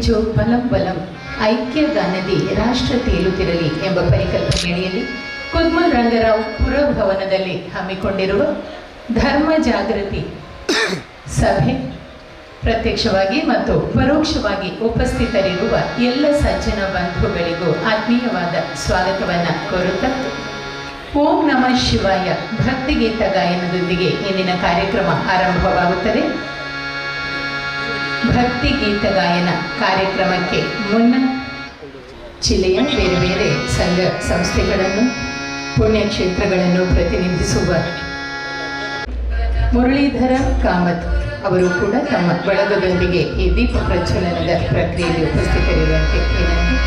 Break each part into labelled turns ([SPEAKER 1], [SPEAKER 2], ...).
[SPEAKER 1] ಹೆಚ್ಚು ಬಲಂ ಬಲಂ ಐಕ್ಯಗಾನದಿ ರಾಷ್ಟ್ರ ತೇಲುತ್ತಿರಲಿ ಎಂಬ ಪರಿಕಲ್ಪನೆಯಡಿಯಲ್ಲಿ ಕುದ್ಮಲ್ ರಂಗರಾವ್ ಪುರಭವನದಲ್ಲಿ ಹಮ್ಮಿಕೊಂಡಿರುವ ಧರ್ಮ ಜಾಗೃತಿ ಸಭೆ ಪ್ರತ್ಯಕ್ಷವಾಗಿ ಮತ್ತು ಪರೋಕ್ಷವಾಗಿ ಉಪಸ್ಥಿತರಿರುವ ಎಲ್ಲ ಸಜ್ಜನ ಬಂಧುಗಳಿಗೂ ಆತ್ಮೀಯವಾದ ಸ್ವಾಗತವನ್ನು ಕೋರುತ್ತಾ ಓಂ ನಮಃ ಶಿವಾಯ ಭಕ್ತಿಗೀತ ಗಾಯನದೊಂದಿಗೆ ಇಂದಿನ ಕಾರ್ಯಕ್ರಮ ಆರಂಭವಾಗುತ್ತದೆ. ಭಕ್ತಿಗೀತ ಗಾಯನ ಕಾರ್ಯಕ್ರಮಕ್ಕೆ ಮುನ್ನ ಜಿಲ್ಲೆಯ ಬೇರೆ ಬೇರೆ ಸಂಘ ಸಂಸ್ಥೆಗಳನ್ನು ಪುಣ್ಯಕ್ಷೇತ್ರಗಳನ್ನು ಪ್ರತಿನಿಧಿಸುವ ಮುರಳೀಧರ ಕಾಮತ್ ಅವರು ಕೂಡ ತಮ್ಮ ಬಳಗದೊಂದಿಗೆ ಈ ದೀಪ ಪ್ರಜ್ವಲನದ ಪ್ರಕ್ರಿಯೆಯಲ್ಲಿ ಉಪಸ್ಥಿತರಿರುವಂತೆ ವಿನಂತಿ.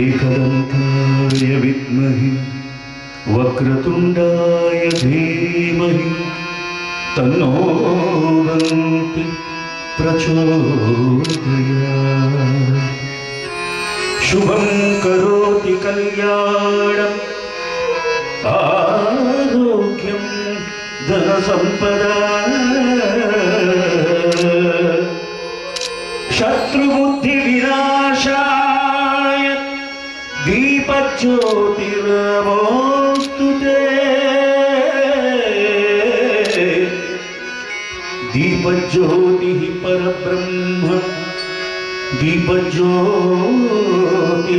[SPEAKER 2] ಏಕದಂತಾಯ ವಿದ್ಮಹಿ ವಕ್ರತುಂಡಾಯ ಧೀಮಹಿ ತನ್ನೋ ದಂತಿ ಪ್ರಚೋದಯಾತ್. ಶುಭಂ ಕರೋತಿ ಕಲ್ಯಾಣಂ ಆರೋಗ್ಯಂ ಧನ ಸಂಪದಾ ಶತ್ರುಬುದ್ಧಿ ವಿನಾಶಾಯ ದೀಪಜ್ಯೋತಿರ್ನಮೋಸ್ತುತೇ. ದೀಪಜ್ಯೋತಿ ಪರಬ್ರಹ್ಮ ದೀಪಜ್ಯೋತಿ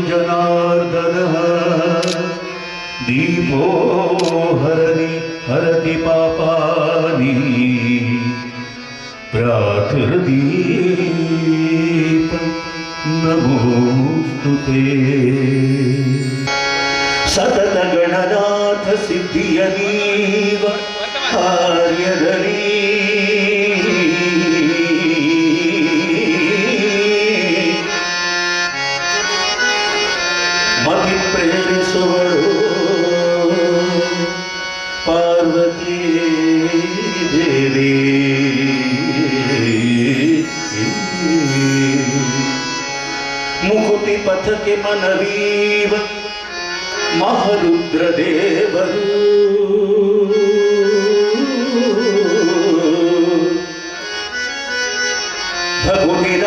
[SPEAKER 2] ಜನಾರ್ದನಃ ದೀಪೋ ಹರತಿ ಪಾಪಾನಿ ಪ್ರಾತರ್ದೀಪ ನಮೋಸ್ತುತೇ. ಸತತ ಗಣನಾಥ ಸಿದ್ಧಿಯ ನೀವ ಆರ್ಯದಲ್ಲಿ ಮತಿ ಪ್ರೇರಿಸುವಳು ಪಾರ್ವತಿ ದೇವಿ. ಮುಕುತಿ ಪಥಕ್ಕೆ ಮನವೀವ ಮಹರುದ್ರ ದೇವರು.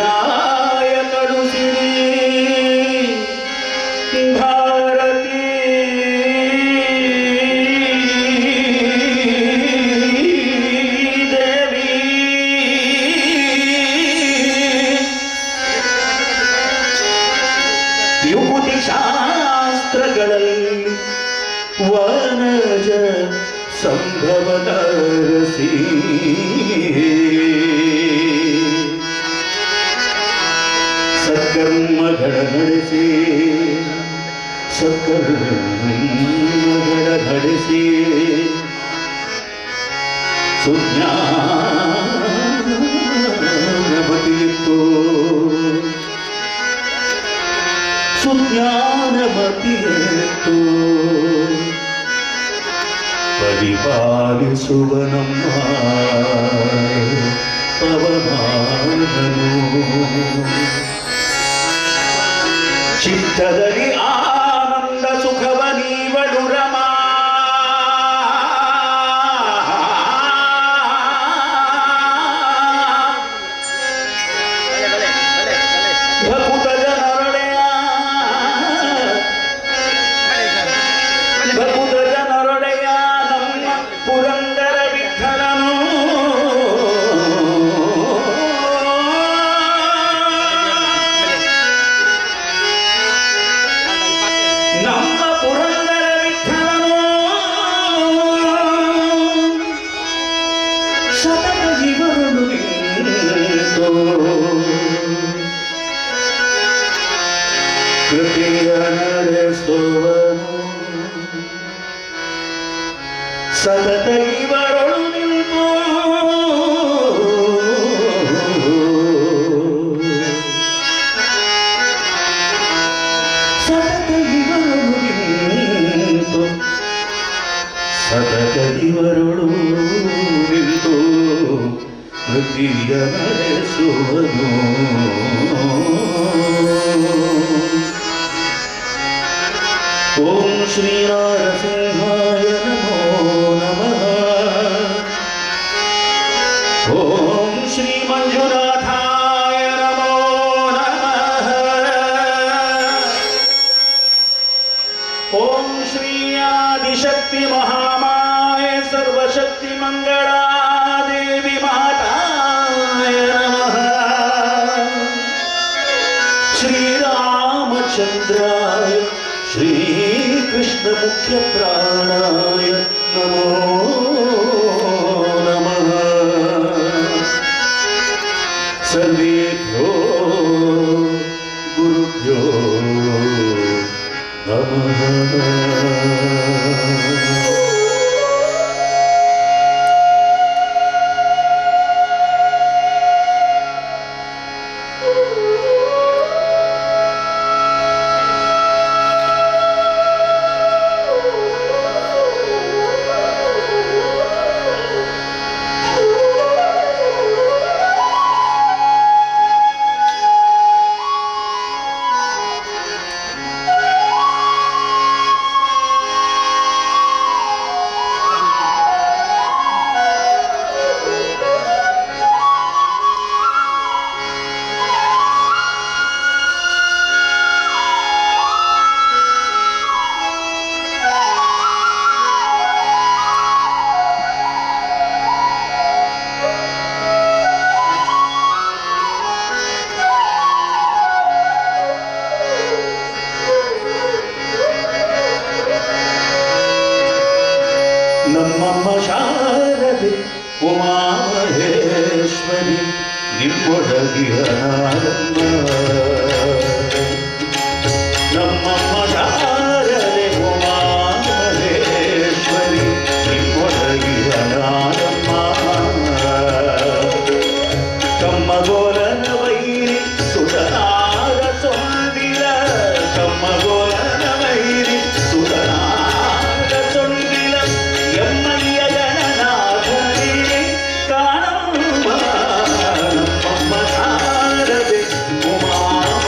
[SPEAKER 2] ಭಗುವಿನಾಯಕರು ಸಿರಿ ಭಾರತೀ ದೇವಿ. ಯುವತಿ ಶಾಸ್ತ್ರಗಳಲ್ಲಿ ವನಜ ಸಂಭವನರಸಿ. ಸತ್ಕರ್ಮಗಳ ನಡೆಸಿ ಸುಜ್ಞಾನಮತಿಯಿತ್ತು ಸುಜ್ಞಾನಮತಿಯಿತ್ತು. ಪರಿಪಾಲಿಸುವ ನಮ್ಮ ಪವಮಾನನು. ಚಿತ್ತದಲ್ಲಿ ಆನಂದ ಸುಖವ ನೀವಳು ರಮಾ. ಭಕುತ ಜನರೊಡೆಯ ನಮ್ಮ ಪುರಂದರ ವಿಠಲನು. ನಮ್ಮ ಪುರಂದರ ವಿಠಲನು ಸತತ ಇವರನ್ನು ನಿಂತು ಕೃತಿಯ ನಡೆಸುವನು. ಸತತ ಇವರೊಳು ನಿಂತು ಸತತ ಇವರೊಳು ನಿಂತು ಕೃತಿಯ ನಡೆಸುವನು. ಓಂ ಶ್ರೀ ನರಸಿಂಹ ಮುಖ್ಯ ಪ್ರಾಣಾಯ ನಮೋ ನಮಃ ಸರ್ವೇಭ್ಯೋ ಗುರುಭ್ಯೋ ನಮಃ. ನಮ್ಮಮ್ಮ ಶಾರದೆ ಉಮಾಮಹೇಶ್ವರಿ ನಿಮ್ಮೊಳಗಿಯ ನಾರಮ್ಮ. ನಮ್ಮಮ್ಮ ಶಾರದೆ ಉಮಾಮಹೇಶ್ವರಿ ನಿಮ್ಮೊಳಗಿಯ ನಾರಮ್ಮ. ಕಮ್ಮಗೋಲನ ವೈರಿ ಸುಧನಾದ ಸೊಂದಿಲ, ಕಮ್ಮಗೋಲನ ವೈರಿ ಸುಧನಾದ ಸೊಂದಿಲ ಎಮ್ಮಯ್ಯ ಗಣನಾಥನಿಗೆ ಕಾಣಮ್ಮ. ನಮ್ಮಮ್ಮ ಶಾರದೆ ಉಮಾಮಹೇಶ್ವರಿ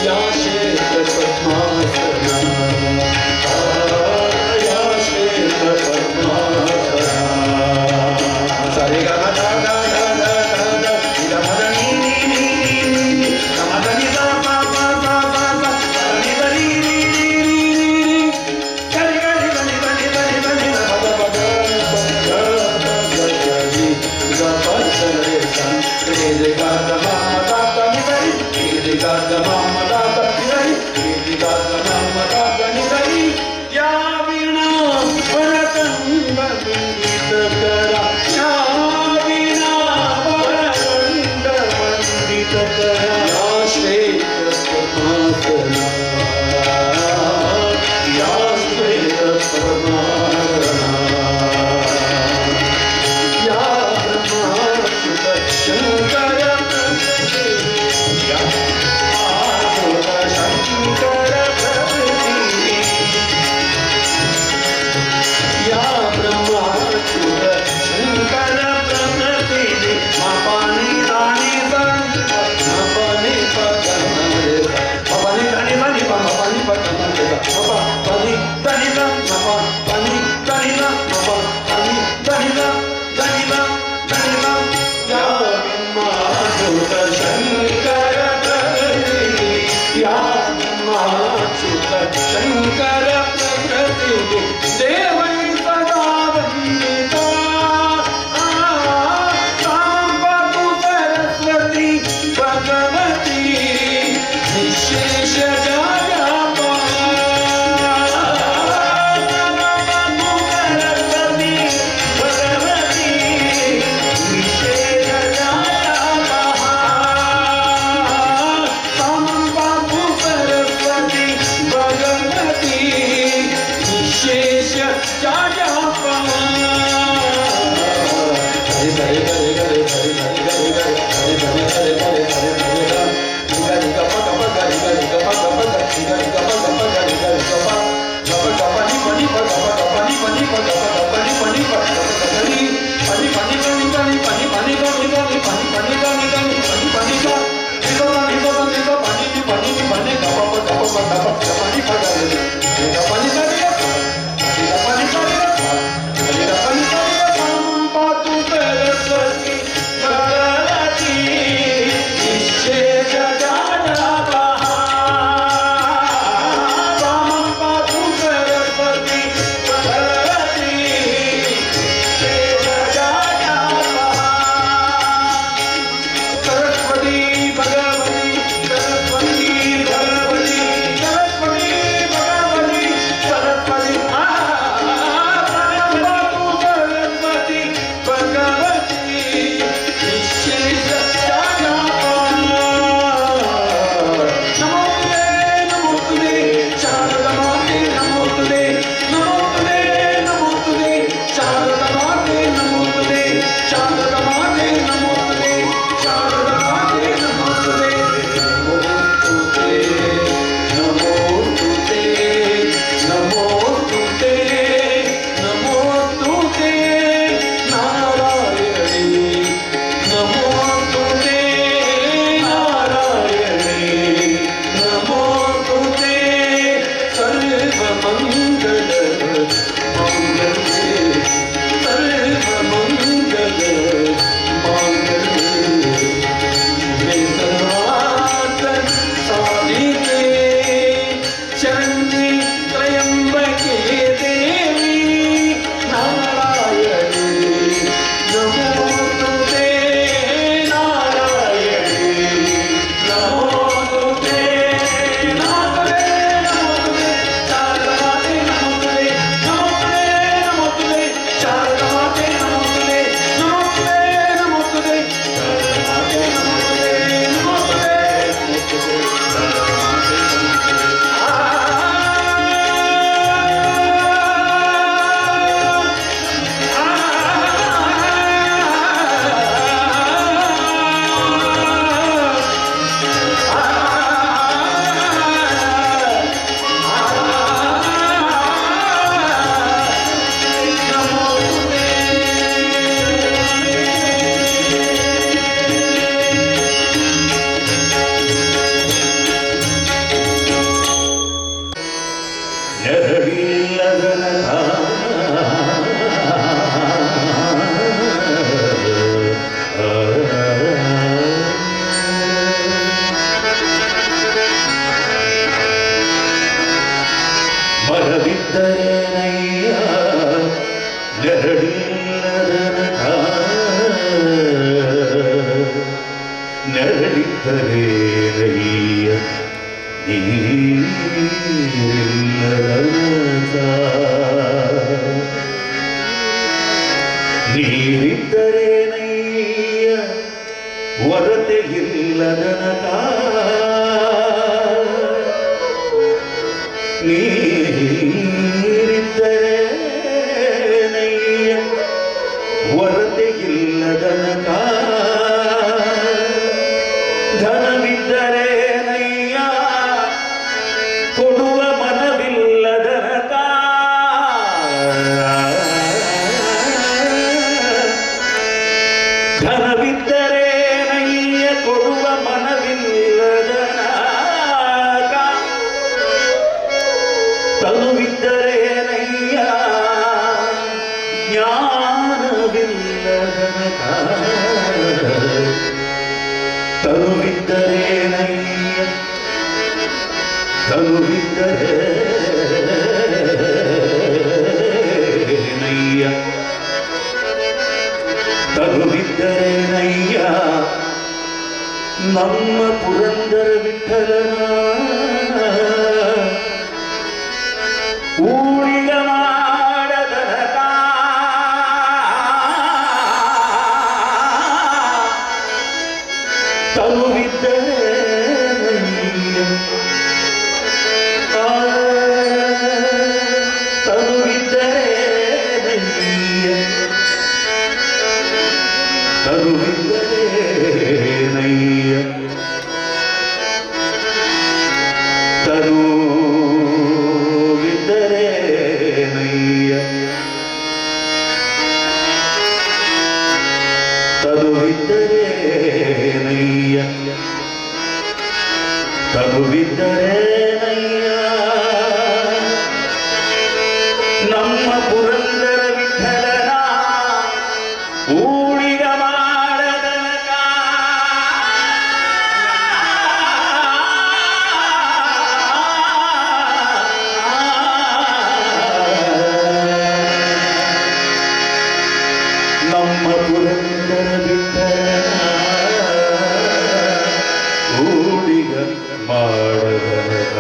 [SPEAKER 2] या श्वेत पद्मासना ನೀರಿದ್ದರೇನಯ್ಯ ಹೊರತೆ ಇಲ್ಲದನಕ ನೀರಿದ್ದರೇನಯ್ಯ ಹೊರತೆ ಇಲ್ಲದನಕ ಧನವಿದ್ದರೇನಯ್ಯ ಕೊಡುವ ಮನವಿಲ್ಲದನಕ ಧನವಿದ್ದರೇನಯ್ಯ ಕೊಡುವ ಮನವಿಲ್ಲದನಕ ತನುವಿದ್ದರೇನಯ್ಯ ಜ್ಞಾನವಿಲ್ಲದನಕ ತನುವಿದ್ದರೇನಯ್ಯ ತನುವಿದ್ದರೇನಯ್ಯ ತನುವಿದ್ದರೇನಯ್ಯ ನಮ್ಮ ಪುರಂದರ ವಿಠಲನ ಊಳಿಗ ಮಾಡದನಕ ತನುವಿದ್ದರೇನಯ್ಯ ತನುವಿದ್ದರೇನಯ್ಯ ತನುವಿದ್ದರೇನಯ್ಯ ತನುವಿದ್ದರೇನಯ್ಯ ತನುವಿದ್ದರೇನಯ್ಯ ತನುವಿದ್ದರೇನಯ್ಯ ನಮ್ಮ ಪುರಂದರ ವಿಠಲನ ಊಳಿಗ ಮಾಡದನಕ ನಮ್ಮ ಪುರಂದರ ವಿಠಲನ ಊಳಿಗ ಮಾಡದನಕ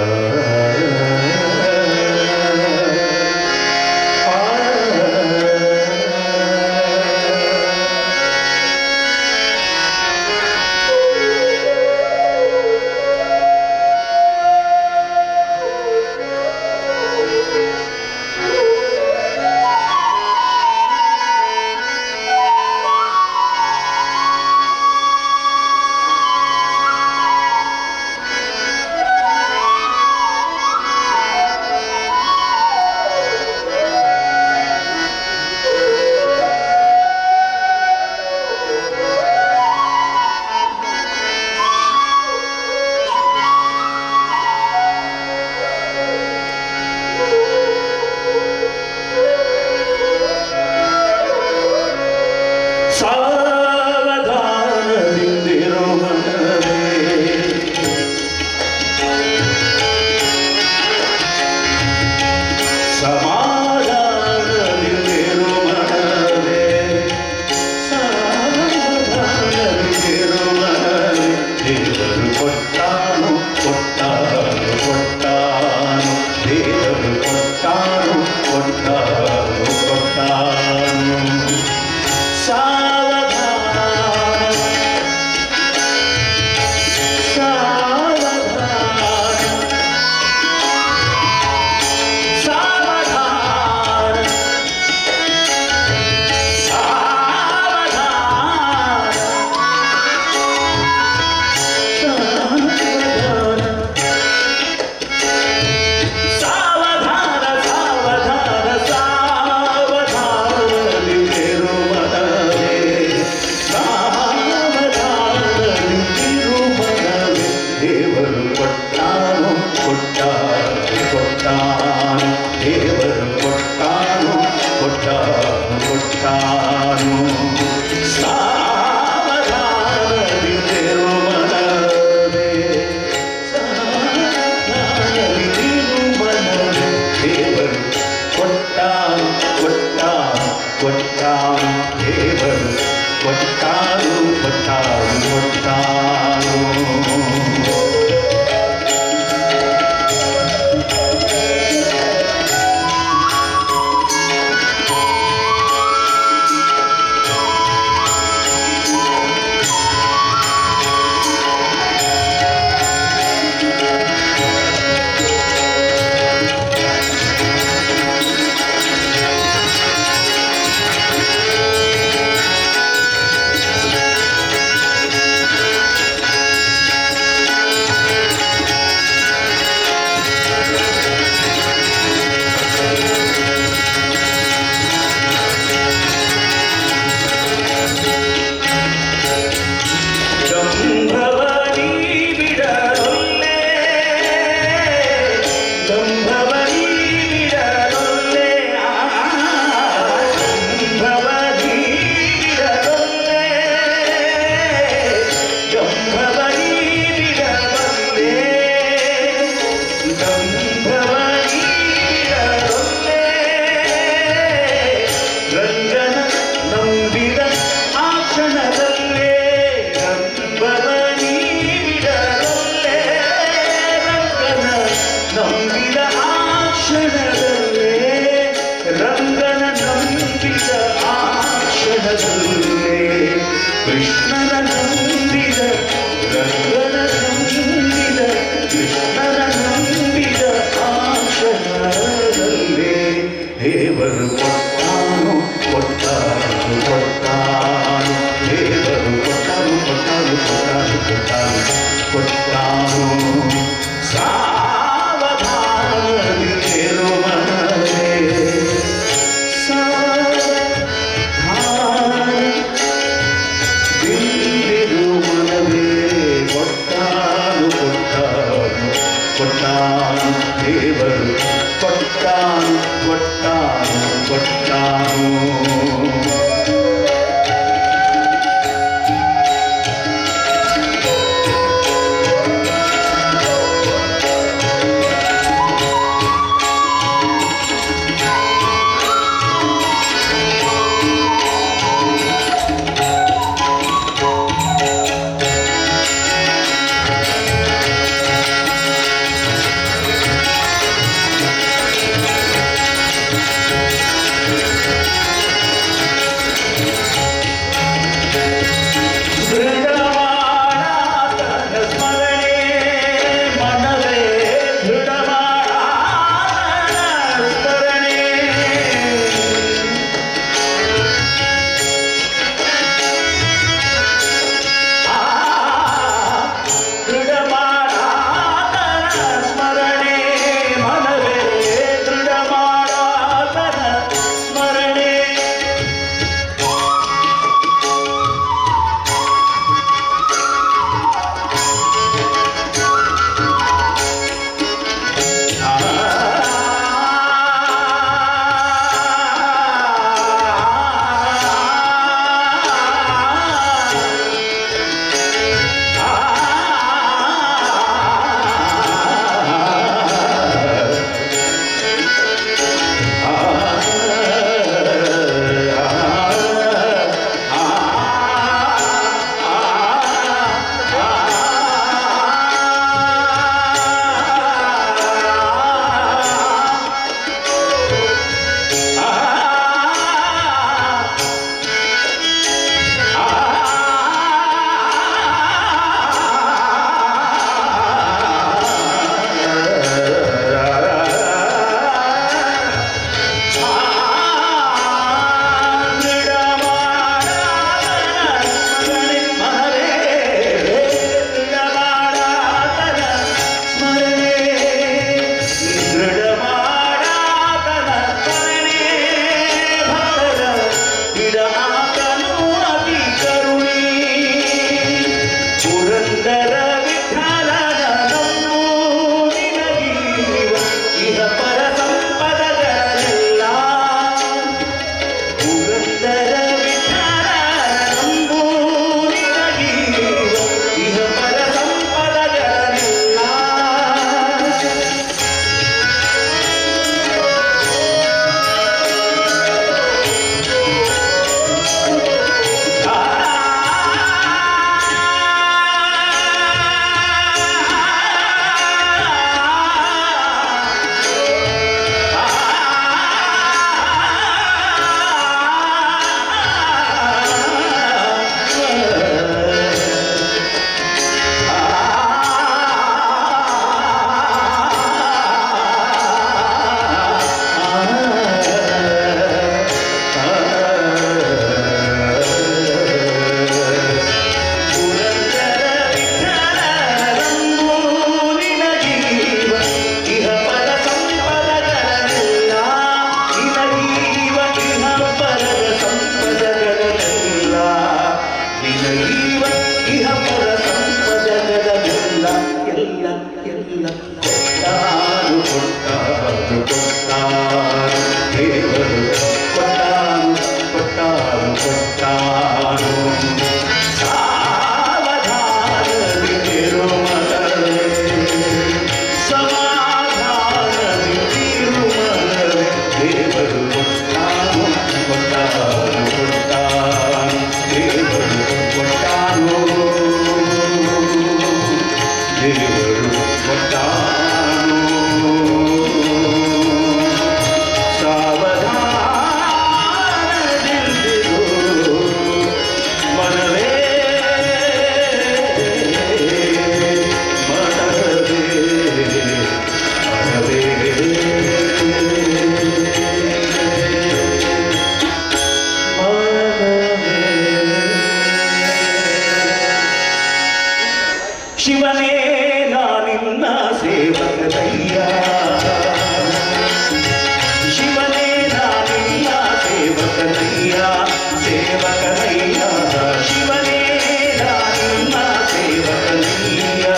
[SPEAKER 2] ಸಾವಧಾನದಿಂದಿರೋ ಮನವೇ ಸಮಾಧಾನದಿಂದಿರೋ ಮನವೇ ಸಾವಧಾನದಿಂದಿರೋ ಮನವೇ ದೇವರು ಕೊಟ್ಟಾನು ಕೊಟ್ಟಾನು ಕೊಟ್ಟಾನು ದೇವರು ಕೊಟ್ಟಾನು ಕೊಟ್ಟಾನು ಕೊಟ್ಟಾನು ದೇವರು ಕೊಟ್ಟಾನು ಕೊಟ್ಟಾನು ಕೊಟ್ಟಾನು ಸಾವಧಾನದಿಂದಿರು ಮನವೇ ಸಾವಧಾನದಿಂದಿರು ಮನವೇ ದೇವರು ಕೊಟ್ಟಾನು ಕೊಟ್ಟಾನು ಕೊಟ್ಟಾನು ದೇವರು ಕೊಟ್ಟಾನು ಕೊಟ್ಟಾನು ಕೊಟ್ಟಾನು ಕೃಷ್ಣನ ನಂಬಿದ ರಂಗನ ನಂಬಿದ ಕೃಷ್ಣನ ನಂಬಿದ ಆ ಕ್ಷಣದಲ್ಲೇ ದೇವರು ಕೊಟ್ಟಾನು ಕೊಟ್ಟಾನು ಕೊಟ್ಟಾನು ದೇವರು ಕೊಟ್ಟಾನು ಕೊಟ್ಟಾನು ಕೊಟ್ಟಾನು ಕೊಟ್ಟಾನು ಕೊಟ್ಟಾನು ಸಾವಧಾನವಿರು ಮನವೇ ಸಾವಧಾನವಿರು ಮನವೇ ಕೊಟ್ಟಾನು ಕೊಟ್ಟಾನು ಕೊಟ್ಟಾನು ದೇವರು ಕೊಟ್ಟಾನು ಕೊಟ್ಟಾನು ಕೊಟ್ಟಾನು
[SPEAKER 3] ದೇವರು ಕೊಟ್ಟ
[SPEAKER 2] ಶಿವನೇ ನಾನಿನ್ನ ಸೇವಕನಯ್ಯ ಶಿವನೇ ನಾನಿನ್ನ ಸೇವಕನಯ್ಯ ಸೇವಕನಯ್ಯ ಶಿವನೇ ನಾನಿನ್ನ ಸೇವಕನಯ್ಯ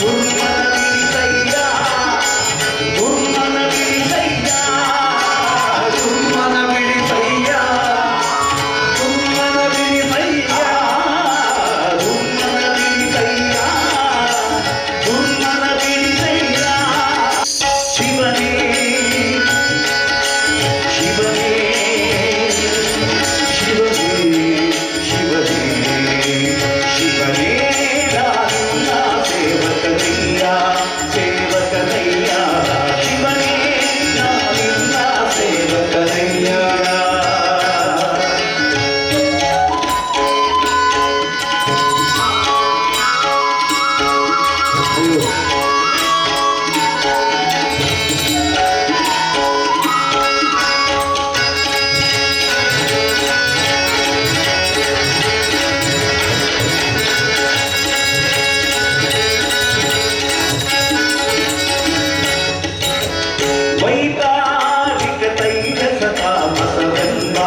[SPEAKER 2] ಗುರುಮನ ಬಿಡಿಸಯ್ಯ ಗುರುಮನ ಬಿಡಿಸಯ್ಯ ಗುರುಮನ ಬಿಡಿಸಯ್ಯ ಗುರುಮನ ಬಿಡಿಸಯ್ಯ ಗುರುಮನ ಬಿಡಿಸಯ್ಯ ಗುರುಮನ ಬಿಡಿಸಯ್ಯ ಶಿವನೇ ಶಿವನೇ ಶಿವನೇ ಶಿವನೇ ಶಿವನೇ ನಾನಿನ್ನ ಸೇವಕನಯ್ಯ ಸೇವಕನಯ್ಯ ಶಿವನೇ ನಾನಿನ್ನ ಸೇವಕನಯ್ಯ ವೈಕಾರಿಕ ತೈಜಸ ತಾಮಸವೆಂಬ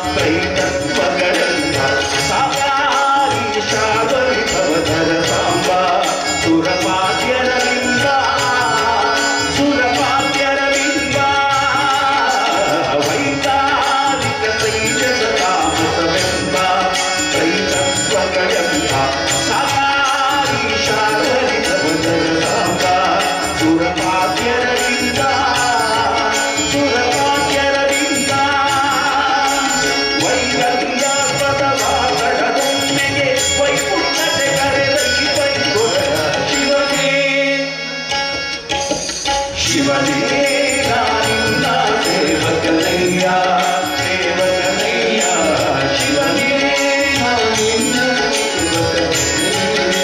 [SPEAKER 2] ತ್ರೈತತ್ವಗಳೆಂಬ ಸಾಕಾರಿ ಶಾವರಿ ಭವಧರ ಸಾಂಬ ಸುರಪಾದ್ಯರ ಬಿಂಬ ಸುರಪಾದ್ಯರ ಬಿಂಬ ವೈಕಾರಿಕ ತೈಜಸ ತಾಮಸವೆಂಬ ತ್ರೈತತ್ವಗಳೆಂಬ ಸಾಕಾರಿ ಶಾವರಿ ಭವಧರ ಸಾಂಬ ಸುರಪಾದ್ಯರ ಬಿಂಬ ಸುರಪಾದ್ಯರದಿಂದ ವೈರಲ್ಯ ಪದವಾಗಡದೊಮ್ಮೆಗೆ ವೈಕುಂಠತೆ ಕರೆದಗಿ ವೈಕುಂಠ ಶಿವನೇ ಶಿವನೇ ನಾನಿನ್ನ ಸೇವಕನಯ್ಯ ಸೇವಕನಯ್ಯ ಶಿವನೇ ನಾನಿನ್ನ ಸೇವಕನಯ್ಯ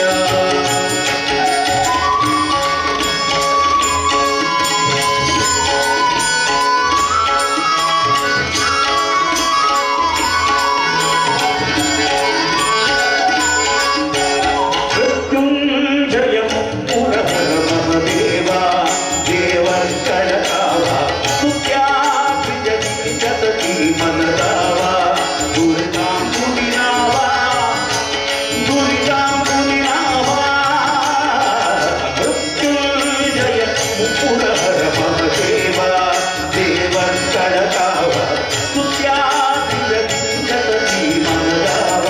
[SPEAKER 2] ಮೃತ್ಯುಂಜಯ ಪುರಹರ ಮಹದೇವ ದೇವರ್ಕಳಕಾವ ಸುತ್ಯಾತ್ರಿಜತಿ ಜತತಿ ಮನದಾವ ದುರಿತಾಂ ಪುಡಿನಾವ ದುರಿತಾಂ ಪುಡಿನಾವ ಮೃತ್ಯುಂಜಯ ಪುರಹರ ಮಹದೇವ ದೇವರ್ಕಳಕಾವ ಸುತ್ಯಾತ್ರಿಜತಿ ಜತತಿ ಮನದಾವ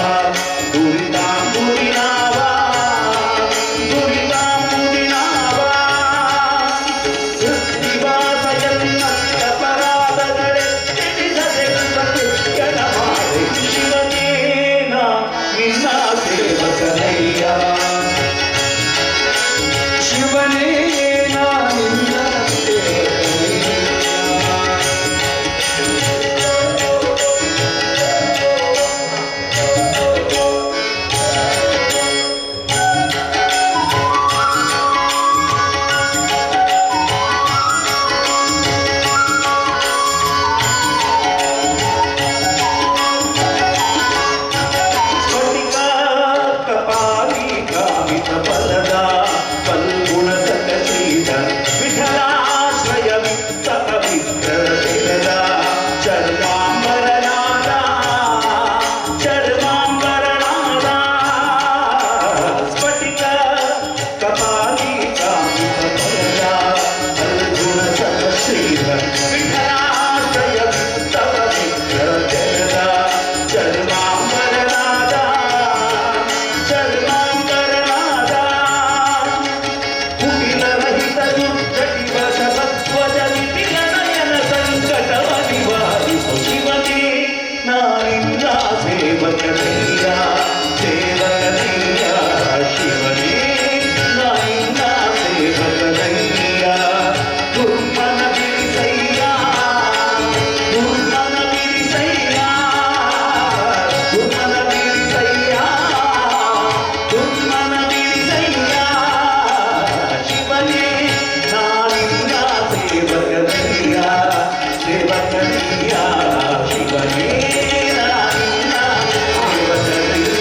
[SPEAKER 2] ದುರಿತಾಂ ಪುಡಿನಾವ ದುರಿತಾಂ ಪುಡಿನಾವ ಶಿವನೇ ನಿನ್ನ ಸೇವಕನಯ್ಯ ಶಿವನೇ ನಿನ್ನ ಸ್ಫಟಿಕ ಕಪಾಲಿ ಕಾಮಿತ ಫಲದ ಫಲ್ಗುಣ ಸಕಲೀತ ವಿಠಲಾಶ್ರಯ ವಿತ್ತ ಪವಿತ್ರ ಶಿರದ ಚರ್ಮಾಂಬರನಾದ ಚರ್ಮಾಂಬರನಾದ ಸ್ಫಟಿಕ ಕಪಾಲಿ ಕಾಮಿತ ಫಲದ ಫಲ್ಗುಣ ಸಕಲೀತ ವಿಠಲಾಶ್ರಯ ವಿತ್ತ ಪವಿತ್ರ ಶಿರದ ಚರ್ಮಾಂಬರನಾದ ಚರ್ಮಾಂಬರನಾದ ಕುಟಿಲರಹಿತ ದುರ್ಜಟಿವ ಸತ್ವಜ ವಿಪಿನ ನಯನ ಸಂಕಟವ ನಿವಾರಿಸು ಶಿವನೇ ನಾನಿನ್ನ ಸೇವಕನಯ್ಯ ಸೇವಕನಯ್ಯ ಶಿವನೇ ನಾನಿನ್ನ ಸೇವಕನಯ್ಯ ಗುರುಮನ ಬಿಡಿಸಯ್ಯ ಗುರುಮನ ಬಿಡಿಸಯ್ಯ ಗುರುಮನ ಬಿಡಿಸಯ್ಯ ಗುರುಮನ ಬಿಡಿಸಯ್ಯ ಶಿವನೇ ನಾನಿನ್ನ ಸೇವಕನಯ್ಯ ಸೇವಕನಯ್ಯ ಶಿವನೇ ನಾನಿನ್ನ ಸೇವಕನಯ್ಯ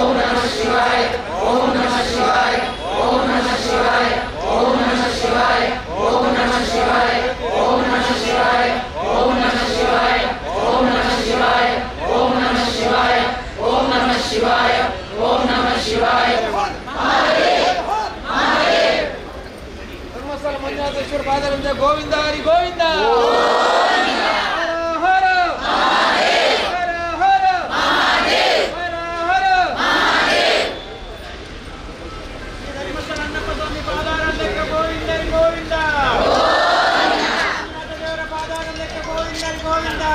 [SPEAKER 4] ಧರ್ಮಸ್ಥಳ ಮಂಜುನಾಥೇಶ್ವರ ಪಾದರಿಂದ ಗೋವಿಂದ ಹರಿ ಗೋವಿಂದ. ಹರ ಹರ ಹರ ಹರ ಹರ ಹರ. ಧರ್ಮಸ್ಥಳ ಅಣ್ಣಪ್ಪ ಸ್ವಾಮಿ ಪಾದಾರಂಭಕ್ಕೆ ಗೋವಿಂದ ಹರಿ ಗೋವಿಂದ. ದೇವರ ಪಾದಾರಂಭಕ್ಕೆ ಗೋವಿಂದ ಹರಿ ಗೋವಿಂದ.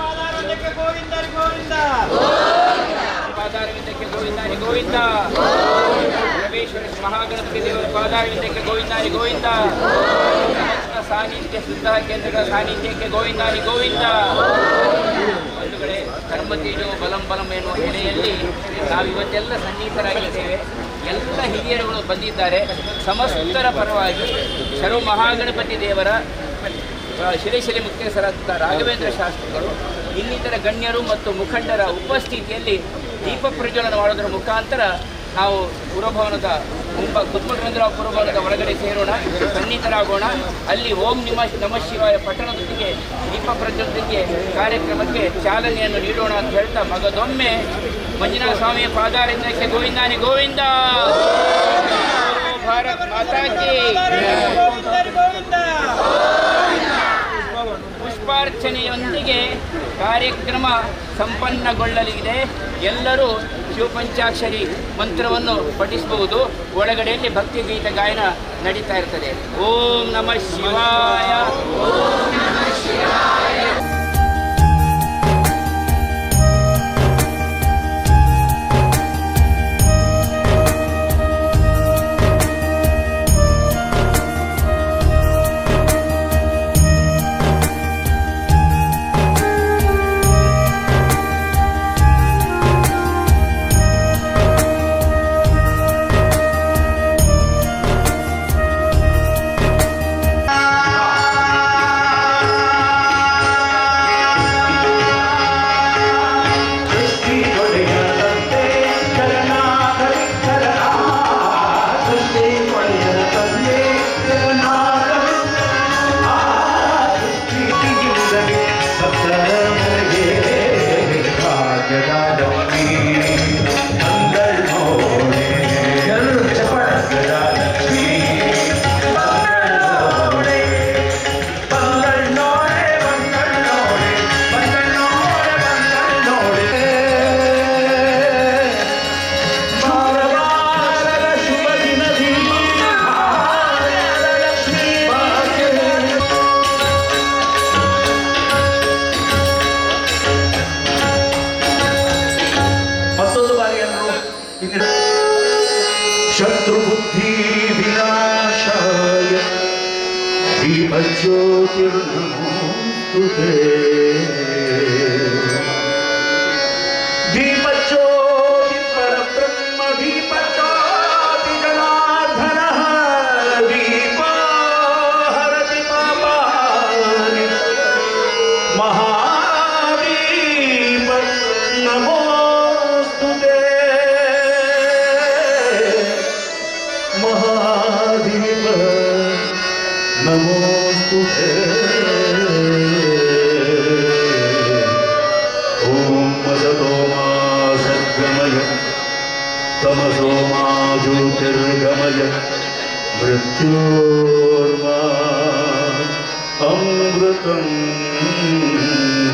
[SPEAKER 4] ಪಾದಾರಂಭಕ್ಕೆ ಗೋವಿಂದ ಹರಿ ಗೋವಿಂದ. ಪಾದಾರವಿಂದಕ್ಕೆ ಗೋವಿಂದ ಹರಿ ಗೋವಿಂದ. ರಮೇಶ್ವರ ಮಹಾಗಣಪತಿ ದೇವರ ಪಾದಾರವಿಂದಕ್ಕೆ ಗೋವಿಂದ ಹರಿ ಗೋವಿಂದ. ಸಾನ್ನಿಧ್ಯ ಶುದ್ಧ ಕೇಂದ್ರಗಳ ಸಾನ್ನಿಧ್ಯಕ್ಕೆ ಗೋವಿಂದ ಹರಿ ಗೋವಿಂದ. ಒಂದು ಕಡೆ ಧರ್ಮತೇಜೋ ಬಲಂ ಬಲಂ ಎನ್ನುವ ಎಳೆಯಲ್ಲಿ ನಾವಿವತ್ತೆಲ್ಲ ಸನ್ನಿಹಿತರಾಗಿದ್ದೇವೆ. ಎಲ್ಲ ಹಿರಿಯರುಗಳು ಬಂದಿದ್ದಾರೆ. ಸಮಸ್ತರ ಪರವಾಗಿ ಶರ್ವ ಮಹಾಗಣಪತಿ ದೇವರ ಶಿರೇಶಲಿ ಮುಖ್ಯಸ್ಥರಾದ ರಾಘವೇಂದ್ರ ಶಾಸ್ತ್ರಿಗಳು ಇನ್ನಿತರ ಗಣ್ಯರು ಮತ್ತು ಮುಖಂಡರ ಉಪಸ್ಥಿತಿಯಲ್ಲಿ ದೀಪ ಪ್ರಜ್ವಲನ ಮಾಡೋದರ ಮುಖಾಂತರ ನಾವು ಪುರಭವನದ ಕುತ್ಮಠರಂದ್ರಾವ್ ಪುರಭವನದ ಹೊರಗಡೆ ಸೇರೋಣ, ಸನ್ನಿಹಿತರಾಗೋಣ. ಅಲ್ಲಿ ಓಂ ನಮಃ ಶಿವಾಯ ಪಟ್ಟಣದೊಂದಿಗೆ ದೀಪ ಪ್ರಜ್ವಲನಕ್ಕೆ ಕಾರ್ಯಕ್ರಮಕ್ಕೆ ಚಾಲನೆಯನ್ನು ನೀಡೋಣ ಅಂತ ಹೇಳ್ತಾ ಮಗದೊಮ್ಮೆ ಮಂಜುನಾಥ ಸ್ವಾಮಿಯ ಪಾದಾರಿಂದಕ್ಕೆ ಗೋವಿಂದಾನಿ ಗೋವಿಂದ. ಭಾರತ್ ಮಾತಾ ಕಿ. ಪುಷ್ಪಾರ್ಚನೆಯೊಂದಿಗೆ ಕಾರ್ಯಕ್ರಮ ಸಂಪನ್ನಗೊಳ್ಳಲಿದೆ. ಎಲ್ಲರೂ ಶಿವಪಂಚಾಕ್ಷರಿ ಮಂತ್ರವನ್ನು ಪಠಿಸಬಹುದು. ಒಳಗಡೆಯಲ್ಲಿ ಭಕ್ತಿ ಗೀತ ಗಾಯನ ನಡೀತಾ ಇರ್ತದೆ. ಓಂ ನಮಃ ಶಿವಾಯ.
[SPEAKER 3] शत्रुबुद्धि विनाशाय दीपज्योतिर्नमोस्तुते. दीपज्योति परब्रह्म दीपज्योति जनार्दनः दीपो हरति पापानि महादीप नमोस्तुते. महादीप नमोस्तुते. ॐ मदतो मा सद्गमय तमसो मा ज्योतिर्गमय मृत्योर्मा अमृतं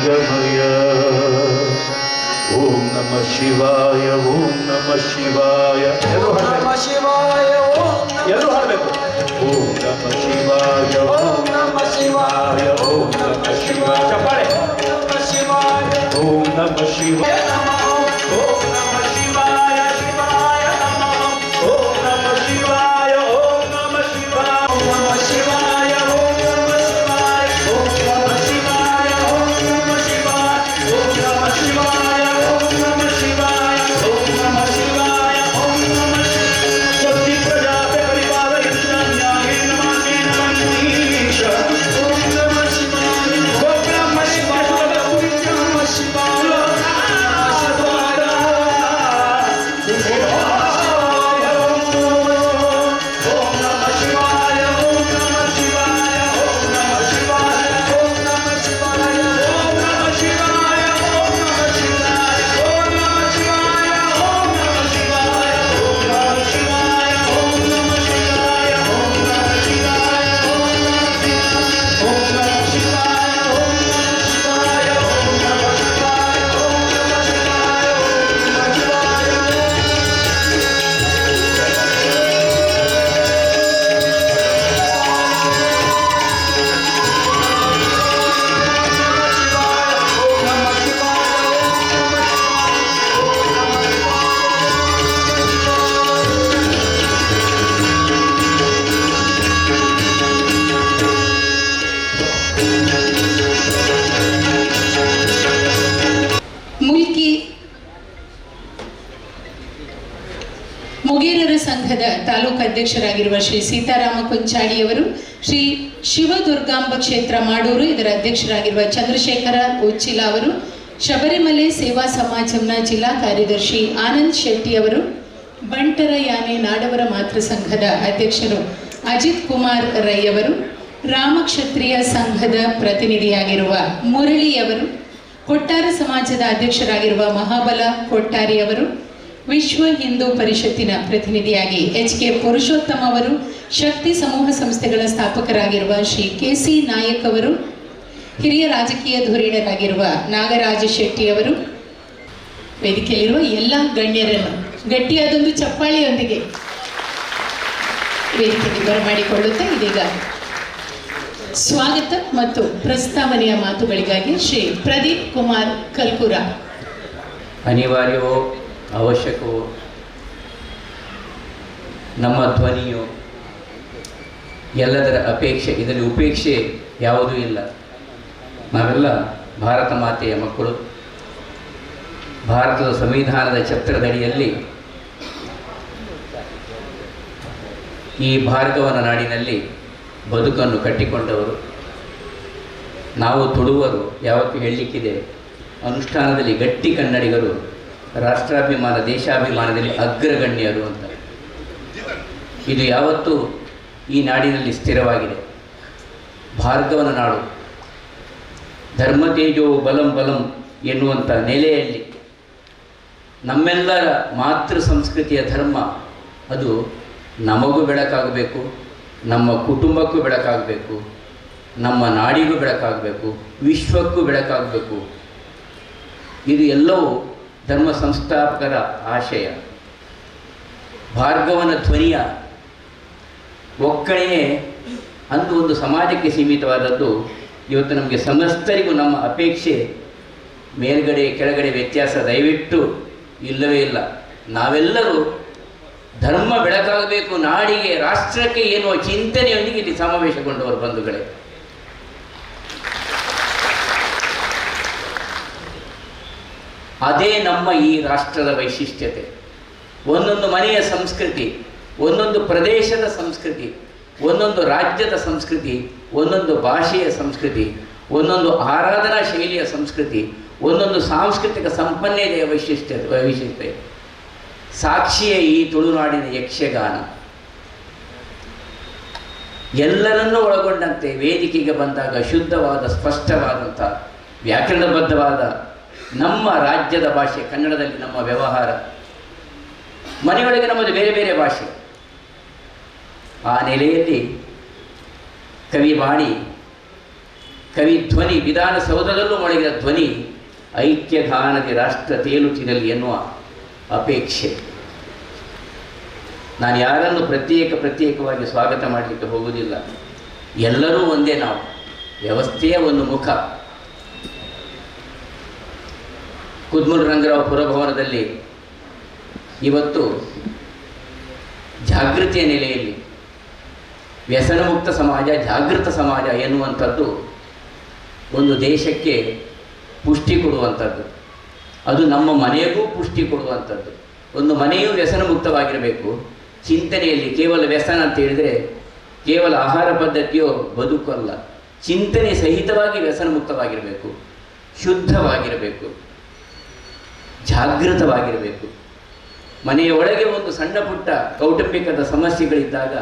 [SPEAKER 3] गमय. ओम नमः शिवाय. ओम नमः शिवाय.
[SPEAKER 4] ನಮಃ ಶಿವಾಯ.
[SPEAKER 3] ಎಲ್ಲರೂ ಹಾಡಬೇಕು. ಓಂ ನಮಃ ಶಿವಾಯ.
[SPEAKER 4] ಓಂ ನಮಃ ಶಿವಾಯ.
[SPEAKER 3] ಓಂ ನಮಃ ಶಿವಾಯ. ಚಪ್ಪಾಳೆ. ಓಂ ನಮಃ ಶಿವಾಯ. ಓಂ ನಮಃ ಶಿವಾಯ. ಶಿವಾಯ ನಮಃ. ಓಂ ನಮಃ ಶಿವಾಯ. ಓಂ ನಮಃ ಶಿವಾಯ. ಓಂ ನಮಃ ಶಿವಾಯ. ಓಂ ನಮಃ ಶಿವಾಯ. ಓಂ ನಮಃ ಶಿವಾಯ. ಓಂ ನಮಃ ಶಿವಾಯ. ಓಂ ನಮಃ ಶಿವಾಯ. ಓಂ ನಮಃ ಶಿವಾಯ. ಓಂ ನಮಃ ಶಿವಾಯ. ಓಂ ನಮಃ ಶಿವಾಯ. ಸ್ವಸ್ತಿ ಪ್ರಜಾಪತಿ ಪರಿಪಾಲಯಂತ ನ್ಯಾಯೇನ ಮಾರ್ಗೇಣ ಮನೀಷ. ಓಂ ನಮಃ ಶಿವಾಯ. ಓಂ ನಮಃ ಶಿವಾಯ. ಓಂ ನಮಃ ಶಿವಾಯ.
[SPEAKER 1] ಮೊಗೇರರ ಸಂಘದ ತಾಲೂಕು ಅಧ್ಯಕ್ಷರಾಗಿರುವ ಶ್ರೀ ಸೀತಾರಾಮ ಕೊಂಚಾಡಿಯವರು, ಶ್ರೀ ಶಿವದುರ್ಗಾಂಬ ಕ್ಷೇತ್ರ ಮಾಡೂರು ಇದರ ಅಧ್ಯಕ್ಷರಾಗಿರುವ ಚಂದ್ರಶೇಖರ ಉಚ್ಚಿಲ ಅವರು, ಶಬರಿಮಲೆ ಸೇವಾ ಸಮಾಜಂನ ಜಿಲ್ಲಾ ಕಾರ್ಯದರ್ಶಿ ಆನಂದ್ ಶೆಟ್ಟಿ ಅವರು, ಬಂಟರ ಯಾನೆ ನಾಡವರ ಮಾತೃ ಸಂಘದ ಅಧ್ಯಕ್ಷರು ಅಜಿತ್ ಕುಮಾರ್ ರೈ ಅವರು, ರಾಮಕ್ಷತ್ರಿಯ ಸಂಘದ ಪ್ರತಿನಿಧಿಯಾಗಿರುವ ಮುರಳಿ ಅವರು, ಕೊಟ್ಟಾರ ಸಮಾಜದ ಅಧ್ಯಕ್ಷರಾಗಿರುವ ಮಹಾಬಲ ಕೊಟ್ಟಾರಿ ಅವರು, ವಿಶ್ವ ಹಿಂದೂ ಪರಿಷತ್ತಿನ ಪ್ರತಿನಿಧಿಯಾಗಿ HK ಪುರುಷೋತ್ತಮ ಅವರು, ಶಕ್ತಿ ಸಮೂಹ ಸಂಸ್ಥೆಗಳ ಸ್ಥಾಪಕರಾಗಿರುವ ಶ್ರೀ KC ನಾಯಕ್ ಅವರು, ಹಿರಿಯ ರಾಜಕೀಯ ಧುರೀಣರಾಗಿರುವ ನಾಗರಾಜ ಶೆಟ್ಟಿ ಅವರು, ವೇದಿಕೆಯಲ್ಲಿರುವ ಎಲ್ಲ ಗಣ್ಯರನ್ನು ಗಟ್ಟಿಯಾದೊಂದು ಚಪ್ಪಾಳಿಯೊಂದಿಗೆ ವೇದಿಕೆಗೆ ಬರಮಾಡಿಕೊಳ್ಳುತ್ತಾ ಇದೀಗ ಸ್ವಾಗತ ಮತ್ತು ಪ್ರಸ್ತಾವನೆಯ ಮಾತುಗಳಿಗಾಗಿ ಶ್ರೀ ಪ್ರದೀಪ್ ಕುಮಾರ್ ಕಲ್ಕುರ.
[SPEAKER 5] ಅನಿವಾರ್ಯವೋ ಅವಶ್ಯಕವೋ ನಮ್ಮ ಧ್ವನಿಯು ಎಲ್ಲದರ ಅಪೇಕ್ಷೆ, ಇದರಲ್ಲಿ ಉಪೇಕ್ಷೆ ಯಾವುದೂ ಇಲ್ಲ. ನಾವೆಲ್ಲ ಭಾರತ ಮಾತೆಯ ಮಕ್ಕಳು. ಭಾರತದ ಸಂವಿಧಾನದ ಛತ್ರದಡಿಯಲ್ಲಿ ಈ ಭಾರ್ಗವನ ನಾಡಿನಲ್ಲಿ ಬದುಕನ್ನು ಕಟ್ಟಿಕೊಂಡವರು ನಾವು. ತುಳುವರು ಯಾವತ್ತೂ ಹೇಳಲಿಕ್ಕಿದೆ, ಅನುಷ್ಠಾನದಲ್ಲಿ ಗಟ್ಟಿ ಕನ್ನಡಿಗರು, ರಾಷ್ಟ್ರಾಭಿಮಾನ ದೇಶಾಭಿಮಾನದಲ್ಲಿ ಅಗ್ರಗಣ್ಯರು ಅಂತ. ಇದು ಯಾವತ್ತೂ ಈ ನಾಡಿನಲ್ಲಿ ಸ್ಥಿರವಾಗಿದೆ. ಭಾರ್ಗವನ ನಾಡು, ಧರ್ಮತೇಜೋ ಬಲಂ ಬಲಂ ಎನ್ನುವಂಥ ನೆಲೆಯಲ್ಲಿ ನಮ್ಮೆಲ್ಲರ ಮಾತೃ ಸಂಸ್ಕೃತಿಯ ಧರ್ಮ ಅದು ನಮಗೂ ಬೆಳಕಾಗಬೇಕು, ನಮ್ಮ ಕುಟುಂಬಕ್ಕೂ ಬೆಳಕಾಗಬೇಕು, ನಮ್ಮ ನಾಡಿಗೂ ಬೆಳಕಾಗಬೇಕು, ವಿಶ್ವಕ್ಕೂ ಬೆಳಕಾಗಬೇಕು. ಇದು ಎಲ್ಲವೂ ಧರ್ಮ ಸಂಸ್ಥಾಪಕರ ಆಶಯ. ಭಾರ್ಗವನ ಧ್ವನಿಯ ಒಕ್ಕಣೆಯೇ ಅಂದು ಒಂದು ಸಮಾಜಕ್ಕೆ ಸೀಮಿತವಾದದ್ದು. ಇವತ್ತು ನಮಗೆ ಸಮಸ್ತರಿಗೂ ನಮ್ಮ ಅಪೇಕ್ಷೆ ಮೇಲ್ಗಡೆ ಕೆಳಗಡೆ ವ್ಯತ್ಯಾಸ ದಯವಿಟ್ಟು ಇಲ್ಲವೇ ಇಲ್ಲ. ನಾವೆಲ್ಲರೂ ಧರ್ಮ ಬೆಳಕಾಗಬೇಕು, ನಾಡಿಗೆ ರಾಷ್ಟ್ರಕ್ಕೆ ಎನ್ನುವ ಚಿಂತನೆಯೊಂದಿಗೆ ಇಲ್ಲಿ ಸಮಾವೇಶಗೊಂಡವರು ಬಂಧುಗಳೇ. ಅದೇ ನಮ್ಮ ಈ ರಾಷ್ಟ್ರದ ವೈಶಿಷ್ಟ್ಯತೆ. ಒಂದೊಂದು ಮನೆಯ ಸಂಸ್ಕೃತಿ, ಒಂದೊಂದು ಪ್ರದೇಶದ ಸಂಸ್ಕೃತಿ, ಒಂದೊಂದು ರಾಜ್ಯದ ಸಂಸ್ಕೃತಿ, ಒಂದೊಂದು ಭಾಷೆಯ ಸಂಸ್ಕೃತಿ, ಒಂದೊಂದು ಆರಾಧನಾ ಶೈಲಿಯ ಸಂಸ್ಕೃತಿ, ಒಂದೊಂದು ಸಾಂಸ್ಕೃತಿಕ ಸಂಪನ್ನೆಯ ವೈಶಿಷ್ಟ್ಯತೆ. ಸಾಕ್ಷಿಯೇ ಈ ತುಳುನಾಡಿನ ಯಕ್ಷಗಾನ. ಎಲ್ಲರನ್ನೂ ಒಳಗೊಂಡಂತೆ ವೇದಿಕೆಗೆ ಬಂದಾಗ ಶುದ್ಧವಾದ, ಸ್ಪಷ್ಟವಾದಂಥ, ವ್ಯಾಕರಣಬದ್ಧವಾದ ನಮ್ಮ ರಾಜ್ಯದ ಭಾಷೆ ಕನ್ನಡದಲ್ಲಿ ನಮ್ಮ ವ್ಯವಹಾರ. ಮನೆಯೊಳಗೆ ನಮ್ಮದು ಬೇರೆ ಬೇರೆ ಭಾಷೆ. ಆ ನೆಲೆಯಲ್ಲಿ ಕವಿವಾಣಿ, ಕವಿ ಧ್ವನಿ, ವಿಧಾನಸೌಧದಲ್ಲೂ ಮೊಳಗಿದ ಧ್ವನಿ ಐಕ್ಯಗಾನದಿ ರಾಷ್ಟ್ರ ತೇಲುತ್ತಿರಲಿ ಎನ್ನುವ ಅಪೇಕ್ಷೆ. ನಾನು ಯಾರನ್ನು ಪ್ರತ್ಯೇಕವಾಗಿ ಸ್ವಾಗತ ಮಾಡಲಿಕ್ಕೆ ಹೋಗುವುದಿಲ್ಲ. ಎಲ್ಲರೂ ಒಂದೇ ನಾವು. ವ್ಯವಸ್ಥೆಯ ಒಂದು ಮುಖ. ಕುದ್ಮುಲ್ ರಂಗರಾವ್ ಪುರಭವನದಲ್ಲಿ ಇವತ್ತು ಜಾಗೃತಿಯ ನೆಲೆಯಲ್ಲಿ ವ್ಯಸನಮುಕ್ತ ಸಮಾಜ, ಜಾಗೃತ ಸಮಾಜ ಎನ್ನುವಂಥದ್ದು ಒಂದು ದೇಶಕ್ಕೆ ಪುಷ್ಟಿ ಕೊಡುವಂಥದ್ದು. ಅದು ನಮ್ಮ ಮನೆಗೂ ಪುಷ್ಟಿ ಕೊಡುವಂಥದ್ದು. ಒಂದು ಮನೆಯೂ ವ್ಯಸನ ಮುಕ್ತವಾಗಿರಬೇಕು. ಚಿಂತನೆಯಲ್ಲಿ ಕೇವಲ ವ್ಯಸನ ಅಂತ ಹೇಳಿದರೆ ಕೇವಲ ಆಹಾರ ಪದ್ಧತಿಯೋ ಬದುಕಲ್ಲ. ಚಿಂತನೆ ಸಹಿತವಾಗಿ ವ್ಯಸನ ಮುಕ್ತವಾಗಿರಬೇಕು, ಶುದ್ಧವಾಗಿರಬೇಕು, ಜಾಗೃತವಾಗಿರಬೇಕು. ಮನೆಯ ಒಳಗೆ ಒಂದು ಸಣ್ಣ ಪುಟ್ಟ ಕೌಟುಂಬಿಕದ ಸಮಸ್ಯೆಗಳಿದ್ದಾಗ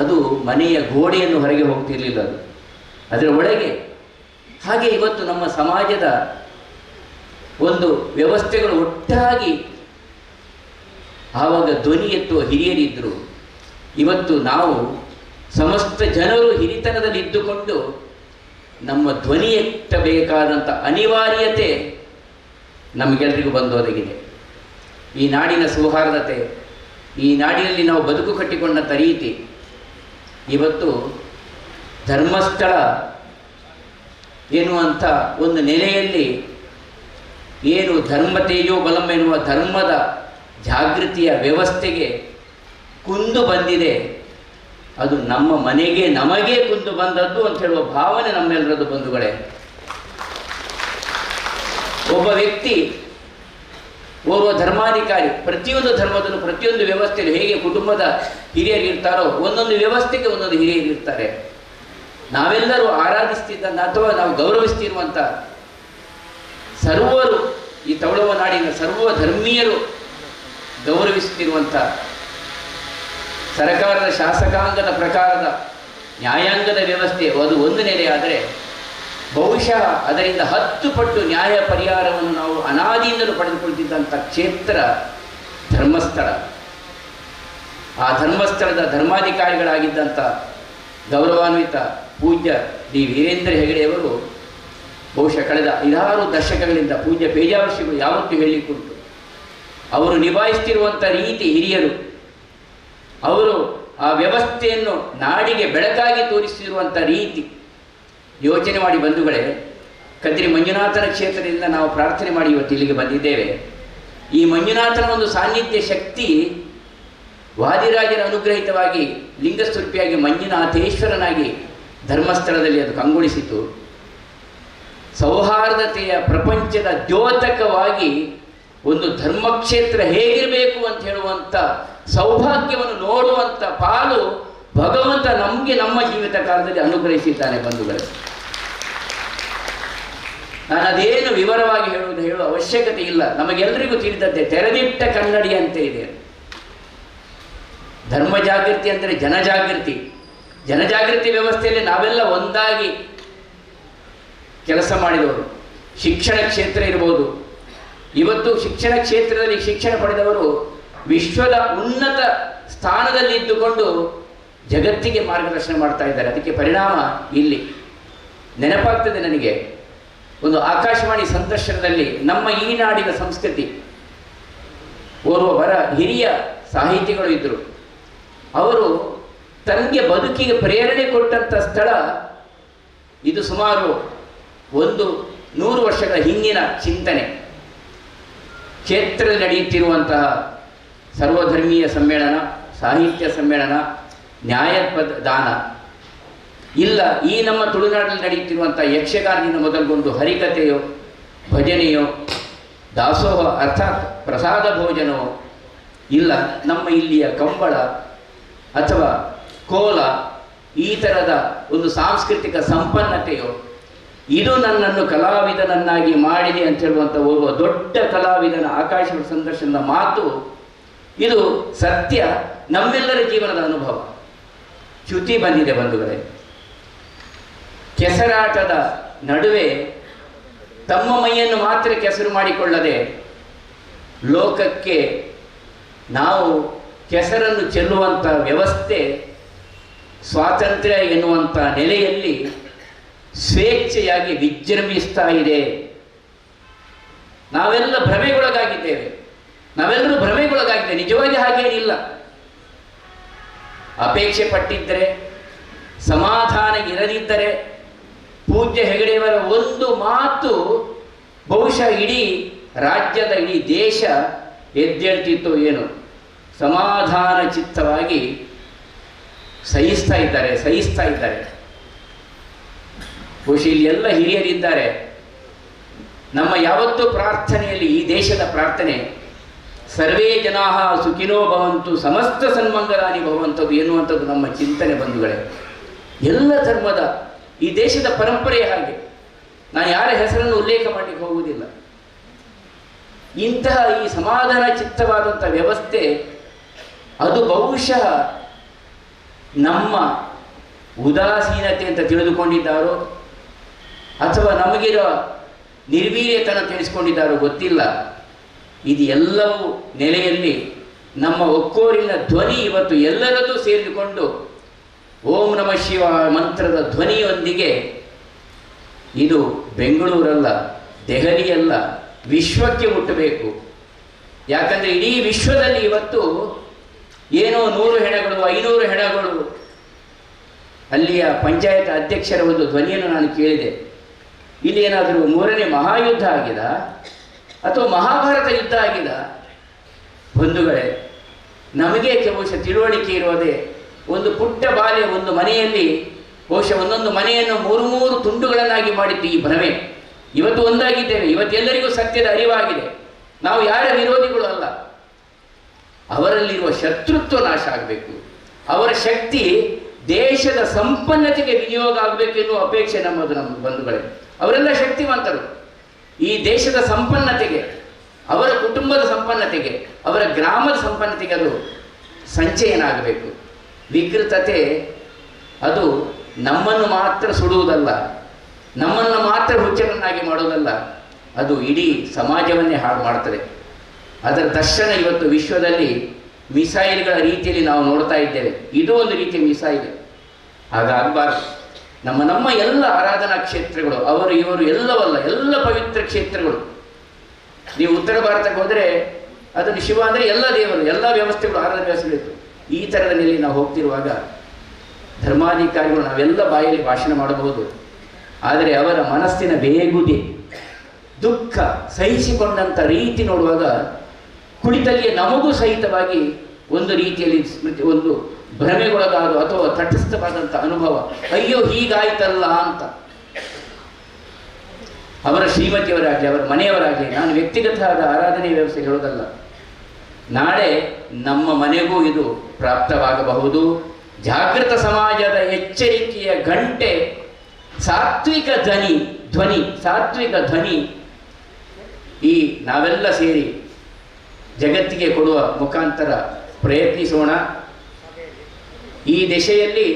[SPEAKER 5] ಅದು ಮನೆಯ ಗೋಡೆಯನ್ನು ಹೊರಗೆ ಹೋಗ್ತಿರಲಿಲ್ಲ, ಅದು ಅದರ ಒಳಗೆ. ಹಾಗೆ ಇವತ್ತು ನಮ್ಮ ಸಮಾಜದ ಒಂದು ವ್ಯವಸ್ಥೆಗಳು ಒಟ್ಟಾಗಿ ಆವಾಗ ಧ್ವನಿ ಎತ್ತುವ ಹಿರಿಯರಿದ್ದರು. ಇವತ್ತು ನಾವು ಸಮಸ್ತ ಜನರು ಹಿರಿತನದಲ್ಲಿ ಇದ್ದುಕೊಂಡು ನಮ್ಮ ಧ್ವನಿ ಎತ್ತಬೇಕಾದಂಥ ಅನಿವಾರ್ಯತೆ ನಮಗೆಲ್ಲರಿಗೂ ಬಂದು ಒದಗಿದೆ. ಈ ನಾಡಿನ ಸೌಹಾರ್ದತೆ, ಈ ನಾಡಿನಲ್ಲಿ ನಾವು ಬದುಕು ಕಟ್ಟಿಕೊಂಡಂಥ ರೀತಿ, ಇವತ್ತು ಧರ್ಮಸ್ಥಳ ಎನ್ನುವಂಥ ಒಂದು ನೆಲೆಯಲ್ಲಿ ಏನು ಧರ್ಮ ತೇಜೋ ಬಲಂ ಎನ್ನುವ ಧರ್ಮದ ಜಾಗೃತಿಯ ವ್ಯವಸ್ಥೆಗೆ ಕುಂದು ಬಂದಿದೆ, ಅದು ನಮ್ಮ ಮನೆಗೆ ನಮಗೆ ಕುಂದು ಬಂದದ್ದು ಅಂತ ಹೇಳುವ ಭಾವನೆ ನಮ್ಮೆಲ್ಲರದ್ದು ಬಂಧುಗಳೇ. ಒಬ್ಬ ವ್ಯಕ್ತಿ ಓರ್ವ ಧರ್ಮಾಧಿಕಾರಿ ಪ್ರತಿಯೊಂದು ಧರ್ಮದಲ್ಲೂ ಪ್ರತಿಯೊಂದು ವ್ಯವಸ್ಥೆಯಲ್ಲಿ ಹೇಗೆ ಕುಟುಂಬದ ಹಿರಿಯರು ಇರ್ತಾರೋ ಒಂದೊಂದು ವ್ಯವಸ್ಥೆಗೆ ಒಂದೊಂದು ಹಿರಿಯರು ಇರ್ತಾರೆ. ನಾವೆಲ್ಲರೂ ಆರಾಧಿಸ್ತಿದ್ದಂಥ ಅಥವಾ ನಾವು ಗೌರವಿಸ್ತಿರುವಂಥ ಸರ್ವರು, ಈ ತವಳವ ನಾಡಿನ ಸರ್ವ ಧರ್ಮೀಯರು ಗೌರವಿಸುತ್ತಿರುವಂಥ ಸರಕಾರದ ಶಾಸಕಾಂಗದ ಪ್ರಕಾರದ ನ್ಯಾಯಾಂಗದ ವ್ಯವಸ್ಥೆ ಅದು ಒಂದು ನೆಲೆಯಾದರೆ, ಬಹುಶಃ ಅದರಿಂದ 10 ಪಟ್ಟು ನ್ಯಾಯ ಪರಿಹಾರವನ್ನು ನಾವು ಅನಾದಿಯಿಂದಲೂ ಪಡೆದುಕೊಳ್ತಿದ್ದಂಥ ಕ್ಷೇತ್ರ ಧರ್ಮಸ್ಥಳ. ಆ ಧರ್ಮಸ್ಥಳದ ಧರ್ಮಾಧಿಕಾರಿಗಳಾಗಿದ್ದಂಥ ಗೌರವಾನ್ವಿತ ಪೂಜ್ಯ ಡಿ ವೀರೇಂದ್ರ ಹೆಗಡೆಯವರು ಬಹುಶಃ ಕಳೆದ 6 ದಶಕಗಳಿಂದ ಪೂಜ್ಯ ಪೇಜಾವರ್ಷಿಗಳು ಯಾವತ್ತೂ ಹೇಳಿಕೊಟ್ಟು ಅವರು ನಿಭಾಯಿಸ್ತಿರುವಂಥ ರೀತಿ, ಹಿರಿಯರು ಅವರು ಆ ವ್ಯವಸ್ಥೆಯನ್ನು ನಾಡಿಗೆ ಬೆಳಕಾಗಿ ತೋರಿಸಿರುವಂಥ ರೀತಿ ಯೋಚನೆ ಮಾಡಿ ಬಂಧುಗಳೇ. ಕದ್ರಿ ಮಂಜುನಾಥನ ಕ್ಷೇತ್ರದಿಂದ ನಾವು ಪ್ರಾರ್ಥನೆ ಮಾಡಿ ಇವತ್ತು ಇಲ್ಲಿಗೆ ಬಂದಿದ್ದೇವೆ. ಈ ಮಂಜುನಾಥನ ಒಂದು ಸಾನ್ನಿಧ್ಯ ಶಕ್ತಿ ವಾದಿರಾಜರ ಅನುಗ್ರಹಿತವಾಗಿ ಲಿಂಗಸ್ತುರ್ಪಿಯಾಗಿ ಮಂಜುನಾಥೇಶ್ವರನಾಗಿ ಧರ್ಮಸ್ಥಳದಲ್ಲಿ ಅದು ಕಂಗೊಳಿಸಿತು. ಸೌಹಾರ್ದತೆಯ ಪ್ರಪಂಚದ ದ್ಯೋತಕವಾಗಿ ಒಂದು ಧರ್ಮಕ್ಷೇತ್ರ ಹೇಗಿರಬೇಕು ಅಂತ ಹೇಳುವಂಥ ಸೌಭಾಗ್ಯವನ್ನು ನೋಡುವಂಥ ಪಾಲು ಭಗವಂತ ನಮಗೆ ನಮ್ಮ ಜೀವಿತ ಕಾಲದಲ್ಲಿ ಅನುಗ್ರಹಿಸಿದ್ದಾನೆ ಬಂಧುಗಳೇ. ನಾನು ಅದೇನು ವಿವರವಾಗಿ ಹೇಳುವ ಅವಶ್ಯಕತೆ ಇಲ್ಲ, ನಮಗೆಲ್ಲರಿಗೂ ತಿಳಿದದ್ದೇ. ತೆರೆದಿಟ್ಟ ಕನ್ನಡಿ ಅಂತ ಇದೆ. ಧರ್ಮ ಜಾಗೃತಿ ಅಂದರೆ ಜನಜಾಗೃತಿ. ಜನಜಾಗೃತಿ ವ್ಯವಸ್ಥೆಯಲ್ಲಿ ನಾವೆಲ್ಲ ಒಂದಾಗಿ ಕೆಲಸ ಮಾಡಿದವರು. ಶಿಕ್ಷಣ ಕ್ಷೇತ್ರ ಇರ್ಬೋದು, ಇವತ್ತು ಶಿಕ್ಷಣ ಕ್ಷೇತ್ರದಲ್ಲಿ ಶಿಕ್ಷಣ ಪಡೆದವರು ವಿಶ್ವದ ಉನ್ನತ ಸ್ಥಾನದಲ್ಲಿದ್ದುಕೊಂಡು ಜಗತ್ತಿಗೆ ಮಾರ್ಗದರ್ಶನ ಮಾಡ್ತಾ ಇದ್ದಾರೆ. ಅದಕ್ಕೆ ಪರಿಣಾಮ ಇಲ್ಲಿ ನೆನಪಾಗ್ತದೆ ನನಗೆ. ಒಂದು ಆಕಾಶವಾಣಿ ಸಂದರ್ಶನದಲ್ಲಿ ನಮ್ಮ ಈ ನಾಡಿನ ಸಂಸ್ಕೃತಿ ಓರ್ವ ಹಿರಿಯ ಸಾಹಿತಿಗಳು ಇದ್ದರು. ಅವರು ತನಗೆ ಬದುಕಿಗೆ ಪ್ರೇರಣೆ ಕೊಟ್ಟಂಥ ಸ್ಥಳ ಇದು. ಸುಮಾರು 100 ವರ್ಷಗಳ ಹಿಂದಿನ ಚಿಂತನೆ. ಕ್ಷೇತ್ರದಲ್ಲಿ ನಡೆಯುತ್ತಿರುವಂತಹ ಸರ್ವಧರ್ಮೀಯ ಸಮ್ಮೇಳನ, ಸಾಹಿತ್ಯ ಸಮ್ಮೇಳನ, ನ್ಯಾಯದಾನ ಇಲ್ಲ, ಈ ನಮ್ಮ ತುಳುನಾಡಿನಲ್ಲಿ ನಡೆಯುತ್ತಿರುವಂಥ ಯಕ್ಷಗಾನದಿಂದ ಮೊದಲುಗೊಂಡು ಹರಿಕಥೆಯೋ, ಭಜನೆಯೋ, ದಾಸೋಹ ಅರ್ಥಾತ್ ಪ್ರಸಾದ ಭೋಜನವೋ ಇಲ್ಲ, ನಮ್ಮ ಇಲ್ಲಿಯ ಕಂಬಳ ಅಥವಾ ಕೋಲ ಈ ಥರದ ಒಂದು ಸಾಂಸ್ಕೃತಿಕ ಸಂಪನ್ನತೆಯೋ ಇದು ನನ್ನನ್ನು ಕಲಾವಿದನನ್ನಾಗಿ ಮಾಡಿದೆ ಅಂತ ಹೇಳುವಂಥ ಓರ್ವ ದೊಡ್ಡ ಕಲಾವಿದನ ಆಕಾಶವಾಣಿ ಸಂದರ್ಶನದ ಮಾತು ಇದು ಸತ್ಯ, ನಮ್ಮೆಲ್ಲರ ಜೀವನದ ಅನುಭವ. ಚ್ಯುತಿ ಬಂದಿದೆ ಬಂಧುಗಳೇ. ಕೆಸರಾಟದ ನಡುವೆ ತಮ್ಮ ಮೈಯನ್ನು ಮಾತ್ರ ಕೆಸರು ಮಾಡಿಕೊಳ್ಳದೆ ಲೋಕಕ್ಕೆ ನಾವು ಕೆಸರನ್ನು ಚೆಲ್ಲುವಂಥ ವ್ಯವಸ್ಥೆ ಸ್ವಾತಂತ್ರ್ಯ ಎನ್ನುವಂಥ ನೆಲೆಯಲ್ಲಿ ಸ್ವೇಚ್ಛೆಯಾಗಿ ವಿಜೃಂಭಿಸ್ತಾ ಇದೆ. ನಾವೆಲ್ಲ ಭ್ರಮೆಗೊಳಗಾಗಿದ್ದೇವೆ, ನಾವೆಲ್ಲರೂ ಭ್ರಮೆಗೊಳಗಾಗಿದ್ದೇವೆ. ನಿಜವಾಗಿ ಹಾಗೇನಿಲ್ಲ. ಅಪೇಕ್ಷೆ ಪಟ್ಟಿದ್ದರೆ, ಸಮಾಧಾನ ಇರದಿದ್ದರೆ ಪೂಜ್ಯ ಹೆಗಡೆಯವರ ಒಂದು ಮಾತು ಬಹುಶಃ ಇಡೀ ರಾಜ್ಯದ ಇಡೀ ದೇಶ ಎದ್ದೇಳ್ತಿತ್ತು ಏನು. ಸಮಾಧಾನ ಚಿತ್ತವಾಗಿ ಸಹಿಸ್ತಾ ಇದ್ದಾರೆ. ಬಹುಶಃ ಇಲ್ಲಿ ಎಲ್ಲ ಹಿರಿಯರಿದ್ದಾರೆ. ನಮ್ಮ ಯಾವತ್ತೂ ಪ್ರಾರ್ಥನೆಯಲ್ಲಿ ಈ ದೇಶದ ಪ್ರಾರ್ಥನೆ ಸರ್ವೇ ಜನಾಃ ಸುಖಿನೋ ಭವಂತು ಸಮಸ್ತ ಸನ್ಮಂಗಲಾನಿ ಭವಂತದ್ದು ಎನ್ನುವಂಥದ್ದು ನಮ್ಮ ಚಿಂತನೆ ಬಂಧುಗಳೇ. ಎಲ್ಲ ಧರ್ಮದ ಈ ದೇಶದ ಪರಂಪರೆ ಹಾಗೆ. ನಾನು ಯಾರ ಹೆಸರನ್ನು ಉಲ್ಲೇಖ ಮಾಡಲಿಕ್ಕೆ ಹೋಗುವುದಿಲ್ಲ. ಇಂತಹ ಈ ಸಮಾಧಾನ ಚಿತ್ತವಾದಂಥ ವ್ಯವಸ್ಥೆ ಅದು ಬಹುಶಃ ನಮ್ಮ ಉದಾಸೀನತೆ ಅಂತ ತಿಳಿದುಕೊಂಡಿದ್ದಾರೋ ಅಥವಾ ನಮಗಿರೋ ನಿರ್ವೀರ್ಯತನ ತಿಳಿಸ್ಕೊಂಡಿದ್ದಾರೋ ಗೊತ್ತಿಲ್ಲ. ಇದು ಎಲ್ಲವೂ ನೆಲೆಯಲ್ಲಿ ನಮ್ಮ ಒಕ್ಕೋರಿನ ಧ್ವನಿ ಇವತ್ತು ಎಲ್ಲರದ್ದು ಸೇರಿಕೊಂಡು ಓಂ ನಮಃ ಶಿವಾಯ ಮಂತ್ರದ ಧ್ವನಿಯೊಂದಿಗೆ ಇದು ಬೆಂಗಳೂರಲ್ಲ, ದೆಹಲಿಯಲ್ಲ, ವಿಶ್ವಕ್ಕೆ ಮುಟ್ಟಬೇಕು. ಯಾಕಂದರೆ ಇಡೀ ವಿಶ್ವದಲ್ಲಿ ಇವತ್ತು ಏನೋ 100 ಹೆಣಗಳು 500 ಹೆಣಗಳು. ಅಲ್ಲಿಯ ಪಂಚಾಯತ್ ಅಧ್ಯಕ್ಷರ ಒಂದು ಧ್ವನಿಯನ್ನು ನಾನು ಕೇಳಿದೆ. ಇಲ್ಲಿ ಏನಾದರೂ 3ನೇ ಮಹಾಯುದ್ಧ ಆಗಿದೆ ಅಥವಾ ಮಹಾಭಾರತ ಯುದ್ಧ ಆಗಿದೆ? ಬಂಧುಗಳೇ, ನಮಗೆ ಬಹುಶಃ ತಿಳುವಳಿಕೆ ಇರೋದೇ ಒಂದು ಪುಟ್ಟ ಬಾಲ್ಯ, ಒಂದು ಮನೆಯಲ್ಲಿ ಬಹುಶಃ ಒಂದೊಂದು ಮನೆಯನ್ನು 3 ತುಂಡುಗಳನ್ನಾಗಿ ಮಾಡಿತ್ತು ಈ ಭ್ರಮೆ. ಇವತ್ತು ಒಂದಾಗಿದ್ದೇವೆ, ಇವತ್ತೆಲ್ಲರಿಗೂ ಸತ್ಯದ ಅರಿವಾಗಿದೆ. ನಾವು ಯಾರ ವಿರೋಧಿಗಳು ಅಲ್ಲ. ಅವರಲ್ಲಿರುವ ಶತ್ರುತ್ವ ನಾಶ ಆಗಬೇಕು, ಅವರ ಶಕ್ತಿ ದೇಶದ ಸಂಪನ್ನತೆಗೆ ವಿನಿಯೋಗ ಆಗಬೇಕು ಎನ್ನುವ ಅಪೇಕ್ಷೆ ನಮ್ಮದು. ನಮ್ಮ ಬಂಧುಗಳೇ, ಅವರೆಲ್ಲ ಶಕ್ತಿವಂತರು. ಈ ದೇಶದ ಸಂಪನ್ನತೆಗೆ, ಅವರ ಕುಟುಂಬದ ಸಂಪನ್ನತೆಗೆ, ಅವರ ಗ್ರಾಮದ ಸಂಪನ್ನತೆಗೆ ಅದು ಸಂಚಯನ ಆಗಬೇಕು. ವಿಕೃತತೆ ಅದು ನಮ್ಮನ್ನು ಮಾತ್ರ ಸುಡುವುದಲ್ಲ, ನಮ್ಮನ್ನು ಮಾತ್ರ ಹುಚ್ಚರನ್ನಾಗಿ ಮಾಡೋದಲ್ಲ, ಅದು ಇಡೀ ಸಮಾಜವನ್ನೇ ಹಾಳು ಮಾಡ್ತದೆ. ಅದರ ದರ್ಶನ ಇವತ್ತು ವಿಶ್ವದಲ್ಲಿ ಮಿಸೈಲ್ಗಳ ರೀತಿಯಲ್ಲಿ ನಾವು ನೋಡ್ತಾ ಇದ್ದೇವೆ. ಇದು ಒಂದು ರೀತಿಯ ಮಿಸೈಲ್. ಹಾಗಾಗಬಾರ್ದು. ನಮ್ಮ ಎಲ್ಲ ಆರಾಧನಾ ಕ್ಷೇತ್ರಗಳು, ಅವರು ಇವರು ಎಲ್ಲವಲ್ಲ, ಎಲ್ಲ ಪವಿತ್ರ ಕ್ಷೇತ್ರಗಳು. ನೀವು ಉತ್ತರ ಭಾರತಕ್ಕೆ ಹೋದರೆ ಅದನ್ನು ಶಿವ ಅಂದರೆ ಎಲ್ಲ ದೇವರು, ಎಲ್ಲ ವ್ಯವಸ್ಥೆಗಳು, ಆರಾಧನಾ ವ್ಯವಸ್ಥೆಗಳಿತ್ತು. ಈ ಥರದ ನೆಲೆ ನಾವು ಹೋಗ್ತಿರುವಾಗ ಧರ್ಮಾಧಿಕಾರಿಗಳು ನಾವೆಲ್ಲ ಬಾಯಲ್ಲಿ ಭಾಷಣ ಮಾಡಬಹುದು, ಆದರೆ ಅವರ ಮನಸ್ಸಿನ ಬೇಗುದಿ, ದುಃಖ ಸಹಿಸಿಕೊಂಡಂಥ ರೀತಿ ನೋಡುವಾಗ ಕುಳಿತಲ್ಲಿಯೇ ನಮಗೂ ಸಹಿತವಾಗಿ ಒಂದು ರೀತಿಯಲ್ಲಿ ಸ್ಮೃತಿ, ಒಂದು ಭ್ರಮೆಗೊಳಗಾದ ಅಥವಾ ತಟಸ್ಥವಾದಂಥ ಅನುಭವ, ಅಯ್ಯೋ ಹೀಗಾಯ್ತಲ್ಲ ಅಂತ. ಅವರ ಶ್ರೀಮತಿಯವರಾಗಲಿ, ಅವರ ಮನೆಯವರಾಗಲಿ, ನಾನು ವ್ಯಕ್ತಿಗತವಾದ ಆರಾಧನೆ ವ್ಯವಸ್ಥೆ ಹೇಳೋದಲ್ಲ, ನಾಳೆ ನಮ್ಮ ಮನೆಗೂ ಇದು ಪ್ರಾಪ್ತವಾಗಬಹುದು. ಜಾಗೃತ ಸಮಾಜದ ಎಚ್ಚರಿಕೆಯ ಗಂಟೆ, ಸಾತ್ವಿಕ ಸಾತ್ವಿಕ ಧ್ವನಿ ಈ ನಾವೆಲ್ಲ ಸೇರಿ ಜಗತ್ತಿಗೆ ಕೊಡುವ ಮುಖಾಂತರ ಪ್ರಯತ್ನಿಸೋಣ. ಈ ದಿಶೆಯಲ್ಲಿ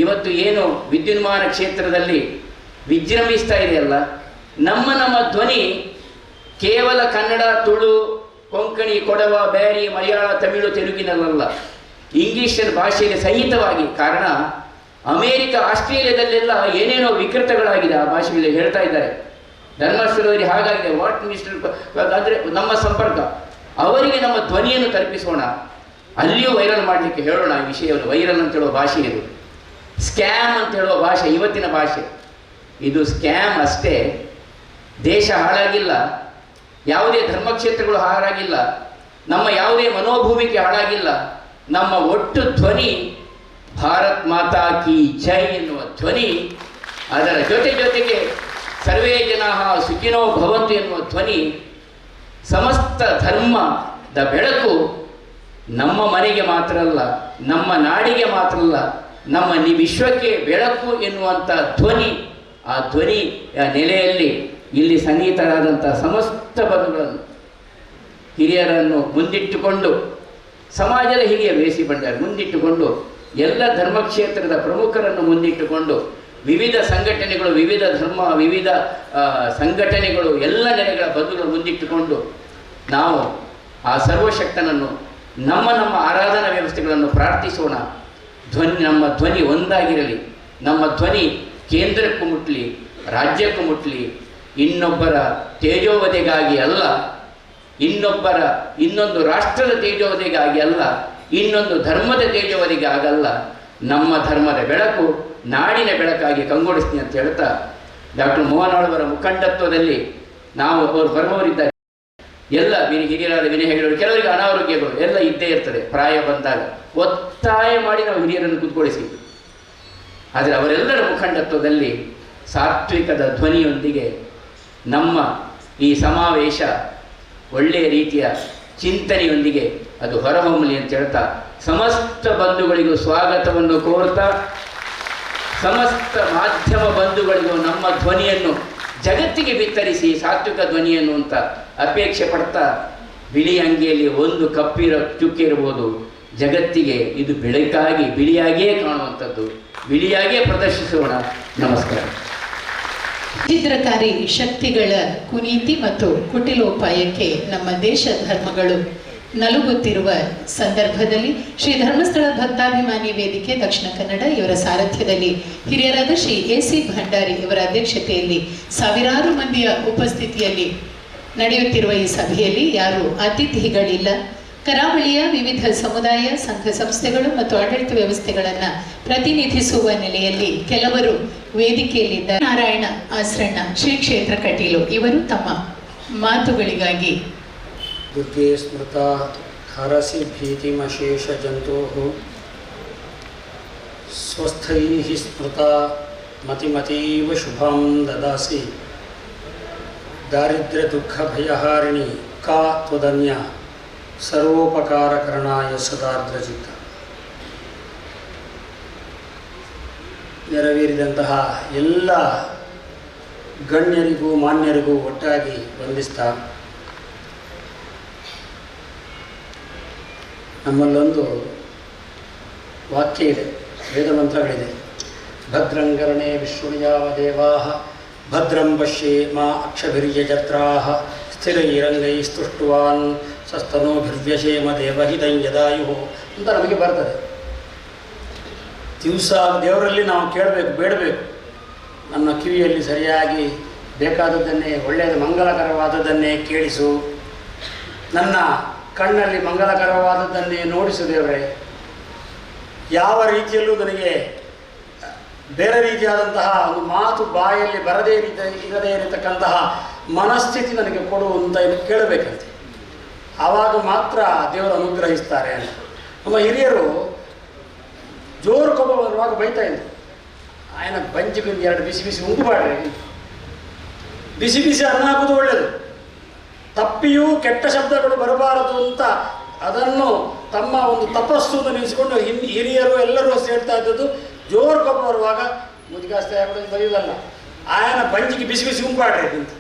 [SPEAKER 5] ಇವತ್ತು ಏನು ವಿದ್ಯುನ್ಮಾನ ಕ್ಷೇತ್ರದಲ್ಲಿ ವಿಜೃಂಭಿಸ್ತಾ ಇದೆಯಲ್ಲ, ನಮ್ಮ ಧ್ವನಿ ಕೇವಲ ಕನ್ನಡ, ತುಳು, ಕೊಂಕಣಿ, ಕೊಡವ, ಬ್ಯಾರಿ, ಮಲಯಾಳ, ತಮಿಳು, ತೆಲುಗಿನಲ್ಲ, ಇಂಗ್ಲಿಷ್ ಭಾಷೆಯಲ್ಲಿ ಸಹಿತವಾಗಿ. ಕಾರಣ ಅಮೇರಿಕ, ಆಸ್ಟ್ರೇಲಿಯಾದಲ್ಲೆಲ್ಲ ಏನೇನೋ ವಿಕೃತಗಳಾಗಿದೆ ಆ ಭಾಷೆಗಳಲ್ಲಿ ಹೇಳ್ತಾ ಇದ್ದಾರೆ. ಧರ್ಮಸ್ಥಳದಲ್ಲಿ ಹಾಗಾಗಿದೆ, ವಾಟ್ ಮಿನಿಸ್ಟರ್ ಅಂದರೆ ನಮ್ಮ ಸಂಪರ್ಕ, ಅವರಿಗೆ ನಮ್ಮ ಧ್ವನಿಯನ್ನು ತಲುಪಿಸೋಣ. ಅಲ್ಲಿಯೂ ವೈರಲ್ ಮಾಡಲಿಕ್ಕೆ ಹೇಳೋಣ ಈ ವಿಷಯವನ್ನು. ವೈರಲ್ ಅಂತ ಹೇಳುವ ಭಾಷೆ ಇದು, ಸ್ಕ್ಯಾಮ್ ಅಂತ ಹೇಳುವ ಭಾಷೆ ಇವತ್ತಿನ ಭಾಷೆ. ಇದು ಸ್ಕ್ಯಾಮ್ ಅಷ್ಟೇ. ದೇಶ ಹಾಳಾಗಿಲ್ಲ, ಯಾವುದೇ ಧರ್ಮಕ್ಷೇತ್ರಗಳು ಹಾಳಾಗಿಲ್ಲ, ನಮ್ಮ ಯಾವುದೇ ಮನೋಭೂಮಿಕೆ ಹಾಳಾಗಿಲ್ಲ. ನಮ್ಮ ಒಟ್ಟು ಧ್ವನಿ ಭಾರತ್ ಮಾತಾ ಕಿ ಜೈ ಎನ್ನುವ ಧ್ವನಿ, ಅದರ ಜೊತೆಗೆ ಸರ್ವೇ ಜನಾಃ ಸುಖಿನೋ ಭವಂತು ಎನ್ನುವ ಧ್ವನಿ, ಸಮಸ್ತ ಧರ್ಮದ ಬೆಳಕು ನಮ್ಮ ಮನೆಗೆ ಮಾತ್ರ ಅಲ್ಲ, ನಮ್ಮ ನಾಡಿಗೆ ಮಾತ್ರ ಅಲ್ಲ, ನಮ್ಮ ವಿಶ್ವಕ್ಕೆ ಬೆಳಕು ಎನ್ನುವಂಥ ಧ್ವನಿ. ಆ ಧ್ವನಿಯ ನೆಲೆಯಲ್ಲಿ ಇಲ್ಲಿ ಸನ್ನಿಹಿತರಾದಂಥ ಸಮಸ್ತ ಬಂಧುಗಳನ್ನು, ಹಿರಿಯರನ್ನು ಮುಂದಿಟ್ಟುಕೊಂಡು, ಸಮಾಜದ ಹಿರಿಯ ವೇಸಿ ಬಂಡಾರ ಮುಂದಿಟ್ಟುಕೊಂಡು, ಎಲ್ಲ ಧರ್ಮಕ್ಷೇತ್ರದ ಪ್ರಮುಖರನ್ನು ಮುಂದಿಟ್ಟುಕೊಂಡು, ವಿವಿಧ ಸಂಘಟನೆಗಳು, ವಿವಿಧ ಧರ್ಮ, ವಿವಿಧ ಸಂಘಟನೆಗಳು, ಎಲ್ಲ ನೆಲೆಗಳ ಬಂಧುಗಳು ಮುಂದಿಟ್ಟುಕೊಂಡು ನಾವು ಆ ಸರ್ವಶಕ್ತನನ್ನು ನಮ್ಮ ಆರಾಧನಾ ವ್ಯವಸ್ಥೆಗಳನ್ನು ಪ್ರಾರ್ಥಿಸೋಣ. ನಮ್ಮ ಧ್ವನಿ ಒಂದಾಗಿರಲಿ, ನಮ್ಮ ಧ್ವನಿ ಕೇಂದ್ರಕ್ಕೂ ಮುಟ್ಟಲಿ, ರಾಜ್ಯಕ್ಕೂ ಮುಟ್ಟಲಿ. ಇನ್ನೊಬ್ಬರ ತೇಜೋವಧೆಗಾಗಿ ಅಲ್ಲ, ಇನ್ನೊಂದು ರಾಷ್ಟ್ರದ ತೇಜೋವಧೆಗಾಗಿ ಅಲ್ಲ, ಇನ್ನೊಂದು ಧರ್ಮದ ತೇಜೋವಧೆಗೆ ಆಗಲ್ಲ. ನಮ್ಮ ಧರ್ಮದ ಬೆಳಕು ನಾಡಿನ ಬೆಳಕಾಗಿ ಕಂಗೊಳಿಸ್ತೀನಿ ಅಂತ ಹೇಳ್ತಾ, ಡಾಕ್ಟರ್ ಮೋಹನ್ ಅವರ ಮುಖಂಡತ್ವದಲ್ಲಿ ನಾವು ಅವರು ಬರುವವರಿದ್ದಾರೆ. ಎಲ್ಲ ಹಿರಿಯರಾದ ವಿನಯ ಹೆಗಡೆಯವರು, ಕೆಲವರಿಗೆ ಅನಾರೋಗ್ಯಗಳು ಎಲ್ಲ ಇದ್ದೇ ಇರ್ತದೆ. ಪ್ರಾಯ ಬಂದಾಗ ಒತ್ತಾಯ ಮಾಡಿ ನಾವು ಹಿರಿಯರನ್ನು ಕೂತ್ಕೊಳಿಸಿದ್ದು. ಆದರೆ ಅವರೆಲ್ಲರ ಮುಖಂಡತ್ವದಲ್ಲಿ ಸಾತ್ವಿಕದ ಧ್ವನಿಯೊಂದಿಗೆ ನಮ್ಮ ಈ ಸಮಾವೇಶ ಒಳ್ಳೆಯ ರೀತಿಯ ಚಿಂತನೆಯೊಂದಿಗೆ ಅದು ಹೊರಹೊಮ್ಮಲಿ ಅಂತ ಹೇಳ್ತಾ, ಸಮಸ್ತ ಬಂಧುಗಳಿಗೂ ಸ್ವಾಗತವನ್ನು ಕೋರ್ತಾ, ಸಮಸ್ತ ಮಾಧ್ಯಮ ಬಂಧುಗಳಿಗೂ ನಮ್ಮ ಧ್ವನಿಯನ್ನು ಜಗತ್ತಿಗೆ ಬಿತ್ತರಿಸಿ ಸಾತ್ವಿಕ ಧ್ವನಿಯನ್ನು ಅಂತ ಅಪೇಕ್ಷೆ ಪಡ್ತಾ, ಬಿಳಿ ಅಂಗಿಯಲ್ಲಿ ಒಂದು ಚುಕ್ಕೆ ಇರಬಹುದು, ಜಗತ್ತಿಗೆ ಇದು ಬೆಳಕಾಗಿ ಬಿಳಿಯಾಗಿಯೇ ಕಾಣುವಂಥದ್ದು, ಬಿಳಿಯಾಗಿಯೇ ಪ್ರದರ್ಶಿಸೋಣ. ನಮಸ್ಕಾರ.
[SPEAKER 1] ಛಿದ್ರಕಾರಿ ಶಕ್ತಿಗಳ ಕುನೀತಿ ಮತ್ತು ಕುಟಿಲೋಪಾಯಕ್ಕೆ ನಮ್ಮ ದೇಶ ಧರ್ಮಗಳು ನಲುಗುತ್ತಿರುವ ಸಂದರ್ಭದಲ್ಲಿ ಶ್ರೀ ಧರ್ಮಸ್ಥಳ ಭಕ್ತಾಭಿಮಾನಿ ವೇದಿಕೆ ದಕ್ಷಿಣ ಕನ್ನಡ ಇವರ ಸಾರಥ್ಯದಲ್ಲಿ ಹಿರಿಯರಾದ ಶ್ರೀ AC ಭಂಡಾರಿ ಇವರ ಅಧ್ಯಕ್ಷತೆಯಲ್ಲಿ ಸಾವಿರಾರು ಮಂದಿಯ ಉಪಸ್ಥಿತಿಯಲ್ಲಿ ನಡೆಯುತ್ತಿರುವ ಈ ಸಭೆಯಲ್ಲಿ ಯಾರು ಅತಿಥಿಗಳಿಲ್ಲ. ಕರಾವಳಿಯ ವಿವಿಧ ಸಮುದಾಯ ಸಂಘ ಸಂಸ್ಥೆಗಳು ಮತ್ತು ಆಡಳಿತ ವ್ಯವಸ್ಥೆಗಳನ್ನು ಪ್ರತಿನಿಧಿಸುವ ನೆಲೆಯಲ್ಲಿ ಕೆಲವರು ವೇದಿಕೆಯಲ್ಲಿದ್ದಾರೆ. ನಾರಾಯಣ ಆಸ್ರಣ್ಣ ಶ್ರೀ ಕ್ಷೇತ್ರ ಕಟೀಲು ಇವರು ತಮ್ಮ ಮಾತುಗಳಿಗಾಗಿ
[SPEAKER 6] ದುರ್ಗೆ ಸ್ಮೃತ ಹರಸಿ ಭೀತಿಮಶೇಷ ಜಂತೋಃ ಸ್ವಸ್ಥೈಃ ಸ್ಮೃತ ಮತಿಮತೀವ ಶುಭಾಂ ದದಾಸಿ ದಾರಿದ್ರ್ಯ ದುಃಖ ಭಯಹಾರಿಣಿ ಅಕ್ಕ ತ್ವದನ್ಯ ಸರ್ವೋಪಕಾರಕರಣಾಯ ಸದಾರ್ದ್ರಚಿತ್ತ. ನೆರವೇರಿದಂತಹ ಎಲ್ಲ ಗಣ್ಯರಿಗೂ ಮಾನ್ಯರಿಗೂ ಒಟ್ಟಾಗಿ ವಂದಿಸ್ತಾ, ನಮ್ಮಲ್ಲೊಂದು ವಾಕ್ಯ ಇದೆ, ವೇದ ಮಂತ್ರಗಳಿದೆ. ಭದ್ರಂಕರ್ಣೇ ವಿಶ್ವಯಾವ ದೇವಾಃ ಭದ್ರಂ ಪಶ್ಯೇಮ ಅಕ್ಷಭಿರ್ಯಜತ್ರಾಃ ಸ್ಥಿರೈರಂಗೈಸ್ತುಷ್ಟ್ವಾನ್ ಸಸ್ತನೋಭಿರ್ವ್ಯಶೇಮ ದೇವಹಿತಂ ಯದಾಯುಃ ಅಂತ ನಮಗೆ ಬರ್ತದೆ. ದಿವಸ ದೇವರಲ್ಲಿ ನಾವು ಕೇಳಬೇಕು, ಬೇಡಬೇಕು. ನನ್ನ ಕಿವಿಯಲ್ಲಿ ಸರಿಯಾಗಿ ಬೇಕಾದದ್ದನ್ನೇ, ಒಳ್ಳೆಯದು ಮಂಗಲಕರವಾದದ್ದನ್ನೇ ಕೇಳಿಸು, ನನ್ನ ಕಣ್ಣಲ್ಲಿ ಮಂಗಲಕರವಾದದ್ದನ್ನೇ ನೋಡಿಸು ದೇವರೇ. ಯಾವ ರೀತಿಯಲ್ಲೂ ನನಗೆ ಬೇರೆ ರೀತಿಯಾದಂತಹ ಒಂದು ಮಾತು ಬಾಯಲ್ಲಿ ಬರದೇ ಇರದೇ ಇರತಕ್ಕಂತಹ ಮನಸ್ಥಿತಿ ನನಗೆ ಕೊಡು ಅಂತ ಕೇಳಬೇಕಂತೆ. ಆವಾಗ ಮಾತ್ರ ದೇವರು ಅನುಗ್ರಹಿಸ್ತಾರೆ ಅಂತ. ನಮ್ಮ ಹಿರಿಯರು ಜೋರು ಕೋಪ ಬರುವಾಗ ಬೈತಾ ಇದ್ರು, ಆಯನ ಬಂಜಿಗೊಂದು 2 ಬಿಸಿ ಬಿಸಿ ಉಂಟು ಮಾಡ್ರಿ, ಬಿಸಿ ಬಿಸಿ ಅನ್ನ ಹಾಕೋದು ಒಳ್ಳೆಯದು, ತಪ್ಪಿಯೂ ಕೆಟ್ಟ ಶಬ್ದಗಳು ಬರಬಾರದು ಅಂತ ಅದನ್ನು ತಮ್ಮ ಒಂದು ತಪಸ್ಸು ಅಂತ ನಿಲ್ಲಿಸಿಕೊಂಡು ಹಿರಿಯರು ಎಲ್ಲರೂ ಹೇಳ್ತಾ ಇದ್ದದ್ದು. ಜೋರು ಕೋಪ ಬರುವಾಗ ಮುದಿಗಾಸ್ತಿ ಹಾಕೋದು ಬರೆಯುವುದಲ್ಲ, ಆಯನ ಬಂಜಿಗೆ ಬಿಸಿ ಬಿಸಿ ಉಂಪಾಡ್ರಿ ಅಂತ.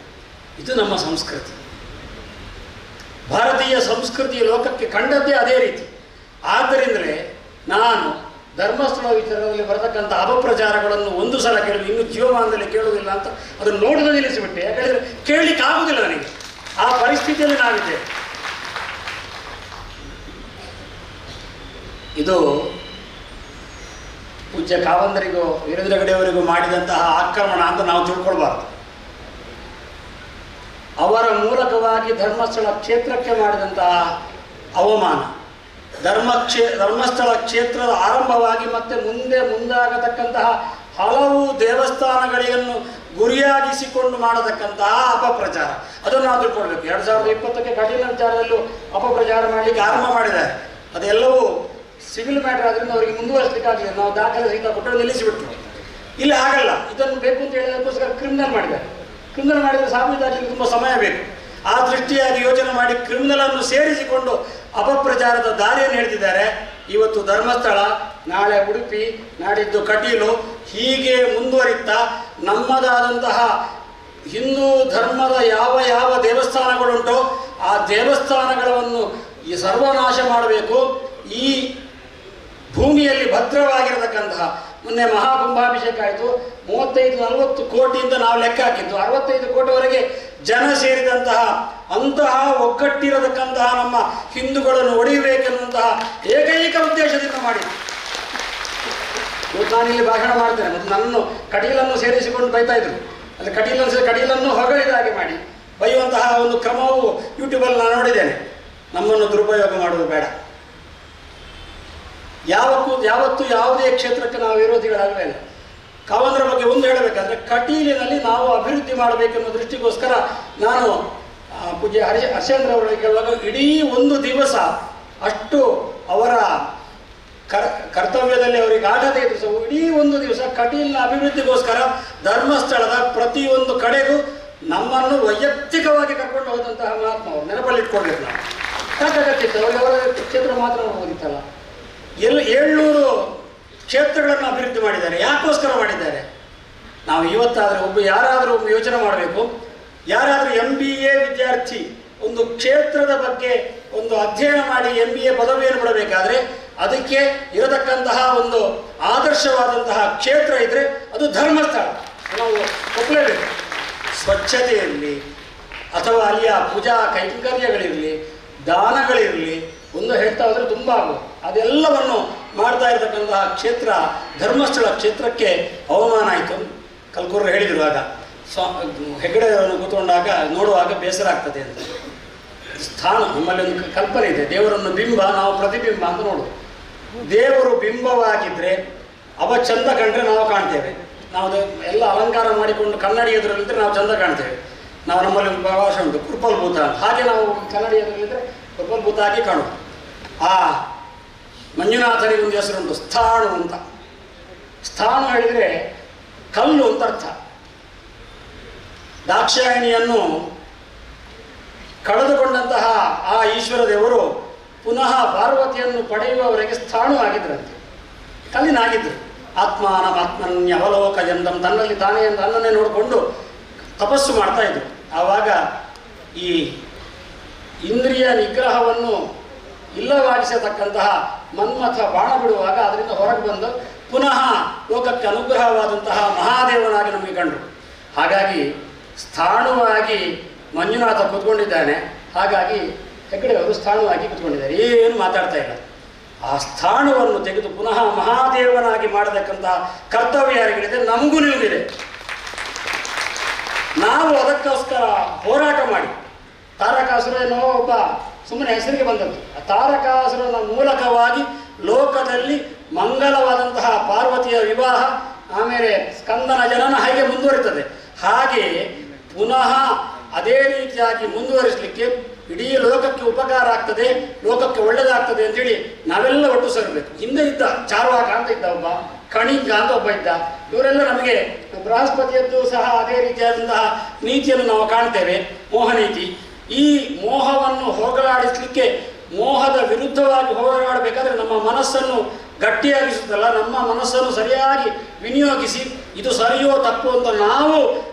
[SPEAKER 6] ಇದು ನಮ್ಮ ಸಂಸ್ಕೃತಿ. ಭಾರತೀಯ ಸಂಸ್ಕೃತಿಯ ಲೋಕಕ್ಕೆ ಕಂಡದ್ದೇ ಅದೇ ರೀತಿ. ಆದ್ದರಿಂದಲೇ ನಾನು ಧರ್ಮಸ್ಥಳ ವಿಚಾರದಲ್ಲಿ ಬರತಕ್ಕಂಥ ಅಪಪ್ರಚಾರಗಳನ್ನು ಒಂದು ಸಲ ಕೇಳಿದ್ರು, ಇನ್ನು ಜೀವಮಾನದಲ್ಲಿ ಕೇಳುವುದಿಲ್ಲ ಅಂತ ಅದನ್ನು ನೋಡೋದು ನಿಲ್ಲಿಸಿಬಿಟ್ಟೆ. ಯಾಕಂದರೆ ಕೇಳಲಿಕ್ಕೆ ಆಗುವುದಿಲ್ಲ ನನಗೆ, ಆ ಪರಿಸ್ಥಿತಿಯಲ್ಲಿ ನಾವಿದ್ದೇವೆ. ಇದು ಪೂಜ್ಯ ಕಾವಂದರಿಗೂ ವೀರೇಂದ್ರ ಹೆಗಡೆಯವರಿಗೂ ಮಾಡಿದಂತಹ ಆಕ್ರಮಣ ಅಂತ ನಾವು ತಿಳ್ಕೊಳ್ಬಾರ್ದು. ಅವರ ಮೂಲಕವಾಗಿ ಧರ್ಮಸ್ಥಳ ಕ್ಷೇತ್ರಕ್ಕೆ ಮಾಡಿದಂತಹ ಅವಮಾನ, ಧರ್ಮಸ್ಥಳ ಕ್ಷೇತ್ರದ ಆರಂಭವಾಗಿ ಮತ್ತೆ ಮುಂದಾಗತಕ್ಕಂತಹ ಹಲವು ದೇವಸ್ಥಾನಗಳನ್ನು ಗುರಿಯಾಗಿಸಿಕೊಂಡು ಮಾಡತಕ್ಕಂತಹ ಅಪಪ್ರಚಾರ, ಅದನ್ನು ನಾವು ತಿಳ್ಕೊಳ್ಬೇಕು. 2020ಕ್ಕೆ ಕಠಿಣ ವಿಚಾರದಲ್ಲೂ ಅಪಪ್ರಚಾರ ಮಾಡಲಿಕ್ಕೆ ಆರಂಭ ಮಾಡಿದ್ದಾರೆ. ಅದೆಲ್ಲವೂ ಸಿವಿಲ್ ಮ್ಯಾಟರ್ ಆದ್ದರಿಂದ ಅವರಿಗೆ ಮುಂದುವರಿಸಲಿಕ್ಕಾಗಲಿಲ್ಲ. ನಾವು ದಾಖಲೆ ಸಹಿತ ಕೊಟ್ಟು ನಿಲ್ಲಿಸಿಬಿಟ್ರು. ಇಲ್ಲಿ ಆಗಲ್ಲ, ಇದನ್ನು ಬೇಕು ಅಂತ ಹೇಳಿದಕ್ಕೋಸ್ಕರ ಕ್ರಿಮಿನಲ್ ಮಾಡಿದ್ದಾರೆ. ಕ್ರಿಮಿನಲ್ ಮಾಡಿದರೆ ಸಾಬೀತಾಗಲಿಕ್ಕೆ ತುಂಬ ಸಮಯ ಬೇಕು. ಆ ದೃಷ್ಟಿಯಾಗಿ ಯೋಚನೆ ಮಾಡಿ ಕ್ರಿಮಿನಲನ್ನು ಸೇರಿಸಿಕೊಂಡು ಅಪಪ್ರಚಾರದ ದಾರಿಯನ್ನು ಹಿಡಿದಿದ್ದಾರೆ. ಇವತ್ತು ಧರ್ಮಸ್ಥಳ, ನಾಳೆ ಉಡುಪಿ, ನಾಡಿದ್ದು ಕಟೀಲು, ಹೀಗೆ ಮುಂದುವರಿತಾ ನಮ್ಮದಾದಂತಹ ಹಿಂದೂ ಧರ್ಮದ ಯಾವ ದೇವಸ್ಥಾನಗಳುಂಟೋ ಆ ದೇವಸ್ಥಾನಗಳನ್ನು ಸರ್ವನಾಶ ಮಾಡಬೇಕು. ಈ ಭೂಮಿಯಲ್ಲಿ ಭದ್ರವಾಗಿರತಕ್ಕಂತಹ, ಮೊನ್ನೆ ಮಹಾಕುಂಭಾಭಿಷೇಕ ಆಯಿತು, 35-40 ಕೋಟಿಯಿಂದ ನಾವು ಲೆಕ್ಕ ಹಾಕಿದ್ದು 65 ಕೋಟಿವರೆಗೆ ಜನ ಸೇರಿದಂತಹ ಅಂತಹ ಒಗ್ಗಟ್ಟಿರತಕ್ಕಂತಹ ನಮ್ಮ ಹಿಂದೂಗಳನ್ನು ಒಡೆಯಬೇಕೆನ್ನುವಂತಹ ಏಕೈಕ ಉದ್ದೇಶದಿಂದ ಮಾಡಿದ್ದು. ನಾನಿಲ್ಲಿ ಭಾಷಣ ಮಾಡ್ತೇನೆ, ಮತ್ತು ನನ್ನನ್ನು ಕಟೀಲನ್ನು ಸೇರಿಸಿಕೊಂಡು ಬೈತಾ ಇದ್ರು. ಅಲ್ಲಿ ಕಟೀಲನ್ನು ಹೊಗಳಿದ ಹಾಗೆ ಮಾಡಿ ಬೈಯುವಂತಹ ಒಂದು ಕ್ರಮವು ಯೂಟ್ಯೂಬಲ್ಲಿ ನಾನು ನೋಡಿದ್ದೇನೆ. ನಮ್ಮನ್ನು ದುರುಪಯೋಗ ಮಾಡುವುದು ಬೇಡ. ಯಾವತ್ತೂ ಯಾವುದೇ ಕ್ಷೇತ್ರಕ್ಕೆ ನಾವು ವಿರೋಧಿಗಳಾಗಲೇ ಇಲ್ಲ. ಕಾವಂದರ ಬಗ್ಗೆ ಒಂದು ಹೇಳಬೇಕಂದ್ರೆ, ಕಟೀಲಿನಲ್ಲಿ ನಾವು ಅಭಿವೃದ್ಧಿ ಮಾಡಬೇಕೆನ್ನುವ ದೃಷ್ಟಿಗೋಸ್ಕರ ನಾನು ಪೂಜ್ಯ ಹರ್ಷೇಂದ್ರ ಅವರಿಗೆ ಕೇಳುವಾಗ ಇಡೀ ಒಂದು ದಿವಸ ಅಷ್ಟು ಅವರ ಕರ್ತವ್ಯದಲ್ಲಿ ಅವರಿಗೆ ಆಟದೇ ಇದ್ರು ಸಹ ಇಡೀ ಒಂದು ದಿವಸ ಕಟೀಲಿನ ಅಭಿವೃದ್ಧಿಗೋಸ್ಕರ ಧರ್ಮಸ್ಥಳದ ಪ್ರತಿಯೊಂದು ಕಡೆಗೂ ನಮ್ಮನ್ನು ವೈಯಕ್ತಿಕವಾಗಿ ಕರ್ಕೊಂಡು ಹೋದಂತಹ ಮಹಾತ್ಮ ಅವರು ನೆನಪಲ್ಲಿಟ್ಕೊಳ್ಬೇಕು. ನಾವು ಸಾಕಾಗತ್ತಿತ್ತು, ಅವರಿಗೆ ಅವರ ಕ್ಷೇತ್ರ ಮಾತ್ರ ಹೋಗಿತ್ತಲ್ಲ. 700 ಕ್ಷೇತ್ರಗಳನ್ನು ಅಭಿವೃದ್ಧಿ ಮಾಡಿದ್ದಾರೆ. ಯಾಕೋಸ್ಕರ ಮಾಡಿದ್ದಾರೆ? ನಾವು ಇವತ್ತಾದರೆ ಯಾರಾದರೂ ಯೋಚನೆ ಮಾಡಬೇಕು. ಯಾರಾದರೂ MBA ವಿದ್ಯಾರ್ಥಿ ಒಂದು ಕ್ಷೇತ್ರದ ಬಗ್ಗೆ ಒಂದು ಅಧ್ಯಯನ ಮಾಡಿ MBA ಪದವಿಯನ್ನು ಬಿಡಬೇಕಾದ್ರೆ ಅದಕ್ಕೆ ಇರತಕ್ಕಂತಹ ಒಂದು ಆದರ್ಶವಾದಂತಹ ಕ್ಷೇತ್ರ ಇದ್ದರೆ ಅದು ಧರ್ಮಸ್ಥಳ. ನಾವು ಒಪ್ಪಲೇಬೇಕು. ಸ್ವಚ್ಛತೆಯಲ್ಲಿ ಅಥವಾ ಅಲ್ಲಿಯ ಪೂಜಾ ಕೈಂಕರ್ಯಗಳಿರಲಿ, ದಾನಗಳಿರಲಿ, ಒಂದು ಹೇಳ್ತಾ ಹೋದರೆ ತುಂಬ ಆಗೋದು. ಅದೆಲ್ಲವನ್ನು ಮಾಡ್ತಾ ಇರತಕ್ಕಂತಹ ಕ್ಷೇತ್ರ ಧರ್ಮಸ್ಥಳ ಕ್ಷೇತ್ರಕ್ಕೆ ಅವಮಾನ ಆಯಿತು. ಕಲ್ಕೂರು ಹೇಳಿದರು ಆಗ, ಹೆಗ್ಗಡೆಯವರನ್ನು ಕೂತ್ಕೊಂಡಾಗ ನೋಡುವಾಗ ಬೇಸರ ಆಗ್ತದೆ ಅಂತ. ಸ್ಥಾನ ನಮ್ಮಲ್ಲಿ ಒಂದು ಕಲ್ಪನೆ ಇದೆ, ದೇವರನ್ನು ಬಿಂಬ, ನಾವು ಪ್ರತಿಬಿಂಬ ಅಂತ ನೋಡೋದು. ದೇವರು ಬಿಂಬವಾಗಿದ್ದರೆ ಅವ ಚಂದ ಕಂಡ್ರೆ ನಾವು ಕಾಣ್ತೇವೆ. ನಾವು ಎಲ್ಲ ಅಲಂಕಾರ ಮಾಡಿಕೊಂಡು ಕನ್ನಡಿ ಎದುರಲ್ಲಿದ್ದರೆ ನಾವು ಚಂದ ಕಾಣ್ತೇವೆ. ನಮ್ಮಲ್ಲಿ ಒಂದು ಭಾಷೆ ಉಂಟು, ಕುರ್ಪಲ್ಭೂತ ಅಂತ. ಹಾಗೆ ನಾವು ಕನ್ನಡಿ ಎದುರಲ್ಲಿದ್ದರೆ ಕುರ್ಪಲ್ಭೂತ ಆಗಿ ಕಾಣೋದು. ಆ ಮಂಜುನಾಥನಿಗೆ ಒಂದು ಹೆಸರುಂಟು, ಸ್ಥಾಣು ಅಂತ. ಸ್ಥಾಣು ಹೇಳಿದರೆ ಕಲ್ಲು ಅಂತ ಅರ್ಥ. ದಾಕ್ಷಾಯಿಣಿಯನ್ನು ಕಳೆದುಕೊಂಡಂತಹ ಆ ಈಶ್ವರ ದೇವರು ಪುನಃ ಪಾರ್ವತಿಯನ್ನು ಪಡೆಯುವವರೆಗೆ ಸ್ಥಾಣುವಾಗಿದ್ದರಂತೆ, ಕಲ್ಲಿನಾಗಿದ್ದರು. ಆತ್ಮಾನಮಾತ್ಮನ್ಯವಲೋಕ ಎಂದಂ, ತನ್ನಲ್ಲಿ ತಾನೇ ಎಂದು ಅನ್ನನ್ನೇ ನೋಡಿಕೊಂಡು ತಪಸ್ಸು ಮಾಡ್ತಾ ಇದ್ರು. ಆವಾಗ ಈ ಇಂದ್ರಿಯ ನಿಗ್ರಹವನ್ನು ಇಲ್ಲವಾಗಿಸತಕ್ಕಂತಹ ಮನ್ಮಥ ಬಾಣ ಬಿಡುವಾಗ ಅದರಿಂದ ಹೊರಗೆ ಬಂದು ಪುನಃ ಲೋಕಕ್ಕೆ ಅನುಗ್ರಹವಾದಂತಹ ಮಹಾದೇವನಾಗಿ ನಮಗೆ ಕಂಡರು. ಹಾಗಾಗಿ ಸ್ಥಾಣುವಾಗಿ ಮಂಜುನಾಥ ಕೂತ್ಕೊಂಡಿದ್ದಾನೆ. ಹಾಗಾಗಿ ಹೆಗ್ಗಡೆ ಅವರು ಸ್ಥಾಣುವಾಗಿ ಕೂತ್ಕೊಂಡಿದ್ದಾರೆ, ಏನು ಮಾತಾಡ್ತಾ ಇಲ್ಲ. ಆ ಸ್ಥಾಣುವನ್ನು ತೆಗೆದು ಪುನಃ ಮಹಾದೇವನಾಗಿ ಮಾಡತಕ್ಕಂತಹ ಕರ್ತವ್ಯ ಯಾರಿಗಿದೆ? ನಮಗೂ ನಿಮಗಿದೆ. ನಾವು ಅದಕ್ಕೋಸ್ಕರ ಹೋರಾಟ ಮಾಡಿ, ತಾರಕಾಸುರ ಏನೋ ಒಬ್ಬ ಸುಮ್ಮನೆ ಹೆಸರಿಗೆ ಬಂದದ್ದು, ಆ ತಾರಕಾಸುರನ ಮೂಲಕವಾಗಿ ಲೋಕದಲ್ಲಿ ಮಂಗಲವಾದಂತಹ ಪಾರ್ವತಿಯ ವಿವಾಹ, ಆಮೇಲೆ ಸ್ಕಂದನ ಜನನ ಹಾಗೆ ಮುಂದುವರಿತದೆ. ಹಾಗೆ ಪುನಃ ಅದೇ ರೀತಿಯಾಗಿ ಮುಂದುವರಿಸಲಿಕ್ಕೆ ಇಡೀ ಲೋಕಕ್ಕೆ ಉಪಕಾರ ಆಗ್ತದೆ, ಲೋಕಕ್ಕೆ ಒಳ್ಳೆಯದಾಗ್ತದೆ ಅಂತೇಳಿ ನಾವೆಲ್ಲ ಒಟ್ಟು ಸೇರಬೇಕು. ಹಿಂದೆ ಇದ್ದ ಚಾರ್ವಾಕ ಅಂತ ಇದ್ದ ಒಬ್ಬ, ಕಣಿಗ ಅಂತ ಒಬ್ಬ ಇದ್ದ. ಇವರೆಲ್ಲ ನಮಗೆ ಬೃಹಸ್ಪತಿಯದ್ದು ಸಹ ಅದೇ ರೀತಿಯಾದಂತಹ ನೀತಿಯನ್ನು ನಾವು ಕಾಣ್ತೇವೆ, ಮೋಹನೀತಿ. ಈ ಮೋಹವನ್ನು ಹೋಗಲಾಡಿಸಲಿಕ್ಕೆ, ಮೋಹದ ವಿರುದ್ಧವಾಗಿ ಹೋರಾಡಬೇಕಾದ್ರೆ ನಮ್ಮ ಮನಸ್ಸನ್ನು ಗಟ್ಟಿಯಾಗಿಸುತ್ತಲ್ಲ, ನಮ್ಮ ಮನಸ್ಸನ್ನು ಸರಿಯಾಗಿ ವಿನಿಯೋಗಿಸಿ ಇದು ಸರಿಯೋ ತಪ್ಪು ಅಂತ ನಾವು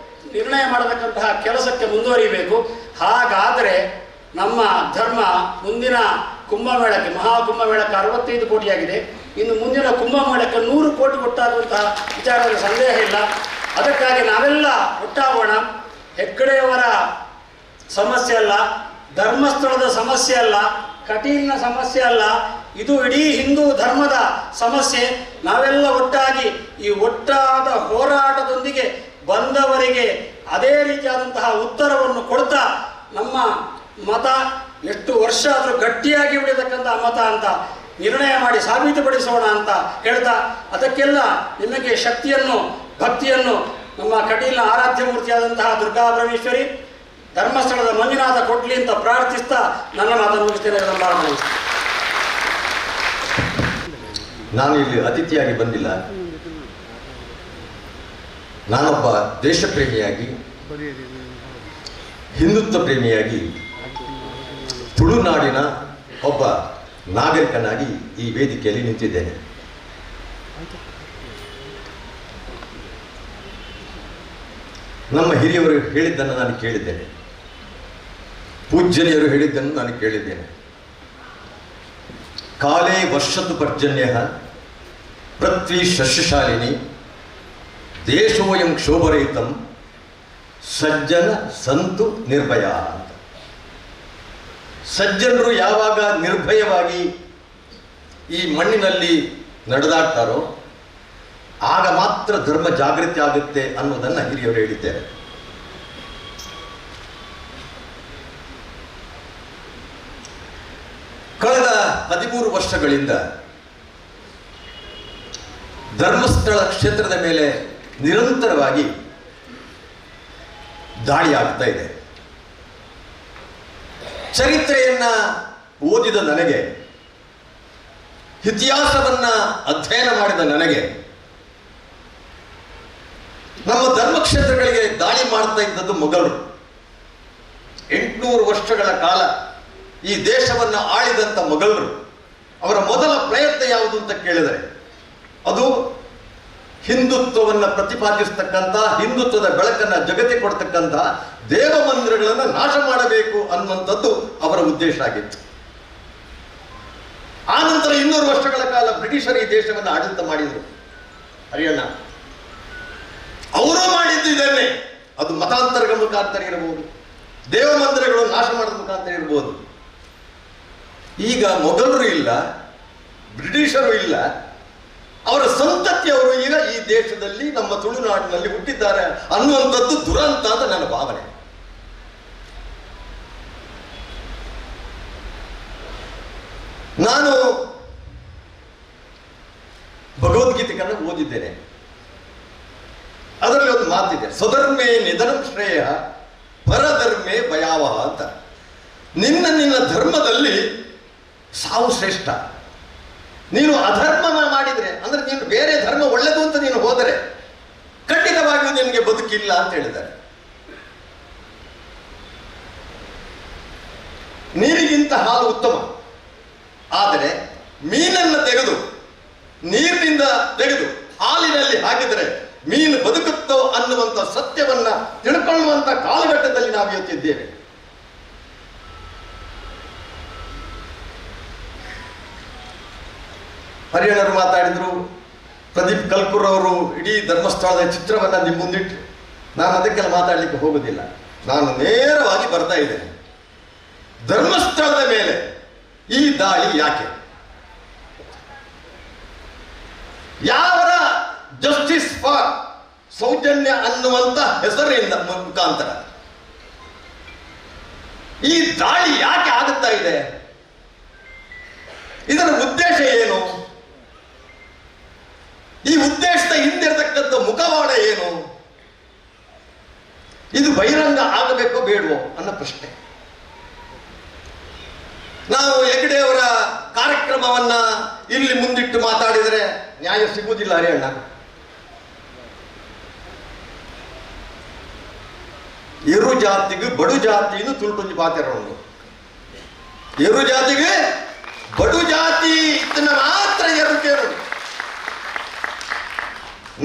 [SPEAKER 6] ನಿರ್ಣಯ ಮಾಡತಕ್ಕಂತಹ ಕೆಲಸಕ್ಕೆ ಮುಂದುವರಿಬೇಕು. ಹಾಗಾದರೆ ನಮ್ಮ ಧರ್ಮ ಮುಂದಿನ ಕುಂಭಮೇಳಕ್ಕೆ, ಮಹಾಕುಂಭಮೇಳಕ್ಕೆ 65 ಕೋಟಿಯಾಗಿದೆ. ಇನ್ನು ಮುಂದಿನ ಕುಂಭಮೇಳಕ್ಕೆ 100 ಕೋಟಿ ಒಟ್ಟಾಗುವಂತಹ ವಿಚಾರದಲ್ಲಿ ಸಂದೇಹ ಇಲ್ಲ. ಅದಕ್ಕಾಗಿ ನಾವೆಲ್ಲ ಒಟ್ಟಾಗೋಣ. ಹೆಗ್ಗಡೆಯವರ ಸಮಸ್ಯೆ ಅಲ್ಲ, ಧರ್ಮಸ್ಥಳದ ಸಮಸ್ಯೆ ಅಲ್ಲ, ಕಟೀಲಿನ ಸಮಸ್ಯೆ ಅಲ್ಲ, ಇದು ಇಡೀ ಹಿಂದೂ ಧರ್ಮದ ಸಮಸ್ಯೆ. ನಾವೆಲ್ಲ ಒಟ್ಟಾಗಿ ಈ ಒಟ್ಟಾದ ಹೋರಾಟದೊಂದಿಗೆ ಬಂದವರಿಗೆ ಅದೇ ರೀತಿಯಾದಂತಹ ಉತ್ತರವನ್ನು ಕೊಡ್ತಾ ನಮ್ಮ ಮತ ಎಷ್ಟು ವರ್ಷ ಆದರೂ ಗಟ್ಟಿಯಾಗಿ ಉಳಿಯತಕ್ಕಂತಹ ಮತ ಅಂತ ನಿರ್ಣಯ ಮಾಡಿ ಸಾಬೀತುಪಡಿಸೋಣ ಅಂತ ಹೇಳ್ತಾ, ಅದಕ್ಕೆಲ್ಲ ನಿಮಗೆ ಶಕ್ತಿಯನ್ನು, ಭಕ್ತಿಯನ್ನು ನಮ್ಮ ಕಟೀಲಿನ ಆರಾಧ್ಯ ಮೂರ್ತಿಯಾದಂತಹ ದುರ್ಗಾ ಪರಮೇಶ್ವರಿ, ಧರ್ಮಸ್ಥಳದ ಮಂಜುನಾಥ ಕೊಡ್ಲಿ ಅಂತ ಪ್ರಾರ್ಥಿಸ್ತಾ ನನ್ನ ಮಾತನ್ನು ಮುಗಿಸ್ತೇನೆ.
[SPEAKER 7] ನಾನು ಇಲ್ಲಿ ಅತಿಥಿಯಾಗಿ ಬಂದಿಲ್ಲ. ನಾನೊಬ್ಬ ದೇಶ ಪ್ರೇಮಿಯಾಗಿ, ಹಿಂದುತ್ವ ಪ್ರೇಮಿಯಾಗಿ, ತುಳುನಾಡಿನ ಒಬ್ಬ ನಾಗರಿಕನಾಗಿ ಈ ವೇದಿಕೆಯಲ್ಲಿ ನಿಂತಿದ್ದೇನೆ. ನಮ್ಮ ಹಿರಿಯವರು ಹೇಳಿದ್ದನ್ನು ನಾನು ಕೇಳಿದ್ದೇನೆ, ಪೂಜ್ಯನಿಯರು ಹೇಳಿದ್ದನ್ನು ನಾನು ಕೇಳಿದ್ದೇನೆ. ಕಾಲೇ ವರ್ಷತು ಪರ್ಜನ್ಯ ಪೃಥ್ವಿ ಶಸ್ಯಶಾಲಿನಿ ದೇಶೋಯಂ ಕ್ಷೋಭರಹಿತಂ ಸಜ್ಜನ ಸಂತು ನಿರ್ಭಯ ಅಂತ. ಸಜ್ಜನರು ಯಾವಾಗ ನಿರ್ಭಯವಾಗಿ ಈ ಮಣ್ಣಿನಲ್ಲಿ ನಡೆದಾಡ್ತಾರೋ ಆಗ ಮಾತ್ರ ಧರ್ಮ ಜಾಗೃತಿ ಆಗುತ್ತೆ ಅನ್ನೋದನ್ನು ಹಿರಿಯವರು ಹೇಳಿದ್ದಾರೆ. ಕಳೆದ 13 ವರ್ಷಗಳಿಂದ ಧರ್ಮಸ್ಥಳ ಕ್ಷೇತ್ರದ ಮೇಲೆ ನಿರಂತರವಾಗಿ ದಾಳಿ ಆಗ್ತಾ ಇದೆ. ಚರಿತ್ರೆಯನ್ನ ಓದಿದ ನನಗೆ, ಇತಿಹಾಸವನ್ನ ಅಧ್ಯಯನ ಮಾಡಿದ ನನಗೆ, ನಮ್ಮ ಧರ್ಮಕ್ಷೇತ್ರಗಳಿಗೆ ದಾಳಿ ಮಾಡ್ತಾ ಇದ್ದದ್ದು ಮೊಘಲರು. 800 ವರ್ಷಗಳ ಕಾಲ ಈ ದೇಶವನ್ನು ಆಳಿದಂಥ ಮೊಘಲರು, ಅವರ ಮೊದಲ ಪ್ರಯತ್ನ ಯಾವುದು ಅಂತ ಕೇಳಿದರೆ ಅದು ಹಿಂದುತ್ವವನ್ನು ಪ್ರತಿಪಾದಿಸ್ತಕ್ಕಂಥ, ಹಿಂದುತ್ವದ ಬೆಳಕನ್ನು ಜಗತ್ತಿಗೆ ಕೊಡ್ತಕ್ಕಂಥ ದೇವ ಮಂದಿರಗಳನ್ನು ನಾಶ ಮಾಡಬೇಕು ಅನ್ನುವಂಥದ್ದು ಅವರ ಉದ್ದೇಶ ಆಗಿತ್ತು. ಆ ನಂತರ 200 ವರ್ಷಗಳ ಕಾಲ ಬ್ರಿಟಿಷರು ಈ ದೇಶವನ್ನು ಆಡಳಿತ ಮಾಡಿದರು. ಹರಿಯಣ್ಣ ಅವರು ಮಾಡಿದ್ದು ಇದನ್ನೇ. ಅದು ಮತಾಂತರಗಳ ಮುಖಾಂತರ ಇರಬಹುದು, ದೇವ ಮಂದಿರಗಳು ನಾಶ ಮಾಡೋದ ಮುಖಾಂತರ ಇರಬಹುದು. ಈಗ ಮೊಘಲರು ಇಲ್ಲ, ಬ್ರಿಟಿಷರು ಇಲ್ಲ, ಅವರ ಸಂತತಿಯವರು ಈಗ ಈ ದೇಶದಲ್ಲಿ ನಮ್ಮ ತುಳುನಾಡಿನಲ್ಲಿ ಹುಟ್ಟಿದ್ದಾರೆ ಅನ್ನುವಂಥದ್ದು ದುರಂತ ಅಂತ ನನ್ನ ಭಾವನೆ. ನಾನು ಭಗವದ್ಗೀತೆಯನ್ನು ಓದಿದ್ದೇನೆ. ಅದರಲ್ಲಿ ಒಂದು ಮಾತಿದೆ, ಸ್ವಧರ್ಮೇ ನಿಧನಂ ಶ್ರೇಯ ಪರಧರ್ಮೇ ಭಯಾವಹ ಅಂತ. ನಿನ್ನ ಧರ್ಮದಲ್ಲಿ ಸಾವು ಶ್ರೇಷ್ಠ. ನೀನು ಅಧರ್ಮ ಮಾಡಿದರೆ, ಅಂದ್ರೆ ನೀನು ಬೇರೆ ಧರ್ಮ ಒಳ್ಳೆದು ಅಂತ ನೀನು ಹೋದರೆ ಖಂಡಿತವಾಗಿಯೂ ನಿನಗೆ ಬದುಕಿಲ್ಲ ಅಂತ ಹೇಳಿದ್ದಾರೆ. ಹಾಲು ಉತ್ತಮ. ಆದರೆ ಮೀನನ್ನು ತೆಗೆದು ನೀರಿನಿಂದ ತೆಗೆದು ಹಾಲಿನಲ್ಲಿ ಹಾಕಿದರೆ ಮೀನು ಬದುಕುತ್ತೋ ಅನ್ನುವಂಥ ಸತ್ಯವನ್ನ ತಿಳ್ಕೊಳ್ಳುವಂಥ ಕಾಲಘಟ್ಟದಲ್ಲಿ ನಾವು ಇವತ್ತಿದ್ದೇವೆ. ಹರಿಯಣ್ಣರು ಮಾತಾಡಿದ್ರು, ಪ್ರದೀಪ್ ಕಲ್ಕೂರ್ ಅವರು ಇಡೀ ಧರ್ಮಸ್ಥಳದ ಚಿತ್ರವನ್ನ ನಿಮ್ಮ ಮುಂದಿಟ್ಟರು. ನಾನು ಅದಕ್ಕೆಲ್ಲ ಮಾತಾಡಲಿಕ್ಕೆ ಹೋಗುದಿಲ್ಲ. ನಾನು ನೇರವಾಗಿ ಬರ್ತಾ ಇದ್ದೇನೆ. ಧರ್ಮಸ್ಥಳದ ಮೇಲೆ ಈ ದಾಳಿ ಯಾಕೆ? ಯಾವರ ಜಸ್ಟಿಸ್ ಫಾರ್ ಸೌಜನ್ಯ ಅನ್ನುವಂತ ಹೆಸರಿನಿಂದ ಮುಖಾಂತರ ಈ ದಾಳಿ ಯಾಕೆ ಆಗುತ್ತಾ ಇದೆ? ಇದರ ಉದ್ದೇಶ ಏನು? ಈ ಉದ್ದೇಶದ ಹಿಂದಿರತಕ್ಕಂಥ ಮುಖವಾಡ ಏನು? ಇದು ಬಹಿರಂಗ ಆಗಬೇಕೋ ಬೇಡವೋ ಅನ್ನೋ ಪ್ರಶ್ನೆ. ನಾವು ಹೆಗ್ಡೆಯವರ ಕಾರ್ಯಕ್ರಮವನ್ನ ಇಲ್ಲಿ ಮುಂದಿಟ್ಟು ಮಾತಾಡಿದರೆ ನ್ಯಾಯ ಸಿಗುವುದಿಲ್ಲ. ಹರಿಯಣ್ಣ, ಎರು ಜಾತಿಗೆ ಬಡು ಜಾತಿಯನ್ನು ತುಳ್ಟುಂಜಿ ಪಾತಿರೋದು. ಎರು ಜಾತಿಗೆ ಬಡು ಜಾತಿ ಇದನ್ನ ಮಾತ್ರ ಎರು ಕೇಳೋದು.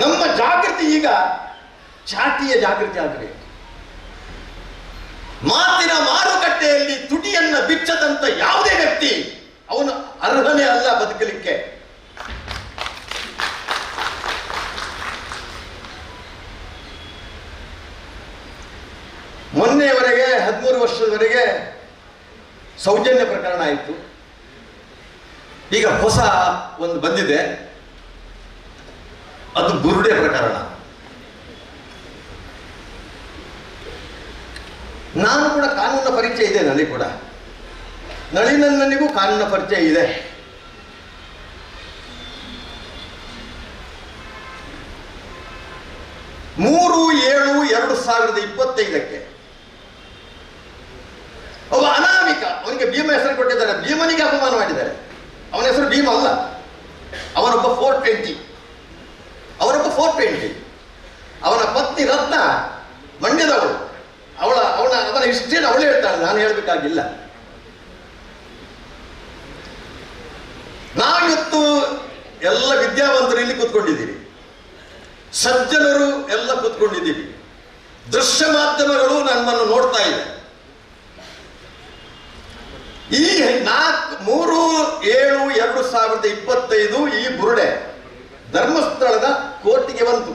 [SPEAKER 7] ನಮ್ಮ ಜಾಗೃತಿ ಈಗ ಜಾತಿಯ ಜಾಗೃತಿ ಆಗಬೇಕು. ಮಾತಿನ ಮಾರುಕಟ್ಟೆಯಲ್ಲಿ ತುಟಿಯನ್ನ ಬಿಚ್ಚದಂತ ಯಾವುದೇ ವ್ಯಕ್ತಿ ಅವನು ಅರ್ಹನೇ ಅಲ್ಲ ಬದುಕಲಿಕ್ಕೆ. ಮೊನ್ನೆಯವರೆಗೆ 13 ವರ್ಷದವರೆಗೆ ಸೌಜನ್ಯ ಪ್ರಕರಣ ಆಯಿತು. ಈಗ ಹೊಸ ಒಂದು ಬಂದಿದೆ, ಅದು ಬುರುಡೆ ಪ್ರಕರಣ. ನಾನು ಕೂಡ ಕಾನೂನಿನ ಪರಿಚಯ ಇದೆ, ನನಗೆ ಕೂಡ ನಳಿನನಿಗೂ ಕಾನೂನಿನ ಪರಿಚಯ ಇದೆ. ಮೂರು 7/2025 ಒಬ್ಬ ಅನಾಮಿಕ, ಅವನಿಗೆ ಭೀಮ ಹೆಸರು ಕೊಟ್ಟಿದ್ದಾರೆ, ಭೀಮನಿಗೆ ಅಪಮಾನ ಮಾಡಿದ್ದಾರೆ. ಅವನ ಹೆಸರು ಭೀಮ ಅಲ್ಲ, ಅವನೊಬ್ಬ 420. ಅವನ ಪತ್ನಿ ರತ್ನ ಮಂಡ್ಯದವಳು. ಅವನ ಹಿಸ್ಟ್ರಿಯನ್ನು ಅವಳು ಹೇಳ್ತಾಳೆ, ನಾನು ಹೇಳಬೇಕಾಗಿಲ್ಲ. ನಾವಿವತ್ತು ಎಲ್ಲ ವಿದ್ಯಾವಂತರು ಇಲ್ಲಿ ಕೂತ್ಕೊಂಡಿದ್ದೀರಿ, ಸಜ್ಜನರು ಎಲ್ಲ ಕೂತ್ಕೊಂಡಿದ್ದೀವಿ, ದೃಶ್ಯ ಮಾಧ್ಯಮಗಳು ನಮ್ಮನ್ನು ನೋಡ್ತಾ ಇವೆ. ಈ 3/7/2025 ಈ ಬುರುಡೆ ಧರ್ಮಸ್ಥಳದ ಕೋರ್ಟಿಗೆ ಬಂತು.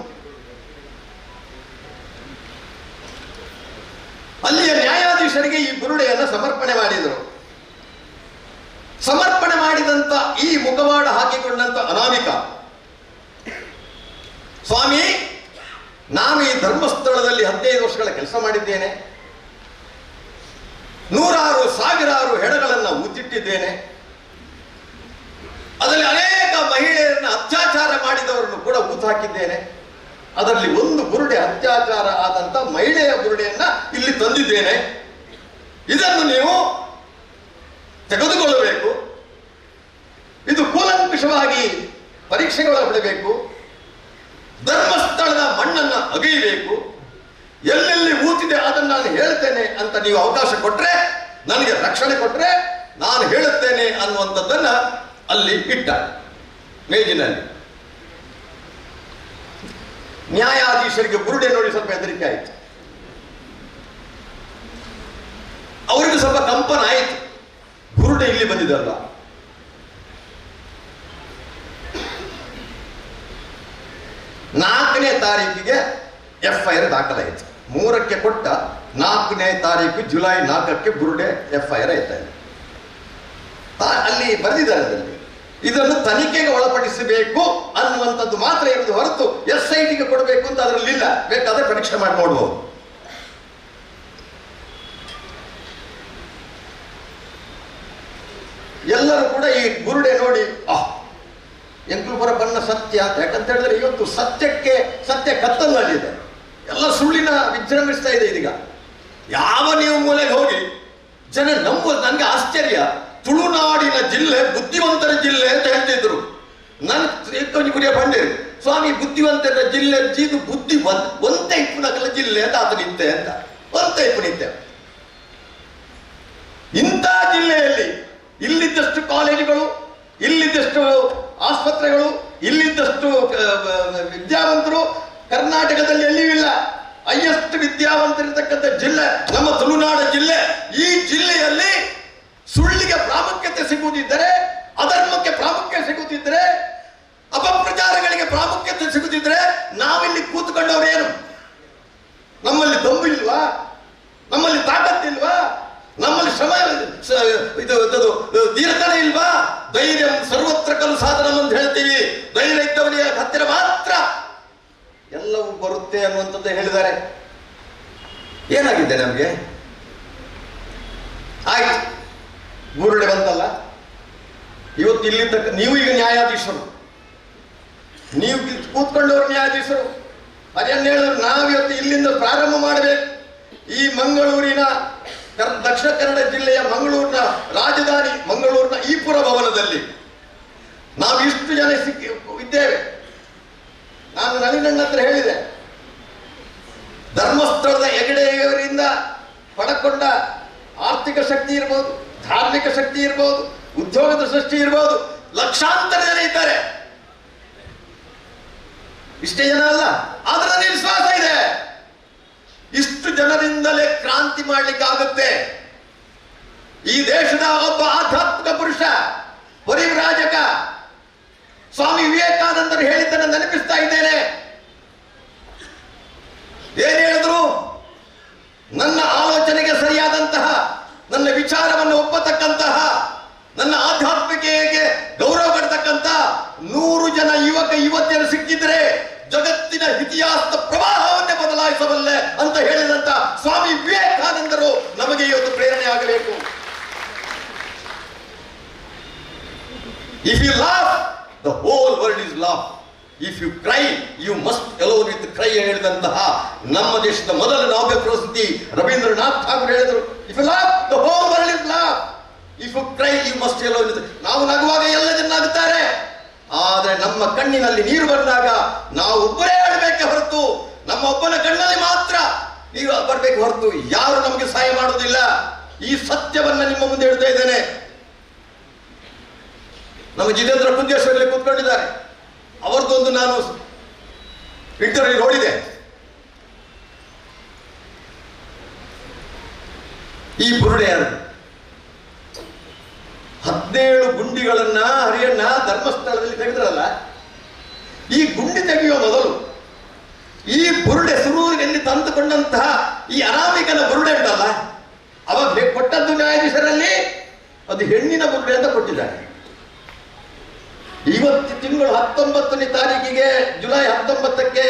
[SPEAKER 7] ಅಲ್ಲಿಯ ನ್ಯಾಯಾಧೀಶರಿಗೆ ಈ ಬುರುಡೆಯನ್ನು ಸಮರ್ಪಣೆ ಮಾಡಿದರು. ಸಮರ್ಪಣೆ ಮಾಡಿದಂತ ಈ ಮುಖವಾಡ ಹಾಕಿಕೊಂಡಂತ ಅನಾಮಿಕ, ಸ್ವಾಮಿ, ನಾನು ಈ ಧರ್ಮಸ್ಥಳದಲ್ಲಿ 15 ವರ್ಷಗಳ ಕೆಲಸ ಮಾಡಿದ್ದೇನೆ, ನೂರಾರು ಸಾವಿರಾರು ಹೆಣಗಳನ್ನು ಊತಿಟ್ಟಿದ್ದೇನೆ, ಅದರಲ್ಲಿ ಅನೇಕ ಮಹಿಳೆಯರನ್ನು ಅತ್ಯಾಚಾರ ಮಾಡಿದವರನ್ನು ಕೂಡ ಊತು ಹಾಕಿದ್ದೇನೆ, ಅದರಲ್ಲಿ ಒಂದು ಬುರುಡೆ ಅತ್ಯಾಚಾರ ಆದಂತ ಮಹಿಳೆಯ ಬುರುಡೆಯನ್ನ ಇಲ್ಲಿ ತಂದಿದ್ದೇನೆ, ಇದನ್ನು ನೀವು ತೆಗೆದುಕೊಳ್ಳಬೇಕು, ಇದು ಕೂಲಂಕುಷವಾಗಿ ಪರೀಕ್ಷೆಗೊಳಪಡಬೇಕು, ಧರ್ಮಸ್ಥಳದ ಮಣ್ಣನ್ನು ಅಗೆಯಬೇಕು, ಎಲ್ಲೆಲ್ಲಿ ಊತಿದೆ ಅದನ್ನು ನಾನು ಹೇಳ್ತೇನೆ ಅಂತ ನೀವು ಅವಕಾಶ ಕೊಟ್ರೆ, ನನಗೆ ರಕ್ಷಣೆ ಕೊಟ್ರೆ ನಾನು ಹೇಳುತ್ತೇನೆ ಅನ್ನುವಂಥದ್ದನ್ನ ಅಲ್ಲಿ ಇಟ್ಟ ಮೇಜಿನಲ್ಲಿ. ನ್ಯಾಯಾಧೀಶರಿಗೆ ಬುರುಡೆ ನೋಡಿ ಸ್ವಲ್ಪ ಹೆದರಿಕೆ ಆಯಿತು, ಅವರಿಗೂ ಸ್ವಲ್ಪ ಕಂಪನ ಆಯಿತು. ಬುರುಡೆ ಇಲ್ಲಿ ಬಂದಿದಲ್ಲ, 4ನೇ ತಾರೀಕಿಗೆ FIR ದಾಖಲಾಯಿತು. 3ಕ್ಕೆ ಕೊಟ್ಟ 4ನೇ ತಾರೀಕು ಜುಲೈ 4ಕ್ಕೆ ಬುರುಡೆ FIR ಆಯ್ತಾ ಇದೆ. ಅಲ್ಲಿ ಬರೆದಿದ್ದಾರೆ, ಅದರಲ್ಲಿ ಇದನ್ನು ತನಿಖೆಗೆ ಒಳಪಡಿಸಬೇಕು ಅನ್ನುವಂಥದ್ದು ಮಾತ್ರ ಇರುವುದು ಹೊರತು SITಗೆ ಕೊಡಬೇಕು ಅಂತ ಅದರಲ್ಲಿ ಇಲ್ಲ. ಬೇಕಾದ್ರೆ ಪರೀಕ್ಷೆ ಮಾಡಿ ನೋಡ್ಬೋದು. ಎಲ್ಲರೂ ಕೂಡ ಈ ಬುರುಡೆ ನೋಡಿ ಎಂಕುಲ್ಪುರ ಬಣ್ಣ ಸತ್ಯ ಅಂತ, ಯಾಕಂತ ಹೇಳಿದ್ರೆ ಇವತ್ತು ಸತ್ಯ ಕತ್ತಲಲ್ಲಿದೆ, ಎಲ್ಲ ಸುಳ್ಳಿನ ವಿಜೃಂಭಿಸ್ತಾ ಇದೆ ಇದೀಗ. ಯಾವ ನೀವು ಮೂಲೆಗೆ ಹೋಗಿ ಜನ ನಂಬೋದು. ನನಗೆ ಆಶ್ಚರ್ಯ, ತುಳುನಾಡಿನ ಜಿಲ್ಲೆ ಬುದ್ಧಿವಂತರ ಜಿಲ್ಲೆ ಅಂತ ಹೇಳ್ತಿದ್ರು. ನಾನು ಕುಡಿಯ ಬಂಡೇರು, ಸ್ವಾಮಿ ಬುದ್ಧಿವಂತರ ಜಿಲ್ಲೆ ಜೀದು ಬುದ್ಧಿ ಒಂದೇ ಇಪ್ಪುನಕಲ ಜಿಲ್ಲೆ ಅಂತ ಆತನಿತ್ತೆ ಅಂತ ಒಂದೇ ಇಪ್ಪುನಿತ್ತೆ. ಇಂಥ ಜಿಲ್ಲೆಯಲ್ಲಿ ಇಲ್ಲಿದ್ದಷ್ಟು ಕಾಲೇಜುಗಳು, ಇಲ್ಲಿದ್ದಷ್ಟು ಆಸ್ಪತ್ರೆಗಳು, ಇಲ್ಲಿದ್ದಷ್ಟು ವಿದ್ಯಾವಂತರು ಕರ್ನಾಟಕದಲ್ಲಿ ಎಲ್ಲಿಯೂ ಇಲ್ಲ. ಹೈಯೆಸ್ಟ್ ವಿದ್ಯಾವಂತರಿರ್ತಕ್ಕಂಥ ಜಿಲ್ಲೆ ನಮ್ಮ ತುಳುನಾಡು ಜಿಲ್ಲೆ. ಈ ಜಿಲ್ಲೆಯಲ್ಲಿ ಸುಳ್ಳಿಗೆ ಪ್ರಾಮುಖ್ಯತೆ ಸಿಗುವುದಿದ್ದರೆ, ಅಧರ್ಮಕ್ಕೆ ಪ್ರಾಮುಖ್ಯತೆ ಸಿಗುತ್ತಿದ್ದರೆ, ಅಪಪ್ರಚಾರಗಳಿಗೆ ಪ್ರಾಮುಖ್ಯತೆ ಸಿಗುತ್ತಿದ್ರೆ ನಾವಿಲ್ಲಿ ಕೂತ್ಕೊಂಡವ್ರೇನು? ನಮ್ಮಲ್ಲಿ ದಮ್ಮು ಇಲ್ವಾ? ನಮ್ಮಲ್ಲಿ ತಾಕತ್ತಿಲ್ವಾ? ನಮ್ಮಲ್ಲಿ ಶ್ರಮ ಧೀರತನ ಇಲ್ವಾ? ಧೈರ್ಯ ಸರ್ವತ್ರ ಕಲು ಸಾಧನ ಅಂತ ಹೇಳ್ತೀವಿ. ಧೈರ್ಯ ಇದ್ದವನಿಗೆ ಹತ್ತಿರ ಮಾತ್ರ ಎಲ್ಲವೂ ಬರುತ್ತೆ ಅನ್ನುವಂಥದ್ದು ಹೇಳಿದ್ದಾರೆ. ಏನಾಗಿದೆ ನಮಗೆ? ಆಯ್ತು, ಬುರುಡೆ ಬಂತಲ್ಲ, ಇವತ್ತು ಇಲ್ಲಿದ್ದ ನೀವು ಈಗ ನ್ಯಾಯಾಧೀಶರು, ನೀವು ಕೂತ್ಕೊಂಡವರು ನ್ಯಾಯಾಧೀಶರು. ಅದೇನು ಹೇಳಿದ್ರು, ನಾವಿವತ್ತು ಇಲ್ಲಿಂದ ಪ್ರಾರಂಭ ಮಾಡಬೇಕು. ಈ ಮಂಗಳೂರಿನ ದಕ್ಷಿಣ ಕನ್ನಡ ಜಿಲ್ಲೆಯ ಮಂಗಳೂರಿನ ರಾಜಧಾನಿ ಮಂಗಳೂರಿನ ಈಪುರ ಭವನದಲ್ಲಿ ನಾವು ಇಷ್ಟು ಜನ ಇದ್ದೇವೆ. ನಾನು ನಳಿನಣ್ಣ ಹತ್ರ ಹೇಳಿದೆ, ಧರ್ಮಸ್ಥಳದ ಹೆಗಡೆಯವರಿಂದ ಪಡಕೊಂಡ ಆರ್ಥಿಕ ಶಕ್ತಿ ಇರ್ಬೋದು, ಧಾರ್ಮಿಕ ಶಕ್ತಿ ಇರ್ಬೋದು, ಉದ್ಯೋಗದ ಸೃಷ್ಟಿ ಇರ್ಬೋದು, ಲಕ್ಷಾಂತರ ಜನ ಇದ್ದಾರೆ. ಇಷ್ಟೇ ಜನ ಅಲ್ಲ, ಆದ್ರೆ ನನಗೆ ವಿಶ್ವಾಸ ಇದೆ, ಇಷ್ಟು ಜನರಿಂದಲೇ ಕ್ರಾಂತಿ ಮಾಡ್ಲಿಕ್ಕೆ ಆಗುತ್ತೆ. ಈ ದೇಶದ ಒಬ್ಬ ಆಧ್ಯಾತ್ಮಿಕ ಪುರುಷ, ಪರಿವ್ರಾಜಕ ಸ್ವಾಮಿ ವಿವೇಕಾನಂದರು ಹೇಳಿದ್ದನ್ನು ನೆನಪಿಸ್ತಾ ಇದ್ದೇನೆ. ಏನ್ ಹೇಳಿದ್ರು? ನನ್ನ ಆಲೋಚನೆಗೆ ಸರಿಯಾದಂತಹ, ನನ್ನ ವಿಚಾರವನ್ನು ಒಪ್ಪತಕ್ಕಂತಹ, ನನ್ನ ಆಧ್ಯಾತ್ಮಿಕೆಗೆ ಗೌರವ ಕೊಡ್ತಕ್ಕಂಥ 100 ಜನ ಯುವಕ ಯುವತಿಯರು ಸಿಕ್ಕಿದ್ರೆ ಜಗತ್ತಿನ ಇತಿಹಾಸದ ಪ್ರವಾಹವನ್ನೇ ಬದಲಾಯಿಸಬಲ್ಲೆ ಅಂತ ಹೇಳಿದಂತ ಸ್ವಾಮಿ ವಿವೇಕಾನಂದರು ನಮಗೆ ಇವತ್ತು ಪ್ರೇರಣೆ ಆಗಬೇಕು. If you laugh, the whole world is laugh. If you cry, you must alone with cry ಹೇಳಿದಂತಹ ನಮ್ಮ ದೇಶದ ಮೊದಲ ನೊಬೆಲ್ ಪ್ರಶಸ್ತಿ ರವೀಂದ್ರನಾಥ್ ಠಾಗೂರ್ ಹೇಳಿದರು, if you laugh, the whole world is laugh. If you cry, you must alone with. ನಾವು ನಗುವಾಗ ಎಲ್ಲ ಜನ ನಗುತ್ತಾರೆ, ಆದರೆ ನಮ್ಮ ಕಣ್ಣಿನಲ್ಲಿ ನೀರು ಬಂದಾಗ ನಾವು ಒಬ್ಬರೇ ಆಡಬೇಕೆ ಹೊರತು, ನಮ್ಮ ಒಬ್ಬನ ಕಣ್ಣಲ್ಲಿ ಮಾತ್ರ ನೀರು ಬರಬೇಕು ಹೊರತು ಯಾರು ನಮಗೆ ಸಹಾಯ ಮಾಡುವುದಿಲ್ಲ. ಈ ಸತ್ಯವನ್ನ ನಿಮ್ಮ ಮುಂದೆ ಹೇಳ್ತಾ ಇದ್ದೇನೆ. ನಮ್ಮ ಜಿತೇಂದ್ರ ಕುಂದೇಶ್ವರಲ್ಲಿ ಕೂತ್ಕೊಂಡಿದ್ದಾರೆ, ಅವರದೊಂದು ನಾನು ಇಂಟರ್ವ್ಯೂ ನೋಡಿದೆ. ಈ ಬುರುಡೆ ಯಾರು? 17 ಗುಂಡಿಗಳನ್ನ ಹರಿಯಣ್ಣ ಧರ್ಮಸ್ಥಳದಲ್ಲಿ ತೆಗೆದ್ರಲ್ಲ, ಈ ಗುಂಡಿ ತೆಗೆಯುವ ಮೊದಲು ಈ ಬುರುಡೆ ಸುರುವಿನಲ್ಲಿ ತಂದುಕೊಂಡಂತಹ ಈ ಅನಾಮಿಕನ ಬುರುಡೆ ಉಂಟಲ್ಲ, ಅವಾಗ ಕೊಟ್ಟದ್ದು ನ್ಯಾಯಾಧೀಶರಲ್ಲಿ ಅದು ಹೆಣ್ಣಿನ ಬುರುಡೆ ಅಂತ ಕೊಟ್ಟಿದ್ದಾರೆ. ಇವತ್ತು ತಿಂಗಳು 19ನೇ ತಾರೀಕಿಗೆ ಜುಲೈ 19ಕ್ಕೆ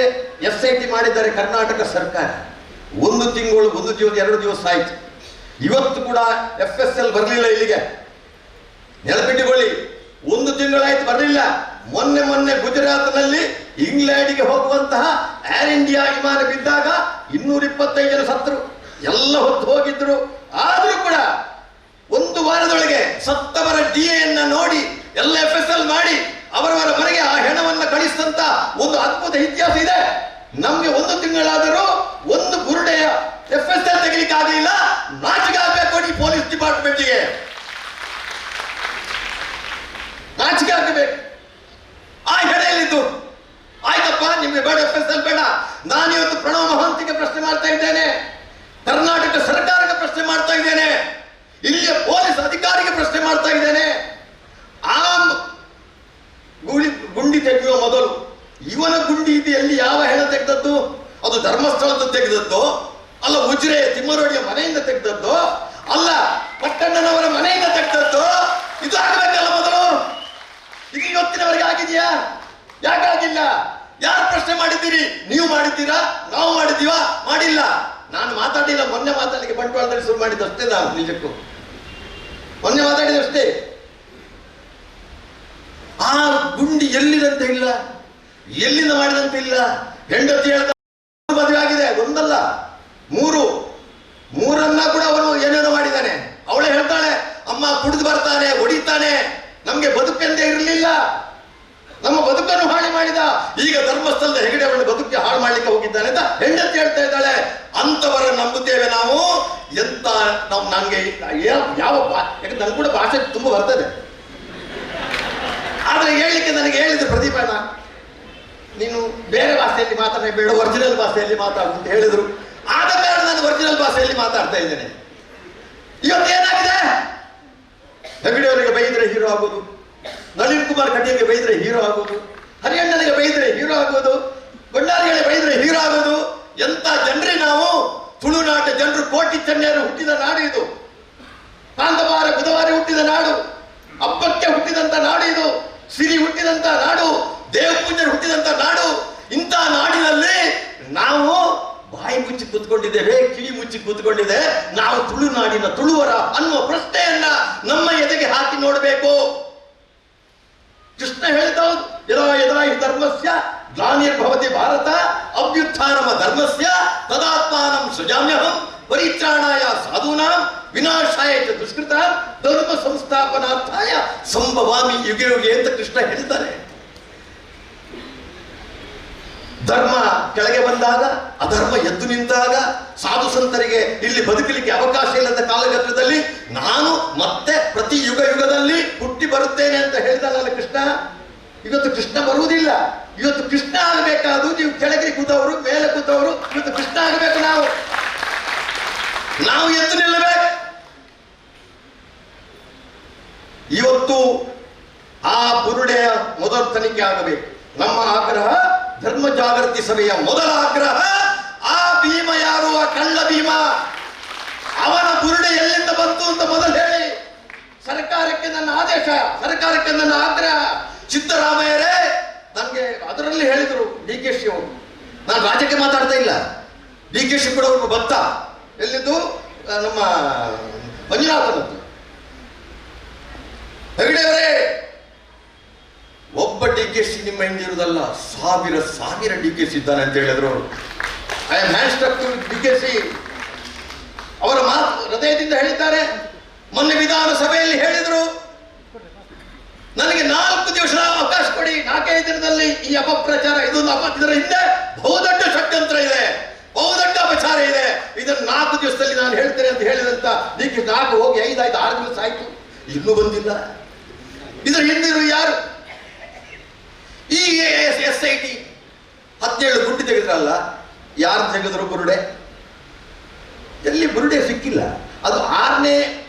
[SPEAKER 7] SIT ಮಾಡಿದ್ದಾರೆ ಕರ್ನಾಟಕ ಸರ್ಕಾರ. 1 ತಿಂಗಳು 1 ದಿವಸ 2 ದಿವಸ ಆಯ್ತು. ಇವತ್ತು ಕೂಡ FSL ಬರಲಿಲ್ಲ ಇಲ್ಲಿಗೆ. ನೆನಪಿಟ್ಟುಕೊಳ್ಳಿ, 1 ತಿಂಗಳಾಯ್ತು ಬರಲಿಲ್ಲ. ಮೊನ್ನೆ ಗುಜರಾತ್ನಲ್ಲಿ ಇಂಗ್ಲೆಂಡಿಗೆ ಹೋಗುವಂತಹ ಏರ್ ಇಂಡಿಯಾ ವಿಮಾನ ಬಿದ್ದಾಗ 225 ಜನ ಸತ್ತರು, ಎಲ್ಲ ಹೊತ್ತು ಹೋಗಿದ್ರು. ಆದ್ರೂ ಕೂಡ 1 ವಾರದೊಳಗೆ ಸತ್ತವರ DA ನೋಡಿ ಎಲ್ಲ FSL ಮಾಡಿ ಅವರವರ ಮನೆಗೆ ಆ ಹೆಣವನ್ನ ಕಳಿಸಿದಂತ ಒಂದು ಅದ್ಭುತ ಇತಿಹಾಸ ಇದೆ. ನಮ್ಗೆ 1 ತಿಂಗಳಾದರೂ 1 ಬುರುಡೆಯ FSL ತೆಗಿಲಿಕ್ಕೆ ಆಗಲಿಲ್ಲ. ನಾಚಿಕೆ ಆಗಬೇಕು ಈ ಪೊಲೀಸ್ ಡಿಪಾರ್ಟ್ಮೆಂಟ್ಗೆ, ನಾಚಿಕೆ ಆಗಬೇಕು. ಆ ಹೆಡೆಯಲ್ಲಿದ್ದು ಆಯ್ತಪ್ಪ, ನಿಮ್ಗೆ ಬೇಡ FSL ಬೇಡ. ನಾನಿವತ್ತು ಪ್ರಣವ್ ಮಹಾಂತಿಗೆ ಪ್ರಶ್ನೆ ಮಾಡ್ತಾ ಇದ್ದೇನೆ, ಕರ್ನಾಟಕ ಸರ್ಕಾರಕ್ಕೆ ಪ್ರಶ್ನೆ ಮಾಡ್ತಾ ಇದ್ದೇನೆ, ಇಲ್ಲಿಯ ಪೊಲೀಸ್ ಅಧಿಕಾರಿಗೆ ಪ್ರಶ್ನೆ ಮಾಡ್ತಾ ಇದ್ದೇನೆ. ಆ ಗುಂಡಿ ತೆಗೆಯುವ ಮೊದಲು ಇವನ ಗುಂಡಿ ಇದು ಎಲ್ಲಿ ಯಾವ ಹೆಣ ತೆಗೆದದ್ದು? ಅದು ಧರ್ಮಸ್ಥಳದ ತೆಗೆದದ್ದು ಅಲ್ಲ, ಉಜಿರೆ ತಿಮ್ಮರೋಡಿಯ ಮನೆಯಿಂದ ತೆಗೆದದ್ದು ಅಲ್ಲ, ಪಟ್ಟಣ್ಣನವರ ಮನೆಯಿಂದ ತೆಗೆದದ್ದು. ಇದು ಆಗಬೇಕಲ್ಲ ಮೊದಲು. ಇದು ಇವತ್ತಿನವರೆಗೆ ಆಗಿದೆಯಾ? ಯಾಕಾಗಿಲ್ಲ? ಯಾರು ಪ್ರಶ್ನೆ ಮಾಡಿದ್ದೀರಿ? ನೀವು ಮಾಡಿದ್ದೀರಾ? ನಾವು ಮಾಡಿದ್ದೀವಾ? ಮಾಡಿಲ್ಲ. ನಾನು ಮಾತಾಡಿಲ್ಲ, ಮೊನ್ನೆ ಮಾತಾಡಲಿಕ್ಕೆ ಬಂಟ್ವಾಳದಲ್ಲಿ ಶುರು ಮಾಡಿದ್ದಷ್ಟೇ. ನಾನು ನಿಜಕ್ಕೂ ಮೊನ್ನೆ ಮಾತಾಡಿದಷ್ಟೇ. ಆ ಗುಂಡಿ ಎಲ್ಲಿದಂತೆ ಇಲ್ಲ, ಎಲ್ಲಿಂದ ಮಾಡಿದಂತೆ ಇಲ್ಲ. ಹೆಂಡತಿ ಹೇಳ್ದ ಮದುವೆ ಆಗಿದೆ, ಒಂದಲ್ಲ 3 ಮೂರನ್ನ ಕೂಡ ಅವನು ಏನೇನೋ ಮಾಡಿದ್ದಾನೆ. ಅವಳೇ ಹೇಳ್ತಾಳೆ, ಅಮ್ಮ ಕುಡಿದು ಬರ್ತಾನೆ, ಹೊಡಿತಾನೆ, ನಮ್ಗೆ ಬದುಕೆಂದೇ ಇರಲಿಲ್ಲ, ನಮ್ಮ ಬದುಕನ್ನು ಹಾಳು ಮಾಡಿದ. ಈಗ ಧರ್ಮಸ್ಥಳದ ಹೆಗಡೆ ಅವಳ ಬದುಕಿಗೆ ಹಾಳು ಮಾಡ್ಲಿಕ್ಕೆ ಹೋಗಿದ್ದಾನೆ ಅಂತ ಹೆಂಡತಿ ಹೇಳ್ತಾ ಇದ್ದಾಳೆ. ಅಂತವರ ನಂಬುತ್ತೇವೆ ನಾವು. ಎಂತ ನಾವು ನನಗೆ ಯಾವ ಯಾಕಂದ್ರೆ ನನ್ಗೆ ಕೂಡ ಭಾಷೆ ತುಂಬ ಬರ್ತದೆ, ಆದ್ರೆ ಹೇಳಲಿಕ್ಕೆ ನನಗೆ ಹೇಳಿದ್ರು ಪ್ರದೀಪಣ್ಣ ನೀನು ಬೇರೆ ಭಾಷೆಯಲ್ಲಿ ಮಾತಾಡಬೇಡ, ಒರಿಜಿನಲ್ ಭಾಷೆಯಲ್ಲಿ ಮಾತಾಡು ಅಂತ ಹೇಳಿದ್ರು. ಆದ ಕಾರಣ ನಾನು ಒರಿಜಿನಲ್ ಭಾಷೆಯಲ್ಲಿ ಮಾತಾಡ್ತಾ ಇದ್ದೇನೆ. ಇವತ್ತೇನಾಗಿದೆ, ಹೆಗಡೆಯವರಿಗೆ ಬೈದ್ರೆ ಹೀರೋ ಆಗೋದು, ನಳಿನ್ ಕುಮಾರ್ ಕಟೀಲ್ಗೆ ಬೈದ್ರೆ ಹೀರೋ ಆಗೋದು, ಹರಿಯಣ್ಣನಿಗೆ ಬೈದ್ರೆ ಹೀರೋ ಆಗೋದು, ಬಳ್ಳಾರಿಗಳಿಗೆ ಬೈದ್ರೆ ಹೀರೋ ಆಗೋದು. ಎಂತ ಜನರೇ ನಾವು. ತುಳುನಾಟ ಜನರು ಕೋಟಿ ಚೆನ್ನರು ಹುಟ್ಟಿದ ನಾಡು ಇದು. ಕಾಂತವಾರ ಬುಧವಾರ ಹುಟ್ಟಿದ ನಾಡು, ಹಬ್ಬಕ್ಕೆ ಹುಟ್ಟಿದಂತ ನಾಡು ಇದು, ಸಿರಿ ಹುಟ್ಟಿದಂತ ನಾಡು, ದೇವಪೂಜರು ಹುಟ್ಟಿದಂತ ನಾಡು. ಇಂಥ ನಾಡಿನಲ್ಲಿ ನಾವು ಬಾಯಿ ಮುಚ್ಚಿ ಕೂತ್ಕೊಂಡಿದ್ದೇವೆ, ಕಿವಿ ಮುಚ್ಚಿ ಕೂತ್ಕೊಂಡಿದೆ. ನಾವು ತುಳುನಾಡಿನ ತುಳುವರ ಅನ್ನುವ ಪ್ರಶ್ನೆಯನ್ನ ನಮ್ಮ ಎದೆಗೆ ಹಾಕಿ ನೋಡಬೇಕು. ಕೃಷ್ಣ ಹೇಳ್ತಾವ್ ಯದಾ ಯದಾ ಹಿ ಧರ್ಮಸ್ಯ ಗ್ಲಾನಿರ್ಭವತಿ ಭಾರತ ಅಭ್ಯುತ್ಥಾನಮ ಧರ್ಮಸ್ಯ ತದಾತ್ಮಾನಂ ಸೃಜಾಮ್ಯಹಂ ಪರಿತ್ರಾಣಾಯ ಸಾಧೂನಾಂ ವಿನಾಶಾಯ ಚ ದುಷ್ಕೃತಾಂ ಧರ್ಮ ಸಂಸ್ಥಾಪನಾರ್ಥಾಯ ಸಂಭವಾಮಿ ಯುಗೆ ಯುಗೆ ಅಂತ ಕೃಷ್ಣ ಹೇಳ್ತಾನೆ. ಧರ್ಮ ಕೆಳಗೆ ಬಂದಾಗ, ಅಧರ್ಮ ಎದ್ದು ನಿಂತಾಗ, ಸಾಧು ಸಂತರಿಗೆ ಇಲ್ಲಿ ಬದುಕಲಿಕ್ಕೆ ಅವಕಾಶ ಇಲ್ಲದ ಕಾಲಘಟ್ಟದಲ್ಲಿ ನಾನು ಮತ್ತೆ ಪ್ರತಿ ಯುಗ ಯುಗದಲ್ಲಿ ಹುಟ್ಟಿ ಬರುತ್ತೇನೆ ಅಂತ ಹೇಳಿದಲ್ಲ ಕೃಷ್ಣ. ಇವತ್ತು ಕೃಷ್ಣ ಬರುವುದಿಲ್ಲ. ಇವತ್ತು ಕೃಷ್ಣ ಆಗಬೇಕಾದ್ರು ನೀವು ಕೆಳಗೆ ಕೂತವರು ಮೇಲೆ ಕೂತವರು ಇವತ್ತು ಕೃಷ್ಣ ಆಗಬೇಕು. ನಾವು ಎದ್ದು ನಿಲ್ಲಬೇಕು. ಇವತ್ತು ಆ ಬುರುಡೆಯ ಮೊದಲ ತನಿಖೆ ಆಗಬೇಕು. ನಮ್ಮ ಆಗ್ರಹ, ಧರ್ಮ ಜಾಗೃತಿ ಸಭೆಯ ಮೊದಲ ಆಗ್ರಹ, ಆ ಭೀಮ ಯಾರು, ಆ ಕಳ್ಳ ಭೀಮ, ಅವನ ಬುರುಡೆ ಎಲ್ಲಿಂದ ಬಂತು ಅಂತ ಮೊದಲು ಹೇಳಿ. ಸರ್ಕಾರಕ್ಕೆ ನನ್ನ ಆದೇಶ, ಸರ್ಕಾರಕ್ಕೆ ನನ್ನ ಆಗ್ರಹ. ಸಿದ್ದರಾಮಯ್ಯರೇ ನನಗೆ ಅದರಲ್ಲಿ ಹೇಳಿದರು DK ಅವರು, ನಾನು ರಾಜ್ಯಕ್ಕೆ ಮಾತಾಡ್ತಾ ಇಲ್ಲ, DK ಕೂಡ ಅವರು ಭಕ್ತ. ಎಲ್ಲಿದ್ದು ನಮ್ಮ ಮಂಜುನಾಥನದ್ದು. ಹೆಗಡೆಯವರೇ, ಒಬ್ಬ DK ನಿಮ್ಮ ಹಿಂದಿರುವುದಲ್ಲ, ಸಾವಿರ DK ಇದ್ದಾನೆ ಅಂತ ಹೇಳಿದ್ರು. I am hand stuck to DK. ಅವರ ಮಾತು ಹೃದಯದಿಂದ ಹೇಳಿದ್ದಾರೆ. ಮೊನ್ನೆ ವಿಧಾನಸಭೆಯಲ್ಲಿ ಹೇಳಿದ್ರು, ನನಗೆ 4 ದಿವಸ ಅವಕಾಶ ಕೊಡಿ, 4 ದಿನದಲ್ಲಿ ಈ ಅಪಪ್ರಚಾರ, ಇದೊಂದು ಇದರ ಹಿಂದೆ ಬಹುದೊಡ್ಡ ಷಡ್ಯಂತ್ರ ಇದೆ, ಬಹುದೊಡ್ಡ ಅಪಚಾರ ಇದೆ, ಇದನ್ನು 4 ದಿವಸದಲ್ಲಿ ನಾನು ಹೇಳ್ತೇನೆ ಅಂತ ಹೇಳಿದಂತ DK 4 ಹೋಗಿ 5 ಆಯ್ತು, 6 ದಿವಸ ಆಯ್ತು, ಇನ್ನೂ ಬಂದಿಲ್ಲ. ಇದರ ಹಿಂದಿರು ಯಾರು? ಈ SIT 17 ಗುಂಡಿ ತೆಗೆದ್ರಲ್ಲ, ಯಾರು ತೆಗೆದ್ರು ಬುರುಡೆ? ಎಲ್ಲಿ ಬುರುಡೆ ಸಿಕ್ಕಿಲ್ಲ. ಅದು 6ನೇ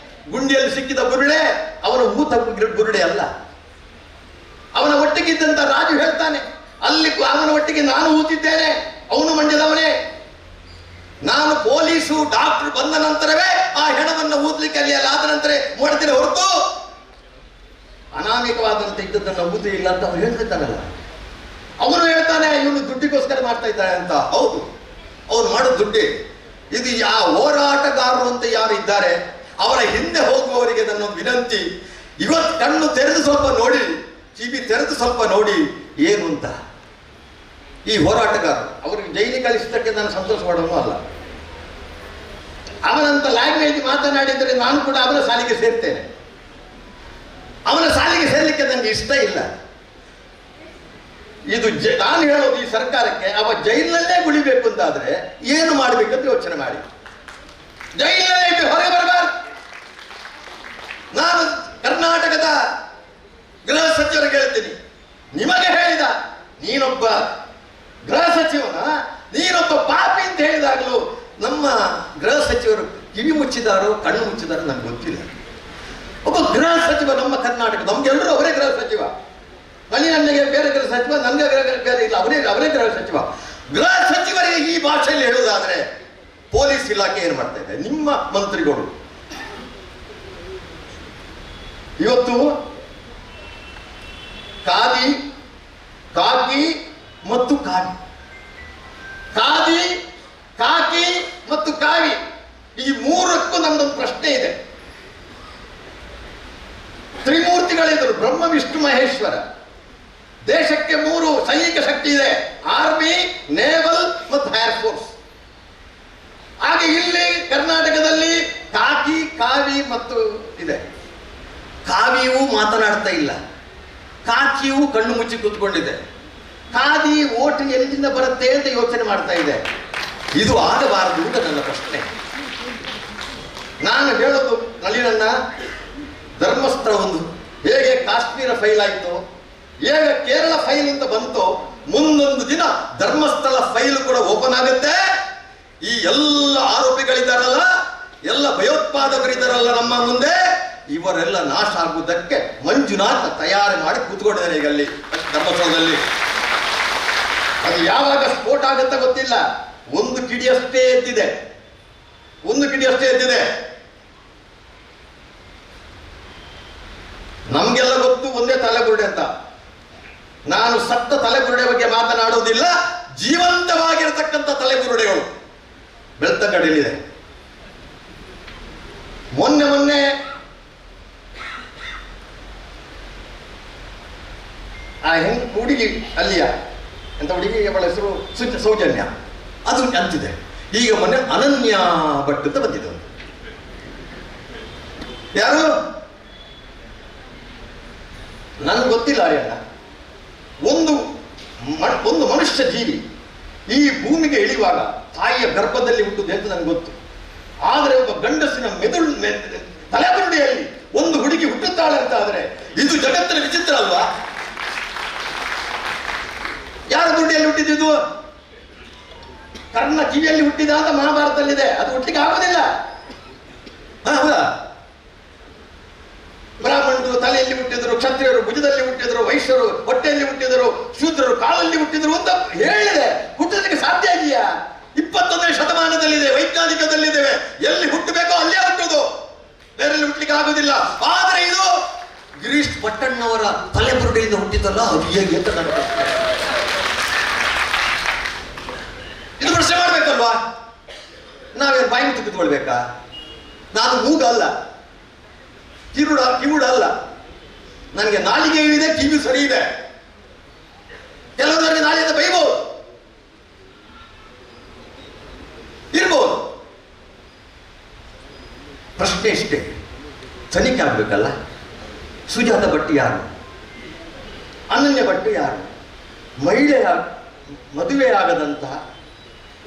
[SPEAKER 7] ಗುಂಡಿಯಲ್ಲಿ ಸಿಕ್ಕಿದ ಬುರುಡೆ, ಅವನ ಊತ ಬುರುಡೆ ಅಲ್ಲ. ಅವನ ಒಟ್ಟಿಗಿದ್ದಂತ ರಾಜು ಹೇಳ್ತಾನೆ, ಅಲ್ಲಿ ಅವನ ಒಟ್ಟಿಗೆ ನಾನು ಊತಿದ್ದೇನೆ, ಅವನು ಮಂಡ್ಯದವನೇ. ನಾನು ಪೊಲೀಸು ಡಾಕ್ಟರ್ ಬಂದ ನಂತರವೇ ಆ ಹೆಣವನ್ನು ಊದ್ಲಿಕ್ಕೆ ಅಲ್ಲಿ ಆದ ನಂತರ ಮಾಡ್ತೀನಿ ಹೊರತು ಅನಾಮಿಕವಾದಂತೆ ಇದ್ದದನ್ನು ಊದಿ ಇಲ್ಲ ಅಂತ ಅವನು ಹೇಳ್ತಿದ್ದಾನಲ್ಲ. ಅವನು ಹೇಳ್ತಾನೆ ಇವನು ದುಡ್ಡಿಗೋಸ್ಕರ ಮಾಡ್ತಾ ಇದ್ದಾನೆ ಅಂತ. ಹೌದು, ಅವನು ಮಾಡೋ ದುಡ್ಡಿ. ಇದು ಹೋರಾಟಗಾರರು ಅಂತ ಯಾರು ಇದ್ದಾರೆ ಅವರ ಹಿಂದೆ ಹೋಗುವವರಿಗೆ ನನ್ನ ವಿನಂತಿ, ಇವತ್ತು ಕಣ್ಣು ತೆರೆದು ಸ್ವಲ್ಪ ನೋಡಿ, ಕಿವಿ ತೆರೆದು ಸ್ವಲ್ಪ ನೋಡಿ ಏನು ಅಂತ. ಈ ಹೋರಾಟಗಾರರು ಅವರಿಗೆ ಜೈಲಿಗೆ ಕಳಿಸಿದ್ದಕ್ಕೆ ನಾನು ಸಂತೋಷ ಪಡೋನು ಅಲ್ಲ. ಅವನಂತ ಲ್ಯಾಂಗ್ವೇಜ್ ಮಾತನಾಡಿದರೆ ನಾನು ಕೂಡ ಅವನ ಸಾಲಿಗೆ ಸೇರ್ತೇನೆ. ಅವನ ಸಾಲಿಗೆ ಸೇರ್ಲಿಕ್ಕೆ ನನಗೆ ಇಷ್ಟ ಇಲ್ಲ. ಇದು ನಾನು ಹೇಳೋದು ಈ ಸರ್ಕಾರಕ್ಕೆ, ಅವ ಜೈಲಿನಲ್ಲೇ ಗುಳಿಬೇಕು ಅಂತಾದ್ರೆ ಏನು ಮಾಡಬೇಕಂತ ಯೋಚನೆ ಮಾಡಿ. ಜೈಲಿನಲ್ಲೇ ಹೊರಗೆ ಬರಬಾರ್ದು. ನಾನು ಕರ್ನಾಟಕದ ಗೃಹ ಸಚಿವರಿಗೆ ಹೇಳ್ತೀನಿ, ನಿಮಗೆ ಹೇಳಿದ ನೀನೊಬ್ಬ ಗೃಹ ಸಚಿವನ, ನೀನೊಬ್ಬ ಪಾಪಿ ಅಂತ ಹೇಳಿದಾಗಲೂ ನಮ್ಮ ಗೃಹ ಸಚಿವರು ಕಿವಿ ಮುಚ್ಚಿದಾರೋ ಕಣ್ಣು ಮುಚ್ಚಿದಾರೋ ನನಗೆ ಗೊತ್ತಿಲ್ಲ. ಒಬ್ಬ ಗೃಹ ಸಚಿವ ನಮ್ಮ ಕರ್ನಾಟಕ, ನಮ್ಗೆಲ್ಲರೂ ಅವರೇ ಗೃಹ ಸಚಿವ. ನನಗೆ ಬೇರೆ ಗೃಹ ಸಚಿವ, ನನಗೆ ಬೇರೆ ಇಲ್ಲ, ಅವರೇ ಗೃಹ ಸಚಿವ. ಗೃಹ ಸಚಿವರಿಗೆ ಈ ಭಾಷೆಯಲ್ಲಿ ಹೇಳುವುದಾದ್ರೆ ಪೊಲೀಸ್ ಇಲಾಖೆ ಏನು ಮಾಡ್ತಾ ಇದೆ? ನಿಮ್ಮ ಮಂತ್ರಿಗಳು ಇವತ್ತು ಕಾಕಿ ಮತ್ತು ಕಾವಿ, ಖಾದಿ, ಕಾಕಿ ಮತ್ತು ಕಾವಿ, ಈ ಮೂರಕ್ಕೂ ನಮ್ದೊಂದು ಪ್ರಶ್ನೆ ಇದೆ. ತ್ರಿಮೂರ್ತಿಗಳಿದ್ರು, ಬ್ರಹ್ಮ ವಿಷ್ಣು ಮಹೇಶ್ವರ. ದೇಶಕ್ಕೆ 3 ಸೈನಿಕ ಶಕ್ತಿ ಇದೆ, ಆರ್ಮಿ, ನೇವಲ್ ಮತ್ತು ಏರ್ ಫೋರ್ಸ್. ಹಾಗೆ ಇಲ್ಲಿ ಕರ್ನಾಟಕದಲ್ಲಿ ಕಾಕಿ, ಕಾವಿ ಮತ್ತು ಇದೆ. ಕಾವಿಯೂ ಮಾತನಾಡ್ತಾ ಇಲ್ಲ, ಕಾಕಿಯೂ ಕಣ್ಣು ಮುಚ್ಚಿ ಕೂತ್ಕೊಂಡಿದೆ. ಖಾದಿ ಓಟು ಎಲ್ಲಿಂದ ಬರುತ್ತೆ ಅಂತ ಯೋಚನೆ ಮಾಡ್ತಾ ಇದೆ. ಇದು ಆಗಬಾರದು ಅಂತ ನನ್ನ ಪ್ರಶ್ನೆ. ನಾನು ಹೇಳೋದು ನಳಿನಣ್ಣ, ಧರ್ಮಸ್ಥಳ ಒಂದು ಹೇಗೆ ಕಾಶ್ಮೀರ ಫೈಲ್ ಆಯಿತು, ಹೇಗೆ ಕೇರಳ ಫೈಲ್ ಅಂತ ಬಂತು, ಮುಂದೊಂದು ದಿನ ಧರ್ಮಸ್ಥಳ ಫೈಲ್ ಕೂಡ ಓಪನ್ ಆಗುತ್ತೆ. ಈ ಎಲ್ಲ ಆರೋಪಿಗಳಿದ್ದಾರಲ್ಲ, ಎಲ್ಲ ಭಯೋತ್ಪಾದಕರಿದ್ದಾರಲ್ಲ ನಮ್ಮ ಮುಂದೆ, ಇವರೆಲ್ಲ ನಾಶ ಆಗುವುದಕ್ಕೆ ಮಂಜುನಾಥ ತಯಾರಿ ಮಾಡಿ ಕೂತ್ಕೊಂಡಿದ್ದಾರೆ ಈಗ ಅಲ್ಲಿ ಧರ್ಮಸ್ಥಳದಲ್ಲಿ. ಅದು ಯಾವಾಗ ಸ್ಫೋಟ ಆಗುತ್ತೆ ಗೊತ್ತಿಲ್ಲ. ಒಂದು ಕಿಡಿಯಷ್ಟೇ ಎದ್ದಿದೆ, ಒಂದು ಕಿಡಿಯಷ್ಟೇ ಎದ್ದಿದೆ. ನಮ್ಗೆಲ್ಲ ಗೊತ್ತು ಒಂದೇ ತಲೆಬುರುಡೆ ಅಂತ. ನಾನು ಸತ್ತ ತಲೆಬುರುಡೆ ಬಗ್ಗೆ ಮಾತನಾಡುವುದಿಲ್ಲ, ಜೀವಂತವಾಗಿರತಕ್ಕಂಥ ತಲೆಬುರುಡೆಗಳು ಬೆಳ್ತಂಗಡಿಯಲ್ಲಿದೆ. ಮೊನ್ನೆ ಆ ಹುಡುಗಿ ಅಲ್ಲಿಯ ಎಂತ ಹುಡುಗಿ, ಅವಳ ಹೆಸರು ಸೌಜನ್ಯ, ಅದು ಅಂತಿದೆ. ಈಗ ಮೊನ್ನೆ ಅನನ್ಯ ಭಟ್ ಅಂತ ಬಂದಿದ್ದು. ಯಾರು ನನ್ಗೆ ಗೊತ್ತಿಲ್ಲ ಅಯ್ಯಣ್ಣ. ಒಂದು ಮನುಷ್ಯ ಜೀವಿ ಈ ಭೂಮಿಗೆ ಇಳಿಯುವಾಗ ತಾಯಿಯ ಗರ್ಭದಲ್ಲಿ ಹುಟ್ಟುದು ಅಂತ ನನಗೆ ಗೊತ್ತು. ಆದರೆ ಒಬ್ಬ ಗಂಡಸಿನ ಮೆದುಳು ತಲೆಬುರುಡೆಯಲ್ಲಿ ಒಂದು ಹುಡುಗಿ ಹುಟ್ಟುತ್ತಾಳೆ ಅಂತ ಆದ್ರೆ ಇದು ಜಗತ್ತಿನ ವಿಚಿತ್ರ ಅಲ್ವಾ? ಯಾರ ಬುರುಡೆಯಲ್ಲಿ ಹುಟ್ಟಿದ್ದು? ಕರ್ಣ ಕಿವಿಯಲ್ಲಿ ಹುಟ್ಟಿದ ಅಂತ ಮಹಾಭಾರತದಲ್ಲಿದೆ. ಅದು ಹುಟ್ಟಲಿಕ್ಕೆ ಆಗೋದಿಲ್ಲ. ಹೌದಾ? ಬ್ರಾಹ್ಮಣರು ತಲೆಯಲ್ಲಿ ಹುಟ್ಟಿದ್ರು, ಕ್ಷತ್ರಿಯರು ಭುಜದಲ್ಲಿ ಹುಟ್ಟಿದ್ರು, ವೈಶ್ಯರು ಹೊಟ್ಟೆಯಲ್ಲಿ ಹುಟ್ಟಿದರು, ಶೂದ್ರರು ಕಾಲಲ್ಲಿ ಹುಟ್ಟಿದ್ರು ಅಂತ ಹೇಳಿದೆ. ಹುಟ್ಟೋದಕ್ಕೆ ಸಾಧ್ಯ ಇದೆಯಾ? 21ನೇ ಶತಮಾನದಲ್ಲಿದೆ, ವೈಜ್ಞಾನಿಕದಲ್ಲಿದ್ದೇವೆ. ಎಲ್ಲಿ ಹುಟ್ಟಬೇಕೋ ಅಲ್ಲೇ ಹುಟ್ಟುದು, ಬೇರೆಲ್ಲಿ ಹುಟ್ಟಲಿಕ್ಕೆ ಆಗುದಿಲ್ಲ. ಆದ್ರೆ ಇದು ಗಿರೀಶ್ ಪಟ್ಟಣ್ಣವರ ತಲೆಬುರುಡೆಯಿಂದ ಹುಟ್ಟಿದ್ದಲ್ಲ, ಅದು ಹೇಗೆ ಅಂತ ನನ್ನ ಪ್ರಶ್ನೆ. ಇದು ಪ್ರಶ್ನೆ ಮಾಡ್ಬೇಕಲ್ವಾ? ನಾವೇನು ಬಾಯಿ ಮುಚ್ಚಿ ಕೂತ್ಕೊಳ್ಬೇಕಾ? ನಾನು ಮೂಗ ಅಲ್ಲ, ಕಿವುಡ ಅಲ್ಲ. ನನಗೆ ನಾಲಿಗೆ ಇದೆ, ಕಿವಿ ಸರಿ ಇದೆ. ಕೆಲವರಿಗೆ ನಾಲಿಗೆ ಬೈಬಹುದು, ಇರ್ಬೋದು. ಪ್ರಶ್ನೆ ಇಷ್ಟೇ, ತನಿಖೆ ಆಗ್ಬೇಕಲ್ಲ. ಸುಜಾತ ಭಟ್ ಯಾರು? ಅನನ್ಯ ಭಟ್ ಯಾರು? ಮಹಿಳೆ, ಮದುವೆ ಆಗದಂತಹ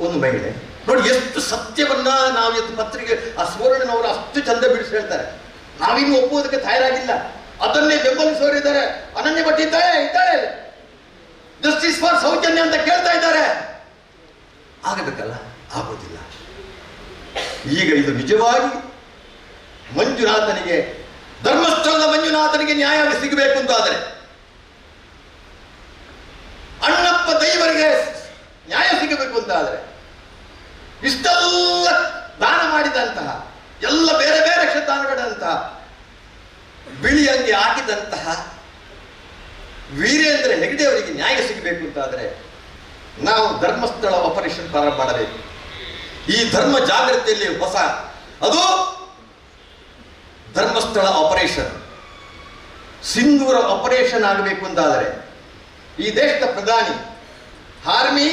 [SPEAKER 7] ಒಂದು ಮಹಿಳೆ. ನೋಡಿ ಎಷ್ಟು ಸತ್ಯವನ್ನ ನಾವು ಇವತ್ತು ಪತ್ರಿಕೆ ಆ ಸುವರ್ಣನವರು ಅಷ್ಟು ಚಂದ ಬಿಡಿಸಿ ಹೇಳ್ತಾರೆ. ನಾವಿನ್ನು ಒಪ್ಪುವುದಕ್ಕೆ ತಯಾರಾಗಿಲ್ಲ, ಅದನ್ನೇ ಬೆಂಬಲಿಸುವವರಿದ್ದಾರೆ. ಅನನ್ಯ ಭಟ್ ಇದ್ದಾರೆ, ಜಸ್ಟಿಸ್ ಫಾರ್ ಸೌಜನ್ಯ ಅಂತ ಕೇಳ್ತಾ ಇದ್ದಾರೆ. ಆಗಬೇಕಲ್ಲ, ಆಗೋದಿಲ್ಲ. ಈಗ ಇದು ನಿಜವಾಗಿ ಮಂಜುನಾಥನಿಗೆ, ಧರ್ಮಸ್ಥಳದ ಮಂಜುನಾಥನಿಗೆ ನ್ಯಾಯ ಸಿಗಬೇಕು ಅಂತಾದರೆ, ಅಣ್ಣಪ್ಪ ದೈವರಿಗೆ ನ್ಯಾಯ ಸಿಗಬೇಕು ಅಂತಾದರೆ, ಇಷ್ಟೆಲ್ಲ ದಾನ ಮಾಡಿದಂತಹ, ಎಲ್ಲ ಬೇರೆ ಬೇರೆ ಕ್ಷೇತ್ರಗಳಂತಹ, ಬಿಳಿ ಅಂಗಿ ಹಾಕಿದಂತಹ ವೀರೇಂದ್ರ ಹೆಗಡೆ ಅವರಿಗೆ ನ್ಯಾಯ ಸಿಗಬೇಕು ಅಂತಾದರೆ ನಾವು ಧರ್ಮಸ್ಥಳ ಆಪರೇಷನ್ ಪ್ರಾರಂಭ ಮಾಡಬೇಕು. ಈ ಧರ್ಮ ಜಾಗೃತಿಯಲ್ಲಿ ಹೊಸ, ಅದು ಧರ್ಮಸ್ಥಳ ಆಪರೇಷನ್, ಸಿಂಧೂರ ಆಪರೇಷನ್ ಆಗಬೇಕು ಅಂತಾದರೆ ಈ ದೇಶದ ಪ್ರಧಾನಿ ಆರ್ಮಿ,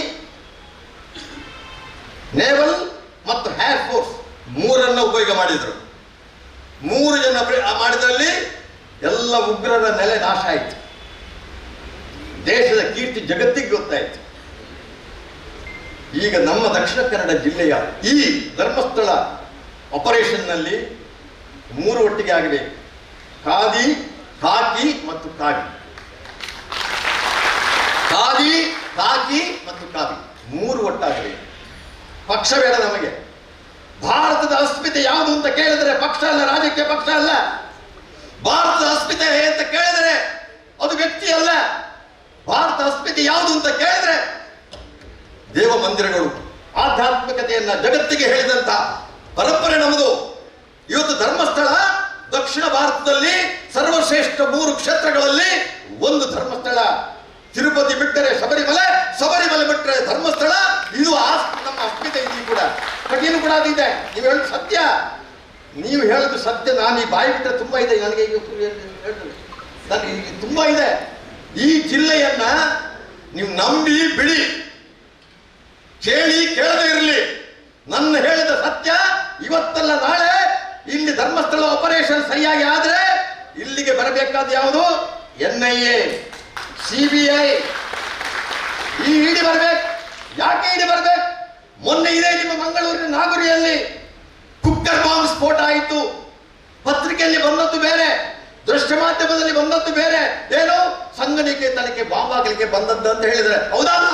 [SPEAKER 7] ನೇವಲ್ ಮತ್ತು ಏರ್ ಫೋರ್ಸ್ ಮೂರನ್ನು ಉಪಯೋಗ ಮಾಡಿದರು. 3 ಜನ ಮಾಡಿದ್ರಲ್ಲಿ ಎಲ್ಲ ಉಗ್ರರ ನೆಲೆ ನಾಶ ಆಯಿತು. ದೇಶದ ಕೀರ್ತಿ ಜಗತ್ತಿಗೆ ಗೊತ್ತಾಯಿತು. ಈಗ ನಮ್ಮ ದಕ್ಷಿಣ ಕನ್ನಡ ಜಿಲ್ಲೆಯ ಈ ಧರ್ಮಸ್ಥಳ ಆಪರೇಷನ್ನಲ್ಲಿ 3 ಒಟ್ಟಿಗೆ ಆಗಬೇಕು. ಖಾದಿ, ಖಾಕಿ ಮತ್ತು ಕಾವಿ. ಖಾದಿ, ಖಾಕಿ ಮತ್ತು ಕಾವಿ 3 ಒಟ್ಟಾಗಬೇಕು. ಪಕ್ಷ ಬೇಡ ನಮಗೆ. ಭಾರತದ ಅಸ್ಮಿತೆ ಯಾವುದು ಅಂತ ಕೇಳಿದರೆ ಪಕ್ಷ ಅಲ್ಲ, ರಾಜಕೀಯ ಪಕ್ಷ ಅಲ್ಲ. ಭಾರತದ ಅಸ್ಮಿತೆ ಅಂತ ಕೇಳಿದರೆ ಅದು ವ್ಯಕ್ತಿ ಅಲ್ಲ. ಭಾರತ ಅಸ್ಮಿತೆ ಯಾವುದು ಅಂತ ಕೇಳಿದ್ರೆ ದೇವ ಮಂದಿರಗಳು, ಆಧ್ಯಾತ್ಮಿಕತೆಯನ್ನ ಜಗತ್ತಿಗೆ ಹೇಳಿದಂತ ಪರಂಪರೆ ನಮ್ಮದು. ಇವತ್ತು ಧರ್ಮಸ್ಥಳ ದಕ್ಷಿಣ ಭಾರತದಲ್ಲಿ ಸರ್ವಶ್ರೇಷ್ಠ 3 ಕ್ಷೇತ್ರಗಳಲ್ಲಿ ಒಂದು ಧರ್ಮಸ್ಥಳ. ತಿರುಪತಿ ಬಿಟ್ಟರೆ ಶಬರಿಮಲೆ, ಶಬರಿಮಲೆ ಬಿಟ್ಟರೆ ಧರ್ಮಸ್ಥಳ. ಇದು ನಮ್ಮ ಅಸ್ಮಿತೆ. ಇದು ಕೂಡ ಕಠಿಣ ಕೂಡ ಅದಿದೆ. ನೀವು ಹೇಳೋದು ಸತ್ಯ, ನೀವು ಹೇಳೋದು ಸತ್ಯ. ನಾನು ಈ ಬಾಯಿ ಬಿಟ್ಟರೆ ತುಂಬಾ ಇದೆ ನನಗೆ, ನನಗೆ ತುಂಬಾ ಇದೆ. ಈ ಜಿಲ್ಲೆಯನ್ನ ನೀವು ನಂಬಿ ಬಿಡಿ, ಕೇಳಿ ಕೇಳದೇ ಇರಲಿ. ನನ್ನ ಹೇಳಿದ ಸತ್ಯ ಇವತ್ತಲ್ಲ ನಾಳೆ ಇಲ್ಲಿ ಧರ್ಮಸ್ಥಳ ಆಪರೇಷನ್ ಸರಿಯಾಗಿ ಆದ್ರೆ ಇಲ್ಲಿಗೆ ಬರಬೇಕಾದ ಯಾವುದು? NIA, CBI, ಈ ಇಡಿ ಬರ್ಬೇಕು. ಯಾಕೆ ಇಡಿ ಬರ್ಬೇಕು? ಮೊನ್ನೆ ಇದೇ ನಿಮ್ಮ ಮಂಗಳೂರಿನ ನಾಗುರಿಯಲ್ಲಿ ಕುಕ್ಕರ್ ಬಾಂಬ್ ಸ್ಫೋಟ ಆಯಿತು. ಪತ್ರಿಕೆಯಲ್ಲಿ ಬಂದದ್ದು ಬೇರೆ, ದೃಶ್ಯ ಮಾಧ್ಯಮದಲ್ಲಿ ಬಂದದ್ದು ಬೇರೆ. ಏನು ಸಂಘನಿಕೇತನಕ್ಕೆ ಬಾಂಬ್ ಆಗಲಿಕ್ಕೆ ಬಂದದ್ದು ಅಂತ ಹೇಳಿದ್ರೆ ಹೌದಲ್ಲ?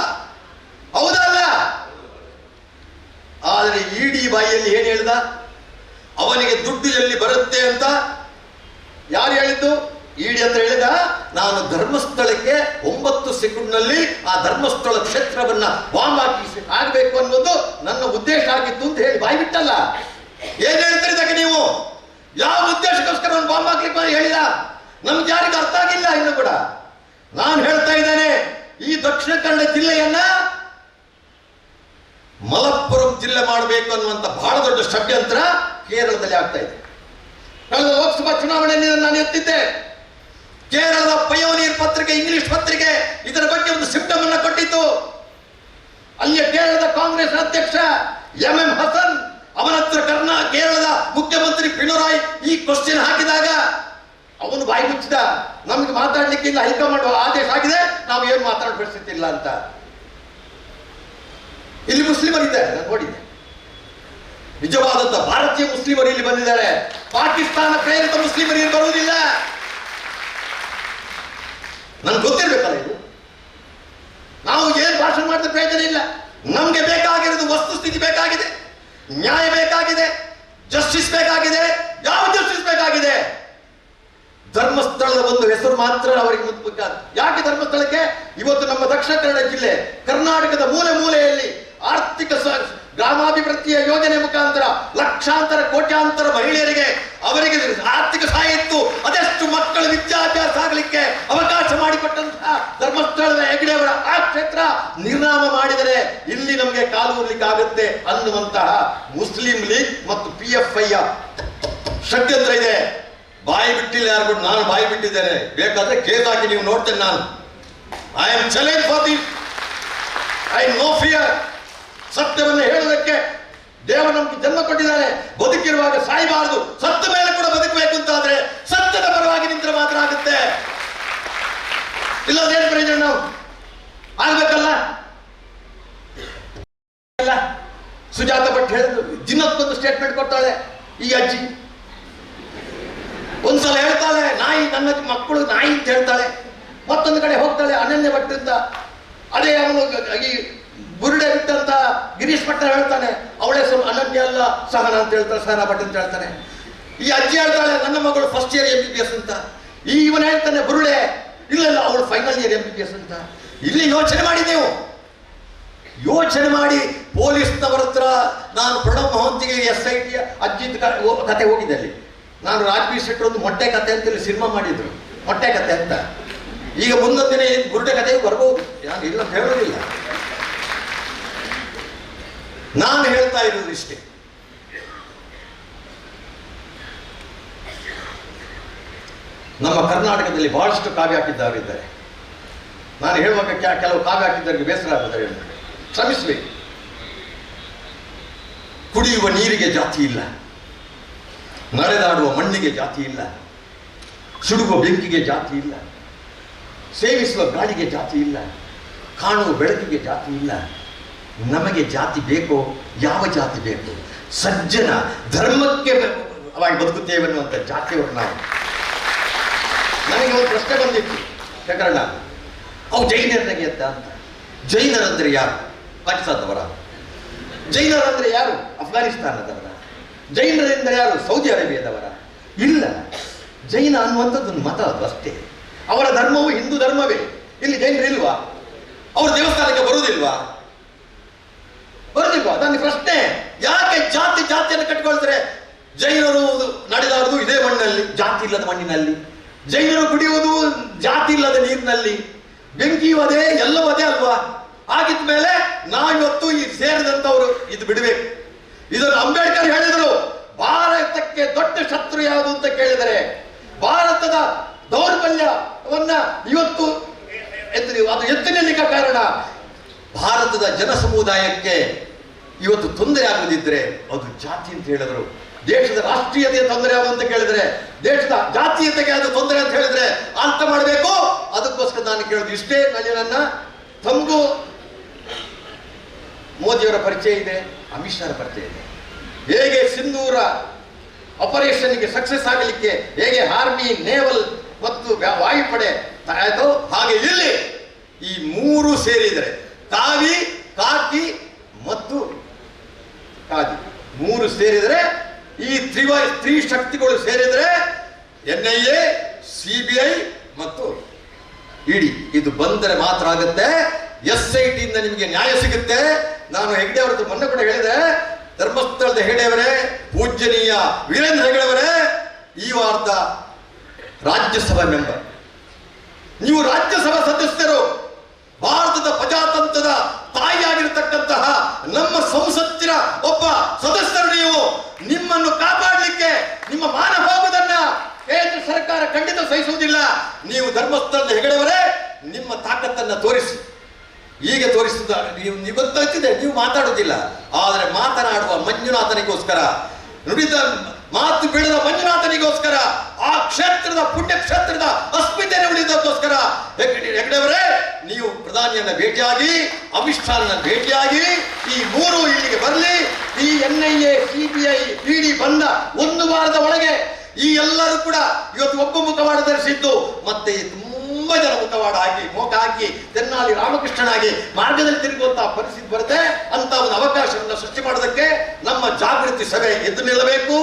[SPEAKER 7] ಹೌದಲ್ಲ? ಆದರೆ ಇಡಿ ಬಾಯಿಯಲ್ಲಿ ಏನು ಹೇಳ್ದ? ಅವನಿಗೆ ದುಡ್ಡು ಎಲ್ಲಿ ಬರುತ್ತೆ ಅಂತ ಯಾರು ಹೇಳಿದ್ದು? ಇಡಿ ಅಂತ ಹೇಳಿದ, ನಾನು ಧರ್ಮಸ್ಥಳಕ್ಕೆ 9 ಸೆಕೆಂಡ್ನಲ್ಲಿ ಆ ಧರ್ಮಸ್ಥಳ ಕ್ಷೇತ್ರವನ್ನ ಬಾಂಬ್ ಆಗಬೇಕು ಅನ್ನೋದು ನನ್ನ ಉದ್ದೇಶ ಆಗಿತ್ತು ಅಂತ ಹೇಳಿ ಬಾಯಿ ಬಿಟ್ಟಲ್ಲ. ಏನ್ ಹೇಳ್ತೀರಿ ಇದಕ್ಕೆ ನೀವು? ಯಾವ ಉದ್ದೇಶಕ್ಕೋಸ್ಕರ ಒಂದು ಬಾಂಬ್ ಹಾಕ್ಲಿಕ್ಕೆ ಹೇಳಿದ? ನಮ್ಗೆ ಯಾರಿಗೂ ಅರ್ಥ ಆಗಿಲ್ಲ ಇನ್ನು ಕೂಡ. ನಾನು ಹೇಳ್ತಾ ಇದ್ದೇನೆ, ಈ ದಕ್ಷಿಣ ಕನ್ನಡ ಜಿಲ್ಲೆಯನ್ನ ಮಲಪ್ಪುರಂ ಜಿಲ್ಲೆ ಮಾಡಬೇಕು ಅನ್ನುವಂತ ಬಹಳ ದೊಡ್ಡ ಷಡ್ಯಂತ್ರ ಕೇರಳದಲ್ಲಿ ಆಗ್ತಾ ಇದೆ. ಕಳೆದ ಲೋಕಸಭಾ ಚುನಾವಣೆಯಲ್ಲಿ ನಾನು ಎತ್ತಿದ್ದೆ. ಕೇರಳದ ಪಯೋನೀರ್ ಪತ್ರಿಕೆ, ಇಂಗ್ಲಿಷ್ ಪತ್ರಿಕೆ ಇದರ ಬಗ್ಗೆ ಒಂದು ಸಿಂಪ್ಟಮ್ ಅನ್ನು ಕೊಟ್ಟಿತ್ತು. ಅಲ್ಲಿಯ ಕೇರಳದ ಕಾಂಗ್ರೆಸ್ ಅಧ್ಯಕ್ಷ ಎಂ ಹಸನ್ ಅವನ ಹತ್ರ ಕೇರಳದ ಮುಖ್ಯಮಂತ್ರಿ ಪಿಣರಾಯಿ ಈ ಕ್ವಶನ್ ಹಾಕಿದಾಗ ಅವನು ಬಾಯಿ ಮುಚ್ಚಿದ. ನಮ್ಗೆ ಮಾತಾಡ್ಲಿಕ್ಕಿಲ್ಲ, ಹೈಕಮಾಂಡ್ ಆದೇಶ ಆಗಿದೆ, ನಾವು ಏನು ಮಾತಾಡೋ ಪರಿಸ್ಥಿತಿ ಇಲ್ಲ ಅಂತ. ಇಲ್ಲಿ ಮುಸ್ಲಿಮರಿದ್ದಾರೆ, ನಾನು ನೋಡಿದ್ದೆ. ನಿಜವಾದಂತ ಭಾರತೀಯ ಮುಸ್ಲಿಮರು ಇಲ್ಲಿ ಬಂದಿದ್ದಾರೆ. ಪಾಕಿಸ್ತಾನ ಪ್ರೇರಿತ ಮುಸ್ಲಿಮರು ಇಲ್ಲಿ ಬರುವುದಿಲ್ಲ. ನನ್ಗೆ ಗೊತ್ತಿರ್ಬೇಕಲ್ಲ ಇದು. ನಾವು ಏನ್ ಭಾಷಣ ಮಾಡಿದ ಪ್ರಯೋಜನ ಇಲ್ಲ. ನಮ್ಗೆ ಬೇಕಾಗಿರೋದು ವಸ್ತುಸ್ಥಿತಿ ಬೇಕಾಗಿದೆ, ನ್ಯಾಯ ಬೇಕಾಗಿದೆ, ಜಸ್ಟಿಸ್ ಬೇಕಾಗಿದೆ. ಯಾವ ಜಸ್ಟಿಸ್ ಬೇಕಾಗಿದೆ? ಧರ್ಮಸ್ಥಳದ ಒಂದು ಹೆಸರು ಮಾತ್ರ ಅವರಿಗೆ ಮುಖ್ಯ. ಯಾಕೆ ಧರ್ಮಸ್ಥಳಕ್ಕೆ? ಇವತ್ತು ನಮ್ಮ ದಕ್ಷಿಣ ಕನ್ನಡ ಜಿಲ್ಲೆ ಕರ್ನಾಟಕದ ಮೂಲೆ ಮೂಲೆಯಲ್ಲಿ ಆರ್ಥಿಕ ಗ್ರಾಮಾಭಿವೃದ್ಧಿಯ ಯೋಜನೆ ಮುಖಾಂತರ ಲಕ್ಷಾಂತರ ಕೋಟ್ಯಾಂತರ ಮಹಿಳೆಯರಿಗೆ ಅವರಿಗೆ ಆರ್ಥಿಕ ಸಹಾಯ ಇತ್ತು. ಅದೆಷ್ಟು ಮಕ್ಕಳ ವಿದ್ಯಾಭ್ಯಾಸ ಆಗಲಿಕ್ಕೆ ಅವಕಾಶ ಮಾಡಿಕೊಟ್ಟಂತಹ ಧರ್ಮಸ್ಥಳದ ಹೆಗ್ಡೆಯವರ ಆ ಕ್ಷೇತ್ರ ನಿರ್ನಾಮ ಮಾಡಿದರೆ ಇಲ್ಲಿ ನಮಗೆ ಕಾಲು ಊರ್ಲಿಕ್ಕೆ ಆಗುತ್ತೆ ಅನ್ನುವಂತಹ ಮುಸ್ಲಿಂ ಲೀಗ್ ಮತ್ತು PFI ಷಡ್ಯಂತ್ರ ಇದೆ. ಬಾಯಿ ಬಿಟ್ಟಿಲ್ಲ ಯಾರು ಕೂಡ. ನಾನು ಬಾಯಿ ಬಿಟ್ಟಿದ್ದೇನೆ. ಬೇಕಾದ್ರೆ ಕೇಸ್ ಹಾಕಿ ನೀವು ನೋಡ್ತೇನೆ. ನಾನು I am challenge for this. I know fear. ಸತ್ಯವನ್ನು ಹೇಳುವುದಕ್ಕೆ ದೇವರು ನಮ್ಗೆ ಜನ್ಮ ಕೊಟ್ಟಿದ್ದಾರೆ. ಬದುಕಿರುವಾಗ ಸಾಯಬಾರದು, ಸತ್ತ ಮೇಲೆ ಕೂಡ ಬದುಕಬೇಕು ಅಂತಾದ್ರೆ ಸತ್ಯದ ಪರವಾಗಿ ನಿಂತರೆ ಮಾತ್ರ ಆಗುತ್ತೆ. ಇಲ್ಲದೇನು ಪ್ರಯೋಜನ? ನಾವು ಆಗ್ಬೇಕಲ್ಲ. ಸುಜಾತ ಭಟ್ ಹೇಳಿದ್ರು, ದಿನಕ್ಕೊಂದು ಸ್ಟೇಟ್ಮೆಂಟ್ ಕೊಡ್ತಾಳೆ ಈ ಅಜ್ಜಿ. ಒಂದ್ಸಲ ಹೇಳ್ತಾಳೆ ನಾಯಿ, ನನ್ನ ಮಕ್ಕಳು ನಾಯಿ ಅಂತ ಹೇಳ್ತಾಳೆ. ಮತ್ತೊಂದು ಕಡೆ ಹೋಗ್ತಾಳೆ ಅನನ್ಯ ಭಟ್ ಅಂತ. ಅದೇ ಅವನು ಈ ಬುರುಡೆ ಬಿಟ್ಟಂತ ಗಿರೀಶ್ ಭಟ್ ಹೇಳ್ತಾನೆ, ಅವಳೇ ಸ್ವಲ್ಪ ಅನನ್ಯ ಅಲ್ಲ ಸಹನ ಅಂತ ಹೇಳ್ತಾಳೆ, ಸಹನ ಭಟ್ ಅಂತ ಹೇಳ್ತಾನೆ. ಈ ಅಜ್ಜಿ ಹೇಳ್ತಾಳೆ ನನ್ನ ಮಗಳು ಫಸ್ಟ್ ಇಯರ್ MBBS ಅಂತ. ಇವನು ಹೇಳ್ತಾನೆ ಬುರುಡೆ, ಇಲ್ಲ ಅವಳು ಫೈನಲ್ ಇಯರ್ MBBS ಅಂತ. ಇಲ್ಲಿ ಯೋಚನೆ ಮಾಡಿ, ನೀವು ಯೋಚನೆ ಮಾಡಿ. ಪೊಲೀಸ್ನವರ ಹತ್ರ ನಾನು ಪ್ರಣವ್ ಮಹಂತಿಗೆ SIT ಅಜ್ಜಿದ ಕತೆ ಹೋಗಿದ್ದೆ. ಅಲ್ಲಿ ನಾನು ರಾಜ್ಬೀರ್ ಶೆಟ್ಟರ್ ಒಂದು ಮೊಟ್ಟೆ ಕತೆ ಅಂತ ಇಲ್ಲಿ ಸಿನಿಮಾ ಮಾಡಿದ್ರು, ಮೊಟ್ಟೆ ಕತೆ ಅಂತ. ಈಗ ಮುಂದೊಂದು ದಿನ ಬುರುಡೆ ಕತೆಗೆ ಬರ್ಬೋದು, ನಾನು ಇಲ್ಲ ಹೇಳೋದಿಲ್ಲ. ನಾನು ಹೇಳ್ತಾ ಇರೋದು ಇಷ್ಟೇ, ನಮ್ಮ ಕರ್ನಾಟಕದಲ್ಲಿ ಬಹಳಷ್ಟು ಕಾವ್ಯ ಹಾಕಿದ್ದವರಿದ್ದಾರೆ. ನಾನು ಹೇಳುವಾಗ ಕೆಲವು ಕಾವ್ಯ ಹಾಕಿದ್ದವರಿಗೆ ಬೇಸರ ಆಗುತ್ತಾರೆ, ಶ್ರಮಿಸಬೇಕು. ಕುಡಿಯುವ ನೀರಿಗೆ ಜಾತಿ ಇಲ್ಲ, ನಡೆದಾಡುವ ಮಣ್ಣಿಗೆ ಜಾತಿ ಇಲ್ಲ, ಸುಡುವ ಬೆಂಕಿಗೆ ಜಾತಿ ಇಲ್ಲ, ಸೇವಿಸುವ ಗಾಳಿಗೆ ಜಾತಿ ಇಲ್ಲ, ಕಾಣುವ ಬೆಳಕಿಗೆ ಜಾತಿ ಇಲ್ಲ. ನಮಗೆ ಜಾತಿ ಬೇಕೋ? ಯಾವ ಜಾತಿ ಬೇಕು? ಸಜ್ಜನ ಧರ್ಮಕ್ಕೆ ಅವಾಗಿ ಬದುಕುತ್ತೇವೆ ಅನ್ನುವಂಥ ಜಾತಿಯವರು ನಾವು. ನನಗೆ ಒಂದು ಪ್ರಶ್ನೆ ಬಂದಿತ್ತು ಶಂಕರಣ್ಣ, ಅವು ಜೈನರಿಗೆ ಅಂತ. ಜೈನರಂದ್ರೆ ಯಾರು? ಪಾಕಿಸ್ತಾನದವರ? ಜೈನರಂದ್ರೆ ಯಾರು? ಅಫ್ಘಾನಿಸ್ತಾನದವರ? ಜೈನರೆಂದರೆ ಯಾರು? ಸೌದಿ ಅರೇಬಿಯಾದವರ? ಇಲ್ಲ. ಜೈನ ಅನ್ನುವಂಥದ್ದು ಒಂದು ಮತ, ಅದು ಅಷ್ಟೇ. ಅವರ ಧರ್ಮವು ಹಿಂದೂ ಧರ್ಮವೇ. ಇಲ್ಲಿ ಜೈನರು ಇಲ್ವಾ? ಅವರು ದೇವಸ್ಥಾನಕ್ಕೆ ಬರುವುದಿಲ್ವಾ? ಬರುದಿಲ್ವಾ? ನನ್ನ ಪ್ರಶ್ನೆ. ಯಾಕೆ ಜಾತಿ ಜಾತಿಯನ್ನು ಕಟ್ಟಿಕೊಳ್ತಾರೆ? ಜೈನರು ನಡೆದಾಡುವುದು ಇದೇ ಮಣ್ಣಲ್ಲಿ, ಜಾತಿ ಇಲ್ಲದ ಮಣ್ಣಿನಲ್ಲಿ. ಜೈನರು ಕುಡಿಯುವುದು ಜಾತಿ ಇಲ್ಲದ ನೀರಿನಲ್ಲಿ. ಬೆಂಕಿಯೂ ಅದೇ, ಎಲ್ಲವೂ ಅದೇ ಅಲ್ವಾ? ಆಗಿದ ಮೇಲೆ ನಾವಿವತ್ತು ಈ ಸೇರಿದಂತವರು ಇದು ಬಿಡಬೇಕು. ಇದನ್ನು ಅಂಬೇಡ್ಕರ್ ಹೇಳಿದರು. ಭಾರತಕ್ಕೆ ದೊಡ್ಡ ಶತ್ರು ಯಾವುದು ಅಂತ ಕೇಳಿದರೆ ಭಾರತದ ದೌರ್ಬಲ್ಯವನ್ನ ಇವತ್ತು ಅದು ಎತ್ತಿ ನಿಲ್ಲಲಿಕ್ಕೆ ಕಾರಣ ಭಾರತದ ಜನ ಸಮುದಾಯಕ್ಕೆ ಇವತ್ತು ತೊಂದರೆ ಆಗುವುದಿದ್ರೆ ಅದು ಜಾತಿ ಅಂತ ಹೇಳಿದರು. ದೇಶದ ರಾಷ್ಟ್ರೀಯತೆಯ ತೊಂದರೆ ಯಾವುದು ಅಂತ ಕೇಳಿದ್ರೆ, ದೇಶದ ಜಾತೀಯತೆಗೆ ಅದು ತೊಂದರೆ ಅಂತ ಹೇಳಿದ್ರೆ ಅರ್ಥ ಮಾಡಬೇಕು. ಅದಕ್ಕೋಸ್ಕರ ನಾನು ಕೇಳೋದು ಇಷ್ಟೇ. ನನ್ನ ತಮಗೂ ಮೋದಿಯವರ ಪರಿಚಯ ಇದೆ, ಅಮಿತ್ ಶಾರ ಪರಿಚಯ ಇದೆ. ಹೇಗೆ ಸಿಂಧೂರ ಆಪರೇಷನ್ಗೆ ಸಕ್ಸಸ್ ಆಗಲಿಕ್ಕೆ ಹೇಗೆ ಆರ್ಮಿ, ನೇವಲ್ ಮತ್ತು ವಾಯುಪಡೆ ಆಯಿತು, ಹಾಗೆ ಇಲ್ಲಿ ಈ ಮೂರು ಸೇರಿದರೆ ಕಾವಿ, ಕಾಕಿ ಮತ್ತು ಖಾದಿ ಮೂರು ಸೇರಿದರೆ, ಈ ತ್ರಿಶಕ್ತಿಗಳು ಸೇರಿದರೆ NIA, CBI ಮತ್ತು ಇಡಿ ಇದು ಬಂದರೆ ಮಾತ್ರ ಆಗುತ್ತೆ. SIT ಇಂದ ನಿಮಗೆ ನ್ಯಾಯ ಸಿಗುತ್ತೆ. ನಾನು ಹೆಗ್ಡೆ ಅವರದ್ದು ಮೊನ್ನೆ ಕೂಡ ಹೇಳಿದೆ, ಧರ್ಮಸ್ಥಳದ ಹೆಗ್ಡೆಯವರೇ, ಪೂಜ್ಯನೀಯ ವೀರೇಂದ್ರ ಹೆಗ್ಡೆಯವರೇ, ಈ ವಾರದ ರಾಜ್ಯಸಭಾ ಮೆಂಬರ್, ನೀವು ರಾಜ್ಯಸಭಾ ಸದಸ್ಯರು, ಭಾರತದ ಪ್ರಜಾತಂತ್ರದ ತಾಯಿಯಾಗಿರತಕ್ಕಂತಹ ನಮ್ಮ ಸಂಸತ್ತಿನ ಒಬ್ಬ ಸದಸ್ಯರು. ನೀವು ನಿಮ್ಮನ್ನು ಕಾಪಾಡಲಿಕ್ಕೆ ನಿಮ್ಮ ಮಾನ ಹೋಗುವುದನ್ನ ಕೇಂದ್ರ ಸರ್ಕಾರ ಖಂಡಿತ ಸಹಿಸುವುದಿಲ್ಲ. ನೀವು ಧರ್ಮಸ್ಥಳದ ಹೆಗಡೆಯವರೇ ನಿಮ್ಮ ತಾಕತ್ತನ್ನ ತೋರಿಸಿ. ಈಗ ತೋರಿಸಿದ ನೀವು ಗೊತ್ತಾಗ್ತಿದೆ, ನೀವು ಮಾತಾಡುವುದಿಲ್ಲ, ಆದರೆ ಮಾತನಾಡುವ ಮಂಜುನಾಥನಿಗೋಸ್ಕರ, ನುಡಿದ ಮಾತು ಬಿಡದ ಮಂಜುನಾಥನಿಗೋಸ್ಕರ, ಆ ಕ್ಷೇತ್ರದ ಪುಣ್ಯ ಕ್ಷೇತ್ರದ ಅಸ್ಮಿತೆಯನ್ನು ಉಳಿದಕ್ಕೋಸ್ಕರ ಹೆಗ್ಡೆಯವರೇ ನೀವು ಪ್ರಧಾನಿಯನ್ನ ಭೇಟಿಯಾಗಿ, ಅಮಿತ್ ಶಾರನ್ನ ಭೇಟಿಯಾಗಿ, ಈ ಮೂರು ಇಲ್ಲಿಗೆ ಬರಲಿ. ಈ NIA, CBI, ED ಬಂದ ಒಂದು ವಾರದ ಒಳಗೆ ಈ ಎಲ್ಲರೂ ಕೂಡ ಇವತ್ತು ಒಬ್ಬ ಮುಖವಾಡ ಧರಿಸಿದ್ದು, ಮತ್ತೆ ತುಂಬಾ ಜನ ಮುಖವಾಡ ಹಾಕಿ ಮೋಕ ಹಾಕಿ ತೆನ್ನಾಲಿ ರಾಮಕೃಷ್ಣನಾಗಿ ಮಾರ್ಗದಲ್ಲಿ ತಿರುಗುವಂತಹ ಪರಿಸ್ಥಿತಿ ಬರುತ್ತೆ. ಅಂತ ಒಂದು ಅವಕಾಶವನ್ನು ಸೃಷ್ಟಿ ಮಾಡೋದಕ್ಕೆ ನಮ್ಮ ಜಾಗೃತಿ ಸಭೆ ಎದ್ದು ನಿಲ್ಲಬೇಕು.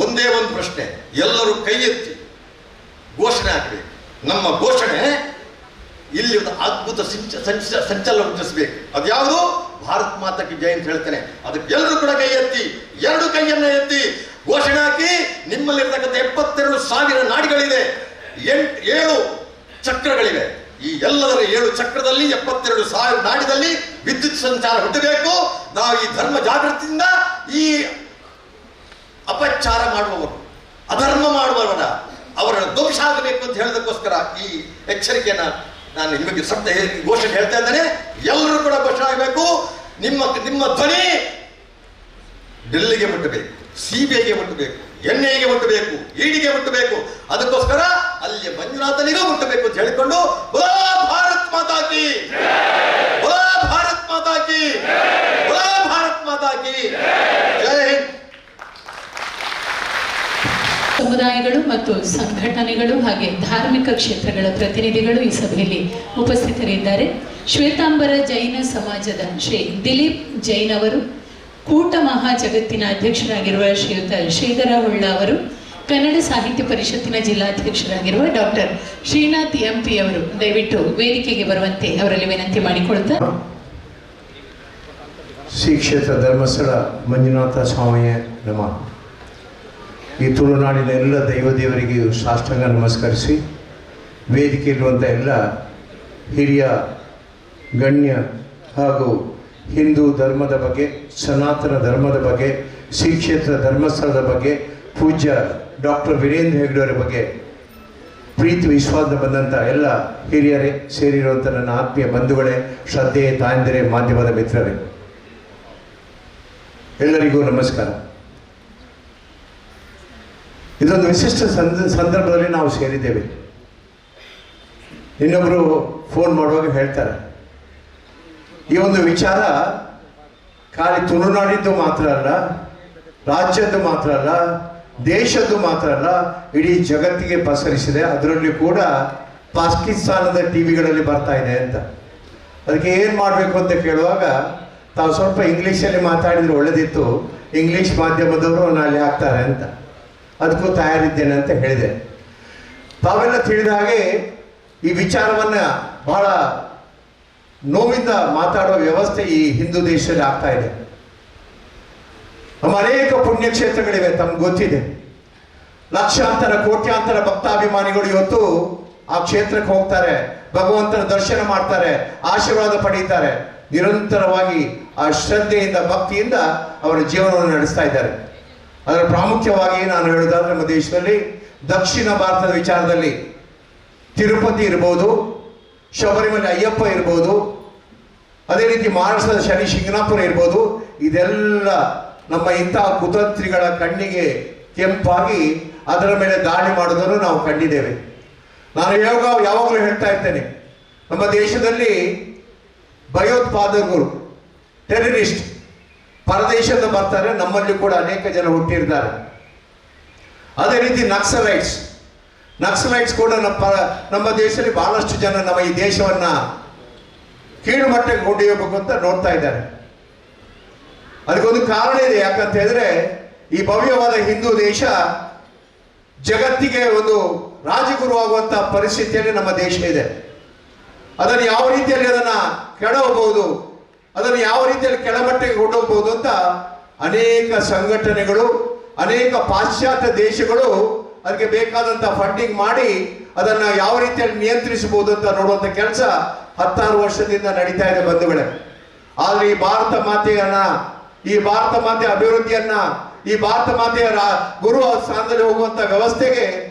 [SPEAKER 7] ಒಂದೇ ಒಂದು ಪ್ರಶ್ನೆ, ಎಲ್ಲರೂ ಕೈ ಎತ್ತಿ ಘೋಷಣೆ ಹಾಕಬೇಕು. ನಮ್ಮ ಘೋಷಣೆ ಇಲ್ಲಿ ಒಂದು ಅದ್ಭುತ ಸಂಚಲನ ಉಂಟಿಸಬೇಕು. ಅದ್ಯಾವುದು? ಭಾರತ್ ಮಾತಾ ಕಿ ಜೈ ಅಂತ ಹೇಳ್ತೇನೆ. ಅದಕ್ಕೆ ಎಲ್ಲರೂ ಕೂಡ ಕೈ ಎತ್ತಿ, ಎರಡು ಕೈಯನ್ನ ಎತ್ತಿ ಘೋಷಣೆ ಹಾಕಿ. ನಿಮ್ಮಲ್ಲಿರ್ತಕ್ಕಂಥ 72,000 ನಾಡಿಗಳಿದೆ, 7 ಚಕ್ರಗಳಿವೆ. ಈ ಎಲ್ಲದರ 7 ಚಕ್ರದಲ್ಲಿ 72,000 ನಾಡಿದಲ್ಲಿ ವಿದ್ಯುತ್ ಸಂಚಾರ ಹುಟ್ಟಬೇಕು. ನಾವು ಈ ಧರ್ಮ ಜಾಗೃತಿಯಿಂದ ಈ ಅಪಚಾರ ಮಾಡುವವರು, ಅಧರ್ಮ ಮಾಡುವವರ ಅವರ ಧ್ವಂಸ ಆಗಬೇಕು ಅಂತ ಹೇಳೋದಕ್ಕೋಸ್ಕರ ಈ ಎಚ್ಚರಿಕೆಯನ್ನ ನಾನು ನಿಮಗೆ ಘೋಷಣೆ ಹೇಳ್ತಾ ಇದ್ದೇನೆ. ಎಲ್ಲರೂ ಕೂಡ ಘೋಷಣೆ ಆಗಬೇಕು. ನಿಮ್ಮ ಧ್ವನಿ ಡೆಲ್ಲಿಗೆ ಮುಟ್ಟಬೇಕು, CBIಗೆ ಮುಟ್ಟಬೇಕು, NIAಗೆ ಮುಟ್ಟಬೇಕು, EDಗೆ ಮುಟ್ಟಬೇಕು. ಅದಕ್ಕೋಸ್ಕರ ಅಲ್ಲಿ ಮಂಜುನಾಥನಿಗೂ ಮುಟ್ಟಬೇಕು ಅಂತ ಹೇಳಿಕೊಂಡು ಭಾರತ್ ಮಾತಾ ಕಿ, ಭಾರತ್ ಮಾತಾ ಕಿ, ಭಾರತ್ ಮಾತಾ ಕಿ ಜೈ ಹಿಂದ್.
[SPEAKER 1] ಸಮುದಾಯಗಳು ಮತ್ತು ಸಂಘಟನೆಗಳು ಹಾಗೆ ಧಾರ್ಮಿಕ ಕ್ಷೇತ್ರಗಳ ಪ್ರತಿನಿಧಿಗಳು ಈ ಸಭೆಯಲ್ಲಿ ಉಪಸ್ಥಿತರಿದ್ದಾರೆ. ಶ್ವೇತಾಂಬರ ಜೈನ ಸಮಾಜದ ಶ್ರೀ ದಿಲೀಪ್ ಜೈನ್ ಅವರು, ಕೂಟ ಮಹಾ ಜಗತ್ತಿನ ಅಧ್ಯಕ್ಷರಾಗಿರುವ ಶ್ರೀಯುತ ಶ್ರೀಧರ ಹೊಳ್ಳ ಅವರು, ಕನ್ನಡ ಸಾಹಿತ್ಯ ಪರಿಷತ್ತಿನ ಜಿಲ್ಲಾಧ್ಯಕ್ಷರಾಗಿರುವ ಡಾಕ್ಟರ್ ಶ್ರೀನಾಥ್ MP ಅವರು ದಯವಿಟ್ಟು ವೇದಿಕೆಗೆ ಬರುವಂತೆ ಅವರಲ್ಲಿ ವಿನಂತಿ ಮಾಡಿಕೊಳ್ತಾ,
[SPEAKER 8] ಶ್ರೀ ಕ್ಷೇತ್ರ ಧರ್ಮಸ್ಥಳ ಮಂಜುನಾಥ ಸ್ವಾಮಿಯೇ ನಮಃ. ಈ ತುಳುನಾಡಿನ ಎಲ್ಲ ದೈವದೇವರಿಗೆ ಸಾಷ್ಟಾಂಗ ನಮಸ್ಕರಿಸಿ, ವೇದಿಕೆಯಲ್ಲಿರುವಂಥ ಎಲ್ಲ ಹಿರಿಯ ಗಣ್ಯ ಹಾಗೂ ಹಿಂದೂ ಧರ್ಮದ ಬಗ್ಗೆ, ಸನಾತನ ಧರ್ಮದ ಬಗ್ಗೆ, ಶ್ರೀ ಕ್ಷೇತ್ರ ಧರ್ಮಸ್ಥಳದ ಬಗ್ಗೆ, ಪೂಜ್ಯ ಡಾಕ್ಟರ್ ವೀರೇಂದ್ರ ಹೆಗ್ಡೆಯವರ ಬಗ್ಗೆ ಪ್ರೀತಿ ವಿಶ್ವಾಸದ ಬಂದಂಥ ಎಲ್ಲ ಹಿರಿಯರೇ, ಸೇರಿರುವಂಥ ನನ್ನ ಆತ್ಮೀಯ ಬಂಧುಗಳೇ, ಶ್ರದ್ಧೆಯ ತಾಯಂದಿರೇ, ಮಾಧ್ಯಮದ ಮಿತ್ರರೇ, ಎಲ್ಲರಿಗೂ ನಮಸ್ಕಾರ. ಇದೊಂದು ವಿಶಿಷ್ಟ ಸಂದರ್ಭದಲ್ಲಿ ನಾವು ಸೇರಿದ್ದೇವೆ. ಇನ್ನೊಬ್ಬರು ಫೋನ್ ಮಾಡುವಾಗ ಹೇಳ್ತಾರೆ, ಈ ಒಂದು ವಿಚಾರ ಖಾಲಿ ತುಳುನಾಡಿದ್ದು ಮಾತ್ರ ಅಲ್ಲ, ರಾಜ್ಯದ್ದು ಮಾತ್ರ ಅಲ್ಲ, ದೇಶದ್ದು ಮಾತ್ರ ಅಲ್ಲ, ಇಡೀ ಜಗತ್ತಿಗೆ ಪಸರಿಸಿದೆ. ಅದರಲ್ಲಿ ಕೂಡ ಪಾಕಿಸ್ತಾನದ ಟಿವಿಗಳಲ್ಲಿ ಬರ್ತಾ ಇದೆ ಅಂತ. ಅದಕ್ಕೆ ಏನು ಮಾಡಬೇಕು ಅಂತ ಕೇಳುವಾಗ ತಾವು ಸ್ವಲ್ಪ ಇಂಗ್ಲೀಷಲ್ಲಿ ಮಾತಾಡಿದ್ರೆ ಒಳ್ಳೆದಿತ್ತು, ಇಂಗ್ಲೀಷ್ ಮಾಧ್ಯಮದವರು ಅಲ್ಲಿ ಹಾಕ್ತಾರೆ ಅಂತ. ಅದಕ್ಕೂ ತಯಾರಿದ್ದೇನೆ ಅಂತ ಹೇಳಿದೆ. ತಾವೆಲ್ಲ ತಿಳಿದ ಹಾಗೆ ಈ ವಿಚಾರವನ್ನು ಬಹಳ ನೋವಿಂದ ಮಾತಾಡುವ ವ್ಯವಸ್ಥೆ ಈ ಹಿಂದೂ ದೇಶದಲ್ಲಿ ಆಗ್ತಾ ಇದೆ. ನಮ್ಮ ಅನೇಕ ಪುಣ್ಯಕ್ಷೇತ್ರಗಳಿವೆ, ತಮ್ಗೆ ಗೊತ್ತಿದೆ. ಲಕ್ಷಾಂತರ ಕೋಟ್ಯಾಂತರ ಭಕ್ತಾಭಿಮಾನಿಗಳು ಇವತ್ತು ಆ ಕ್ಷೇತ್ರಕ್ಕೆ ಹೋಗ್ತಾರೆ, ಭಗವಂತನ ದರ್ಶನ ಮಾಡ್ತಾರೆ, ಆಶೀರ್ವಾದ ಪಡೀತಾರೆ. ನಿರಂತರವಾಗಿ ಆ ಶ್ರದ್ಧೆಯಿಂದ, ಭಕ್ತಿಯಿಂದ ಅವರ ಜೀವನವನ್ನು ನಡೆಸ್ತಾ ಇದ್ದಾರೆ. ಅದರ ಪ್ರಾಮುಖ್ಯವಾಗಿ ನಾನು ಹೇಳೋದಾದ್ರೆ, ನಮ್ಮ ದೇಶದಲ್ಲಿ ದಕ್ಷಿಣ ಭಾರತದ ವಿಚಾರದಲ್ಲಿ ತಿರುಪತಿ ಇರ್ಬೋದು, ಶಬರಿಮಲೆ ಅಯ್ಯಪ್ಪ ಇರ್ಬೋದು, ಅದೇ ರೀತಿ ಮಹಾರಾಷ್ಟ್ರದ ಶನಿ ಶಿಂಗನಾಪುರ ಇರ್ಬೋದು, ಇದೆಲ್ಲ ನಮ್ಮ ಇಂತಹ ಕುತಂತ್ರಿಗಳ ಕಣ್ಣಿಗೆ ಕೆಂಪಾಗಿ ಅದರ ಮೇಲೆ ದಾಳಿ ಮಾಡೋದನ್ನು ನಾವು ಕಂಡಿದ್ದೇವೆ. ನಾನು ಯಾವಾಗಲೂ ಹೇಳ್ತಾ ಇರ್ತೇನೆ, ನಮ್ಮ ದೇಶದಲ್ಲಿ ಭಯೋತ್ಪಾದಕರು ಟೆರರಿಸ್ಟ್ ಪರದೇಶದಿಂದ ಬರ್ತಾರೆ, ನಮ್ಮಲ್ಲಿ ಕೂಡ ಅನೇಕ ಜನ ಹುಟ್ಟಿರ್ತಾರೆ. ಅದೇ ರೀತಿ ನಕ್ಸಲೈಟ್ಸ್ ಕೂಡ ನಮ್ಮ ದೇಶದಲ್ಲಿ ಬಹಳಷ್ಟು ಜನ ನಮ್ಮ ಈ ದೇಶವನ್ನ ಕೀಳು ಮಟ್ಟಕ್ಕೆ ಕೊಂಡೊಯ್ಯಬೇಕು ಅಂತ ನೋಡ್ತಾ ಇದ್ದಾರೆ. ಅದಕ್ಕೊಂದು ಕಾರಣ ಇದೆ. ಯಾಕಂತ ಹೇಳಿದ್ರೆ ಈ ಭವ್ಯವಾದ ಹಿಂದೂ ದೇಶ ಜಗತ್ತಿಗೆ ಒಂದು ರಾಜಗುರು ಆಗುವಂತ ಪರಿಸ್ಥಿತಿಯಲ್ಲಿ ನಮ್ಮ ದೇಶ ಇದೆ. ಅದನ್ನು ಯಾವ ರೀತಿಯಲ್ಲಿ ಅದನ್ನ ಕೆಡವಬಹುದು, ಅದನ್ನು ಯಾವ ರೀತಿಯಲ್ಲಿ ಕೆಳಮಟ್ಟಕ್ಕೆ ಕೊಂಡೋಗ್ಬಹುದು ಅಂತ ಅನೇಕ ಸಂಘಟನೆಗಳು, ಅನೇಕ ಪಾಶ್ಚಾತ್ಯ ದೇಶಗಳು ಅದಕ್ಕೆ ಬೇಕಾದಂತ ಫಂಡಿಂಗ್ ಮಾಡಿ ಅದನ್ನ ಯಾವ ರೀತಿಯಲ್ಲಿ ನಿಯಂತ್ರಿಸಬಹುದು ಅಂತ ನೋಡುವಂತ ಕೆಲಸ 16 ವರ್ಷದಿಂದ ನಡೀತಾ ಇದೆ ಬಂಧುಗಳೇ. ಆದ್ರೆ ಈ ಭಾರತ ಮಾತೆಯ ಅಭಿವೃದ್ಧಿಯನ್ನ, ಈ ಭಾರತ ಮಾತೆಯ ಗುರು ಸ್ಥಾನದಲ್ಲಿ ಹೋಗುವಂತ ವ್ಯವಸ್ಥೆಗೆ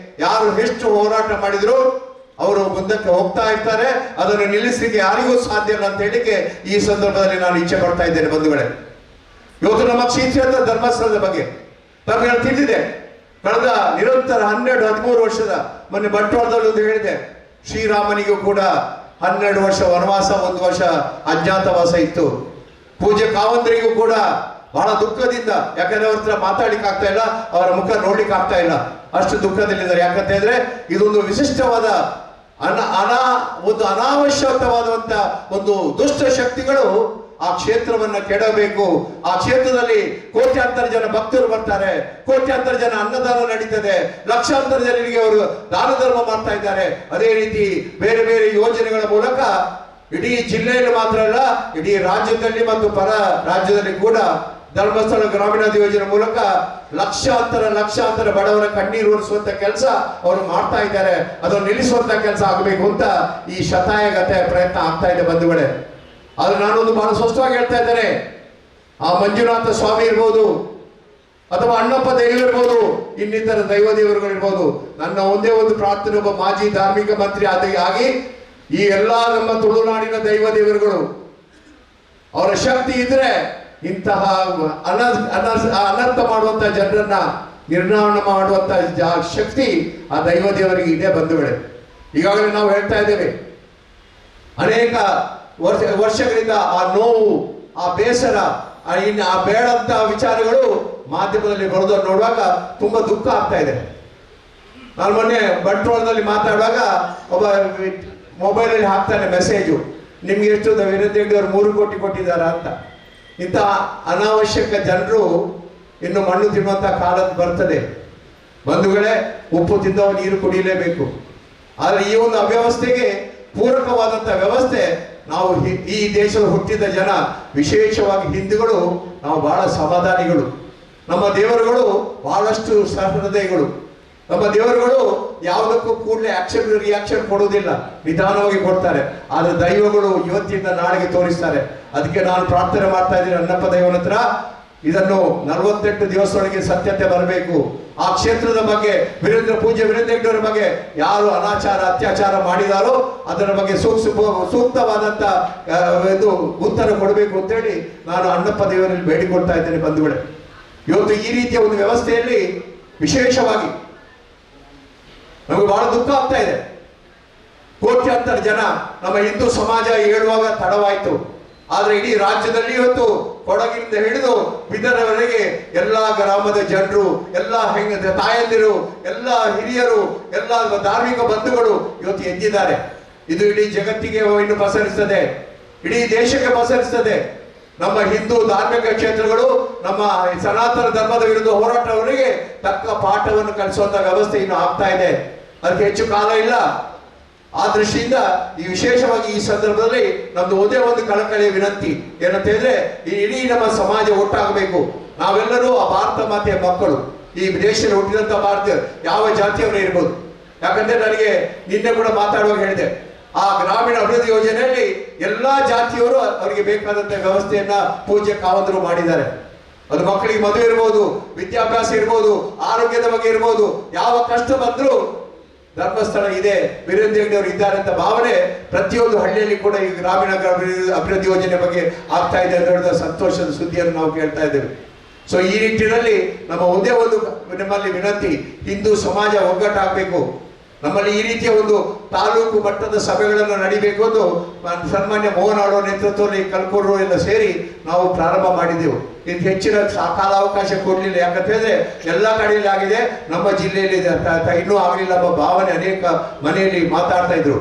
[SPEAKER 8] ಯಾರು ಎಷ್ಟು ಹೋರಾಟ ಮಾಡಿದ್ರು ಅವರು ಮುಂದಕ್ಕೆ ಹೋಗ್ತಾ ಇರ್ತಾರೆ. ಅದನ್ನು ನಿಲ್ಲಿಸಲಿಕ್ಕೆ ಯಾರಿಗೂ ಸಾಧ್ಯ ಇಲ್ಲ ಅಂತ ಹೇಳಿಕೆ ಈ ಸಂದರ್ಭದಲ್ಲಿ ನಾನು ಇಚ್ಛೆ ಪಡ್ತಾ ಇದ್ದೇನೆ ಬಂಧುಗಳೇ. ಇವತ್ತು ನಮ್ಮ ಕ್ಷೇತ್ರದ ಧರ್ಮಸ್ಥಳದ ಬಗ್ಗೆ ತಮಗೆ ತಿಳಿದಿದೆ. ಕಳೆದ ನಿರಂತರ 12-13 ವರ್ಷದ ಮೊನ್ನೆ ಬಂಟ್ವಾಳದಲ್ಲಿ ಒಂದು ಹೇಳಿದೆ, ಶ್ರೀರಾಮನಿಗೂ ಕೂಡ 12 ವರ್ಷ ವನವಾಸ, 1 ವರ್ಷ ಅಜ್ಞಾತವಾಸ ಇತ್ತು. ಪೂಜ್ಯ ಕಾವಂತರಿಗೂ ಕೂಡ ಬಹಳ ದುಃಖದಿಂದ, ಯಾಕಂದ್ರೆ ಅವ್ರ ಹತ್ರ ಮಾತಾಡ್ಲಿಕ್ಕೆ ಆಗ್ತಾ ಇಲ್ಲ, ಅವರ ಮುಖ ನೋಡ್ಲಿಕ್ಕೆ ಆಗ್ತಾ ಇಲ್ಲ, ಅಷ್ಟು ದುಃಖದಲ್ಲಿದ್ದಾರೆ. ಯಾಕಂತ ಹೇಳಿದ್ರೆ ಇದೊಂದು ವಿಶಿಷ್ಟವಾದ ಒಂದು ಅನಾವಶ್ಯಕವಾದಂತ ಒಂದು ದುಷ್ಟ ಶಕ್ತಿಗಳು ಆ ಕ್ಷೇತ್ರವನ್ನ ಕೆಡಬೇಕು. ಆ ಕ್ಷೇತ್ರದಲ್ಲಿ ಕೋಟ್ಯಾಂತರ ಜನ ಭಕ್ತರು ಬರ್ತಾರೆ, ಕೋಟ್ಯಾಂತರ ಜನ ಅನ್ನದಾನ ನಡೀತದೆ, ಲಕ್ಷಾಂತರ ಜನರಿಗೆ ಅವರು ದಾನ ಧರ್ಮ ಮಾಡ್ತಾ ಇದ್ದಾರೆ. ಅದೇ ರೀತಿ ಬೇರೆ ಬೇರೆ ಯೋಜನೆಗಳ ಮೂಲಕ ಇಡೀ ಜಿಲ್ಲೆಯಲ್ಲಿ ಮಾತ್ರ ಅಲ್ಲ, ಇಡೀ ರಾಜ್ಯದಲ್ಲಿ ಮತ್ತು ಪರ ರಾಜ್ಯದಲ್ಲಿ ಕೂಡ ಧರ್ಮಸ್ಥಳ ಗ್ರಾಮೀಣಾಭಿವೃದ್ಧಿ ಯೋಜನೆ ಮೂಲಕ ಲಕ್ಷಾಂತರ ಬಡವರ ಕಣ್ಣೀರು ಒರೆಸುವಂತ ಕೆಲಸ ಅವರು ಮಾಡ್ತಾ ಇದ್ದಾರೆ. ಅದನ್ನು ನಿಲ್ಲಿಸುವಂತ ಕೆಲಸ ಆಗಬೇಕು ಅಂತ ಈ ಶತಾಯಗತಾಯ ಪ್ರಯತ್ನ ಆಗ್ತಾ ಇದೆ ಬಂಧುಗಳೇ. ಆದ್ರೆ ನಾನೊಂದು ಬಹಳ ಸ್ಪಷ್ಟವಾಗಿ ಹೇಳ್ತಾ ಇದ್ದೇನೆ, ಆ ಮಂಜುನಾಥ ಸ್ವಾಮಿ ಇರ್ಬೋದು ಅಥವಾ ಅಣ್ಣಪ್ಪ ದೇವರಿರ್ಬೋದು, ಇನ್ನಿತರ ದೈವ ದೇವರುಗಳಿರ್ಬೋದು, ನನ್ನ ಒಂದೇ ಒಂದು ಪ್ರಾರ್ಥನೆ, ಒಬ್ಬ ಮಾಜಿ ಧಾರ್ಮಿಕ ಮಂತ್ರಿ ಆಗಿ ಈ ಎಲ್ಲಾ ನಮ್ಮ ತುಳುನಾಡಿನ ದೈವ ದೇವರುಗಳು ಅವರ ಶಕ್ತಿ ಇದ್ರೆ ಇಂತಹ ಅನರ್ಥ ಮಾಡುವಂತ ಜನರನ್ನ ನಿರ್ನಾಮ ಮಾಡುವಂತ ಶಕ್ತಿ ಆ ದೈವ ದೇವರಿಗೆ ಇದೆ ಬಂಧುಗಳೇ. ಈಗಾಗಲೇ ನಾವು ಹೇಳ್ತಾ ಇದ್ದೇವೆ, ಅನೇಕ ವರ್ಷಗಳಿಂದ ಆ ನೋವು, ಆ ಬೇಸರ, ಆ ಬೇಡಂತ ವಿಚಾರಗಳು ಮಾಧ್ಯಮದಲ್ಲಿ ಬರೋದನ್ನು ನೋಡುವಾಗ ತುಂಬಾ ದುಃಖ ಆಗ್ತಾ ಇದೆ. ನಾನು ಮೊನ್ನೆ ಬಂಟ್ವಾಳದಲ್ಲಿ ಮಾತಾಡುವಾಗ ಒಬ್ಬ ಮೊಬೈಲಲ್ಲಿ ಹಾಕ್ತಾನೆ ಮೆಸೇಜು, ನಿಮ್ಗೆ ಎಷ್ಟು ವೀರೇಂದ್ರ ಹೆಗ್ಡೆ ಅವರು 3 ಕೋಟಿ ಕೊಟ್ಟಿದ್ದಾರಾ ಅಂತ. ಇಂಥ ಅನಾವಶ್ಯಕ ಜನರು ಇನ್ನು ಮಣ್ಣು ತಿನ್ನುವಂತ ಕಾಲ ಬರ್ತದೆ ಬಂಧುಗಳೇ. ಉಪ್ಪು ತಿಂದವ ನೀರು ಕುಡಿಯಲೇಬೇಕು. ಆದ್ರೆ ಈ ಒಂದು ಅವ್ಯವಸ್ಥೆಗೆ ಪೂರಕವಾದಂತ ವ್ಯವಸ್ಥೆ ನಾವು ಈ ದೇಶದ ಹುಟ್ಟಿದ ಜನ, ವಿಶೇಷವಾಗಿ ಹಿಂದೂಗಳು, ನಾವು ಬಹಳ ಸಮಾಧಾನಿಗಳು. ನಮ್ಮ ದೇವರುಗಳು ಬಹಳಷ್ಟು ಸಹೃದಯಗಳು. ನಮ್ಮ ದೇವರುಗಳು ಯಾವುದಕ್ಕೂ ಕೂಡಲೇ ರಿಯಾಕ್ಷನ್ ಕೊಡುವುದಿಲ್ಲ, ನಿಧಾನವಾಗಿ ಕೊಡ್ತಾರೆ. ಆದ್ರೆ ದೈವಗಳು ಇವತ್ತಿಂದ ನಾಳೆಗೆ ತೋರಿಸ್ತಾರೆ. ಅದಕ್ಕೆ ನಾನು ಪ್ರಾರ್ಥನೆ ಮಾಡ್ತಾ ಇದ್ದೀನಿ ಅಣ್ಣಪ್ಪ ದೈವನ ಹತ್ರ, ಇದನ್ನು 48 ದಿವಸದೊಳಗೆ ಸತ್ಯತೆ ಬರಬೇಕು. ಆ ಕ್ಷೇತ್ರದ ಬಗ್ಗೆ ಪೂಜ್ಯ ವೀರೇಂದ್ರ ಹೆಗ್ಡೆ ಅವರ ಬಗ್ಗೆ ಯಾರು ಅತ್ಯಾಚಾರ ಮಾಡಿದಾರೋ ಅದರ ಬಗ್ಗೆ ಸೂಕ್ತವಾದಂತ ಉತ್ತರ ಕೊಡಬೇಕು ಅಂತೇಳಿ ನಾನು ಅಣ್ಣಪ್ಪ ದೇವರಲ್ಲಿ ಬೇಡಿಕೊಳ್ತಾ ಇದ್ದೇನೆ ಬಂಧುಗಳೇ. ಇವತ್ತು ಈ ರೀತಿಯ ಒಂದು ವ್ಯವಸ್ಥೆಯಲ್ಲಿ ವಿಶೇಷವಾಗಿ ನಮಗೆ ಬಹಳ ದುಃಖ ಆಗ್ತಾ ಇದೆ. ಕೋಟ್ಯಾಂತರ ಜನ ನಮ್ಮ ಹಿಂದೂ ಸಮಾಜ ಹೇಳುವಾಗ ತಡವಾಯಿತು. ಆದ್ರೆ ಇಡೀ ರಾಜ್ಯದಲ್ಲಿ ಇವತ್ತು ಕೊಡಗಿನಿಂದ ಹಿಡಿದು ಬಿದರವರೆಗೆ ಎಲ್ಲಾ ಗ್ರಾಮದ ಜನರು, ಎಲ್ಲಾ ತಾಯಂದಿರು, ಎಲ್ಲಾ ಹಿರಿಯರು, ಎಲ್ಲಾ ಧಾರ್ಮಿಕ ಬಂಧುಗಳು ಇವತ್ತು ಎದ್ದಿದ್ದಾರೆ. ಇದು ಇಡೀ ಜಗತ್ತಿಗೆ ಇನ್ನು ಪಸರಿಸ್ತದೆ, ಇಡೀ ದೇಶಕ್ಕೆ ಪಸರಿಸ್ತದೆ. ನಮ್ಮ ಹಿಂದೂ ಧಾರ್ಮಿಕ ಕ್ಷೇತ್ರಗಳು ನಮ್ಮ ಸನಾತನ ಧರ್ಮದ ವಿರುದ್ಧ ಹೋರಾಟವರಿಗೆ ತಕ್ಕ ಪಾಠವನ್ನು ಕಲಿಸುವಂತ ವ್ಯವಸ್ಥೆ ಇನ್ನು ಆಗ್ತಾ ಇದೆ. ಅದಕ್ಕೆ ಹೆಚ್ಚು ಕಾಲ ಇಲ್ಲ. ಆ ದೃಷ್ಟಿಯಿಂದ ಈ ವಿಶೇಷವಾಗಿ ಈ ಸಂದರ್ಭದಲ್ಲಿ ನಮ್ದು ಒಂದೇ ಒಂದು ಕಳಕಳಿಯ ವಿನಂತಿ ಏನಂತ ಹೇಳಿದ್ರೆ, ಈ ಇಡೀ ನಮ್ಮ ಸಮಾಜ ಒಟ್ಟಾಗಬೇಕು. ನಾವೆಲ್ಲರೂ ಆ ಭಾರತ ಮಾತೆಯ ಮಕ್ಕಳು. ಈ ದೇಶದಲ್ಲಿ ಹುಟ್ಟಿದಂತ ಭಾರತೀಯ ಯಾವ ಜಾತಿಯವರೇ ಇರ್ಬೋದು. ಯಾಕಂದ್ರೆ ನನಗೆ ನಿನ್ನೆ ಕೂಡ ಮಾತಾಡುವಾಗ ಹೇಳಿದೆ, ಆ ಗ್ರಾಮೀಣ ಅಭಿವೃದ್ಧಿ ಯೋಜನೆಯಲ್ಲಿ ಎಲ್ಲಾ ಜಾತಿಯವರು ಅವರಿಗೆ ಬೇಕಾದಂತ ವ್ಯವಸ್ಥೆಯನ್ನ ಪೂಜ್ಯ ಕಾವಂತರು ಮಾಡಿದ್ದಾರೆ. ಅದು ಮಕ್ಕಳಿಗೆ ಮದುವೆ ಇರ್ಬೋದು, ವಿದ್ಯಾಭ್ಯಾಸ ಇರ್ಬೋದು, ಆರೋಗ್ಯದ ಬಗ್ಗೆ ಇರ್ಬೋದು, ಯಾವ ಕಷ್ಟ ಬಂದ್ರು ಧರ್ಮಸ್ಥಳ ಇದೆ, ವೀರೇಂದ್ರ ಹೆಗ್ಡೆ ಅವರು ಇದ್ದಾರೆ ಅಂತ ಭಾವನೆ ಪ್ರತಿಯೊಂದು ಹಳ್ಳಿಯಲ್ಲಿ ಕೂಡ ಈ ಗ್ರಾಮೀಣ ಅಭಿವೃದ್ಧಿ ಯೋಜನೆ ಬಗ್ಗೆ ಆಗ್ತಾ ಇದೆ ಅಂತ ಸಂತೋಷದ ಸುದ್ದಿಯನ್ನು ನಾವು ಕೇಳ್ತಾ ಇದ್ದೇವೆ. ಸೊ ಈ ನಿಟ್ಟಿನಲ್ಲಿ ನಮ್ಮ ಒಂದೇ ಒಂದು ನಿಮ್ಮಲ್ಲಿ ವಿನಂತಿ, ಹಿಂದೂ ಸಮಾಜ ಒಗ್ಗಟ್ಟಾಗಬೇಕು. ನಮ್ಮಲ್ಲಿ ಈ ರೀತಿಯ ಒಂದು ತಾಲೂಕು ಮಟ್ಟದ ಸಭೆಗಳನ್ನು ನಡಿಬೇಕು ಎಂದು ಸನ್ಮಾನ್ಯ ಮೋಹನ್ ಆಳೋ ನೇತೃತ್ವದಲ್ಲಿ ಕಲ್ಕೂರು ಎಲ್ಲ ಸೇರಿ ನಾವು ಪ್ರಾರಂಭ ಮಾಡಿದೆವು. ಇದು ಹೆಚ್ಚಿನ ಕಾಲಾವಕಾಶ ಕೊಡಲಿಲ್ಲ, ಯಾಕಂತ ಹೇಳಿದ್ರೆ ಎಲ್ಲ ಕಡೆಯಲ್ಲಿ ಆಗಿದೆ, ನಮ್ಮ ಜಿಲ್ಲೆಯಲ್ಲಿ ಇನ್ನೂ ಆಗಲಿಲ್ಲ ಎಂಬ ಭಾವನೆ ಅನೇಕ ಮನೆಯಲ್ಲಿ ಮಾತಾಡ್ತಾ ಇದ್ರು.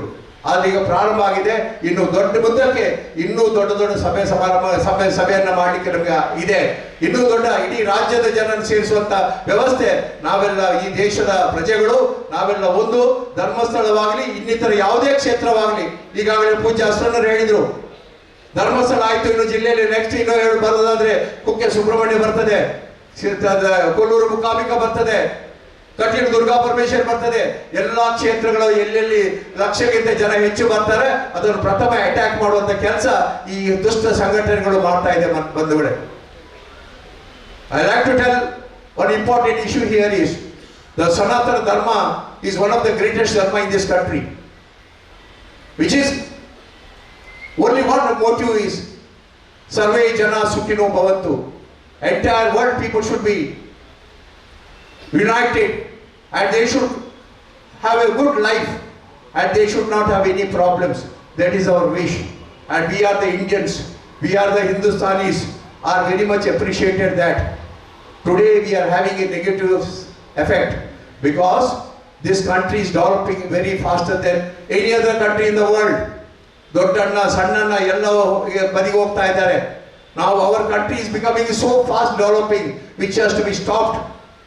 [SPEAKER 8] ಆದ್ರೆ ಈಗ ಪ್ರಾರಂಭ ಆಗಿದೆ. ಇನ್ನು ದೊಡ್ಡ ಮುಂದಕ್ಕೆ ಇನ್ನೂ ದೊಡ್ಡ ದೊಡ್ಡ ಸಭೆಯನ್ನ ಮಾಡಲಿಕ್ಕೆ ನಮಗೆ ಇದೆ. ಇನ್ನೂ ದೊಡ್ಡ ಇಡೀ ರಾಜ್ಯದ ಜನರನ್ನು ಸೇರಿಸುವಂತ ವ್ಯವಸ್ಥೆ ನಾವೆಲ್ಲ ಈ ದೇಶದ ಪ್ರಜೆಗಳು ನಾವೆಲ್ಲ ಒಂದು ಧರ್ಮಸ್ಥಳವಾಗಲಿ ಇನ್ನಿತರ ಯಾವುದೇ ಕ್ಷೇತ್ರವಾಗಲಿ, ಈಗಾಗಲೇ ಪೂಜ್ಯ ಅಸ್ರಣ್ಣರು ಹೇಳಿದ್ರು, ಧರ್ಮಸ್ಥಳ ಆಯ್ತು, ಇನ್ನು ಜಿಲ್ಲೆಯಲ್ಲಿ ನೆಕ್ಸ್ಟ್ ಇನ್ನೂ ಬರೋದಾದ್ರೆ ಕುಕ್ಕೆ ಸುಬ್ರಹ್ಮಣ್ಯ ಬರ್ತದೆ, ಕೊಲ್ಲೂರು ಮುಕಾಂಬಿಕಾ ಬರ್ತದೆ, ಕಟೀಲು ದುರ್ಗಾ ಪರಮೇಶ್ವರ್ ಬರ್ತದೆ. ಎಲ್ಲಾ ಕ್ಷೇತ್ರಗಳು ಎಲ್ಲೆಲ್ಲಿ ಲಕ್ಷಕ್ಕಿಂತ ಜನ ಹೆಚ್ಚು ಬರ್ತಾರೆ ಅದನ್ನು ಪ್ರಥಮ ಅಟ್ಯಾಕ್ ಮಾಡುವಂತ ಕೆಲಸ ಈ ದುಷ್ಟ ಸಂಘಟನೆಗಳು ಮಾಡ್ತಾ ಇದೆ ಬಂಧುಗಳೇ. I like to tell one important issue here is the Sanatana dharma is one of the greatest dharma in this country, which is only one motive is sarve jana sukhino bhavantu. Entire world people should be united and they should have a good life and they should not have any problems. That is our wish, and we are the Indians, we are the Hindustanis are very much appreciated that today we are having a negative effect because this country is developing very faster than any other country in the world. ದೊಡ್ಡಣ್ಣ ಸಣ್ಣಣ್ಣ ಎಲ್ಲ ಬದಿಗೆ ಹೋಗ್ತಾ ಇದ್ದಾರೆ. ನಾವು our country is becoming so fast developing which has to be stopped.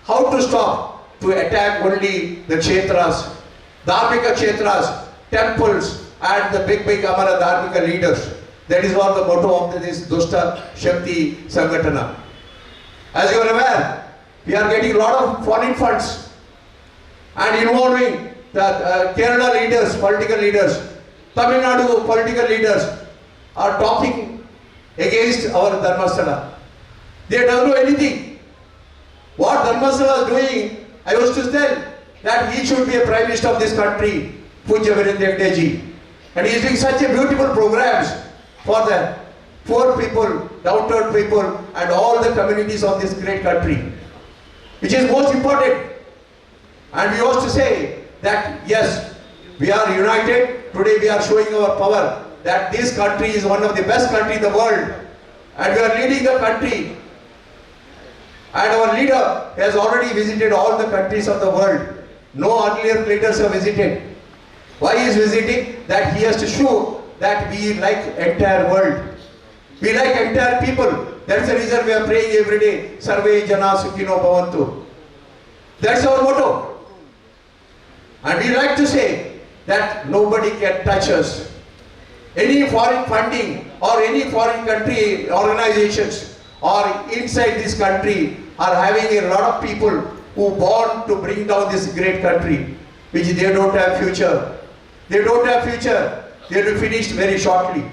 [SPEAKER 8] How to stop? To attack only the kshetras, dharmika kshetras, temples and the big amara dharmika leaders. That is all the motto of this dushta shakti sanghatana. As you are aware, we are getting lot of foreign funds and involving the Kerala leaders, political leaders, Tamil Nadu political leaders are talking against our Dharmasthala. They don't do anything. What Dharmasthala is doing, I was to tell that he should be a Prime Minister of this country, Pujya Virendra Hegde. And he is doing such a beautiful programs for the poor people, downtown people and all the communities of this great country, which is most important. And we also say that yes, we are united. Today we are showing our power that this country is one of the best country in the world and we are leading the country, and our leader has already visited all the countries of the world. No earlier leaders have visited. Why he is visiting? That he has to show that we like entire world, we like entire people. That's the reason we are praying every day, sarve jana sukhino bhavantu. That's our motto. And we like to say that nobody can touch us. Any foreign funding or any foreign country organizations or inside this country are having a lot of people who born to bring down this great country, which they don't have future. They don't have future. They will be finished very shortly.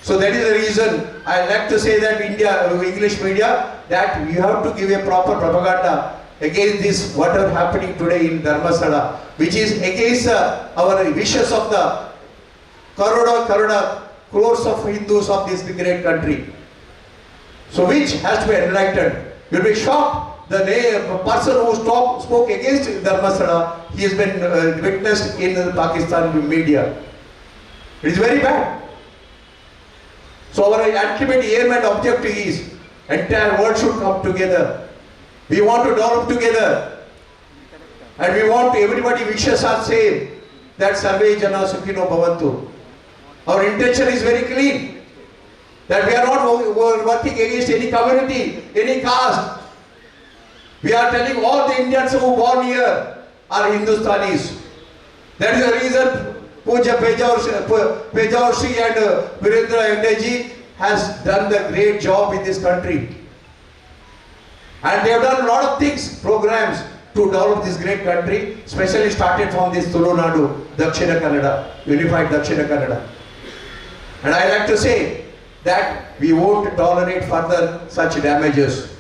[SPEAKER 8] So that is the reason I like to say that India, English media, that we have to give a proper propaganda against this what are happening today in Dharmasthala, which is against our wishes of the crores of Hindus of this great country. So which has to be enlightened. You will be shocked. The person who spoke against Dharmasthala, he has been witnessed in the Pakistan media. It is very bad. So our ultimate aim and objective is entire world should come together. We want to develop together and we want everybody wishes are same, that sarve jana sukhino bhavantu. Our intention is very clean, that we are not working against any community, any caste. We are telling all the Indians who born here are Hindustanis. That is the reason Pujya Pejaur Shri and Virendra Hegde has done the great job in this country. And they have done a lot of things, programs to develop this great country, especially started from this Tulu Nadu, Dakshina Kannada, unified Dakshina Kannada. And I like to say that we won't tolerate further such damages.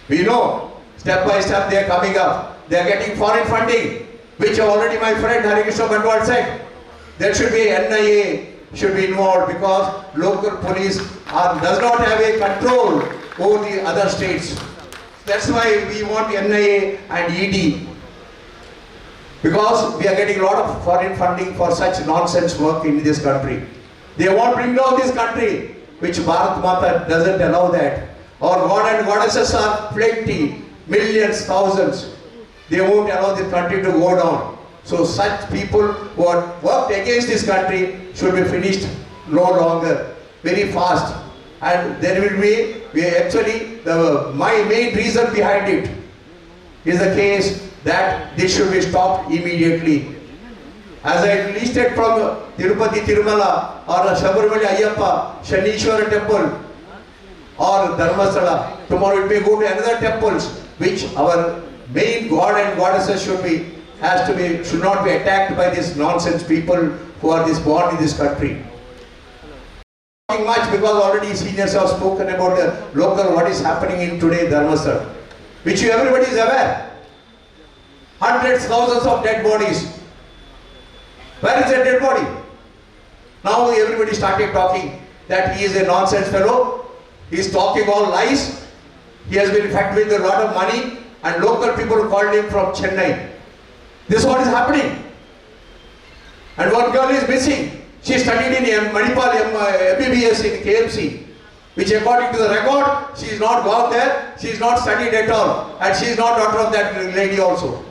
[SPEAKER 8] We know step by step they are coming up. They are getting foreign funding, which already my friend Harikrishna Bandwal said. There should be NIA should be involved because local police does not have a control over the other states. That's why we want NIA and ED. because we are getting a lot of foreign funding for such nonsense work in this country. They won't bring down this country, which Bharat Mata doesn't allow that. Our God and goddesses are plenty, millions, thousands. They won't allow this country to go down. So such people who have worked against this country should be finished no longer, very fast. And there will be actually my main reason behind it is the case that this should be stopped immediately. As I listed from Tirupati Tirumala or Sabarimala Ayyappa, Shanishwara temple or Dharmasala, tomorrow it may go to another temples which our main god and goddesses should not be attacked by these nonsense people who are born in this country. Not much because already seniors have spoken about the local what is happening in today Dharmasala, which everybody is aware. Hundreds, thousands of dead bodies. Where is the dead body? Now everybody started talking that he is a nonsense fellow. He is talking all lies. He has been infected with a lot of money and local people called him from Chennai. This is what is happening. And one girl is missing. She studied in Manipal MBBS in KMC, which according to the record, she is not gone there, she is not studied at all, and she is not daughter of that lady also.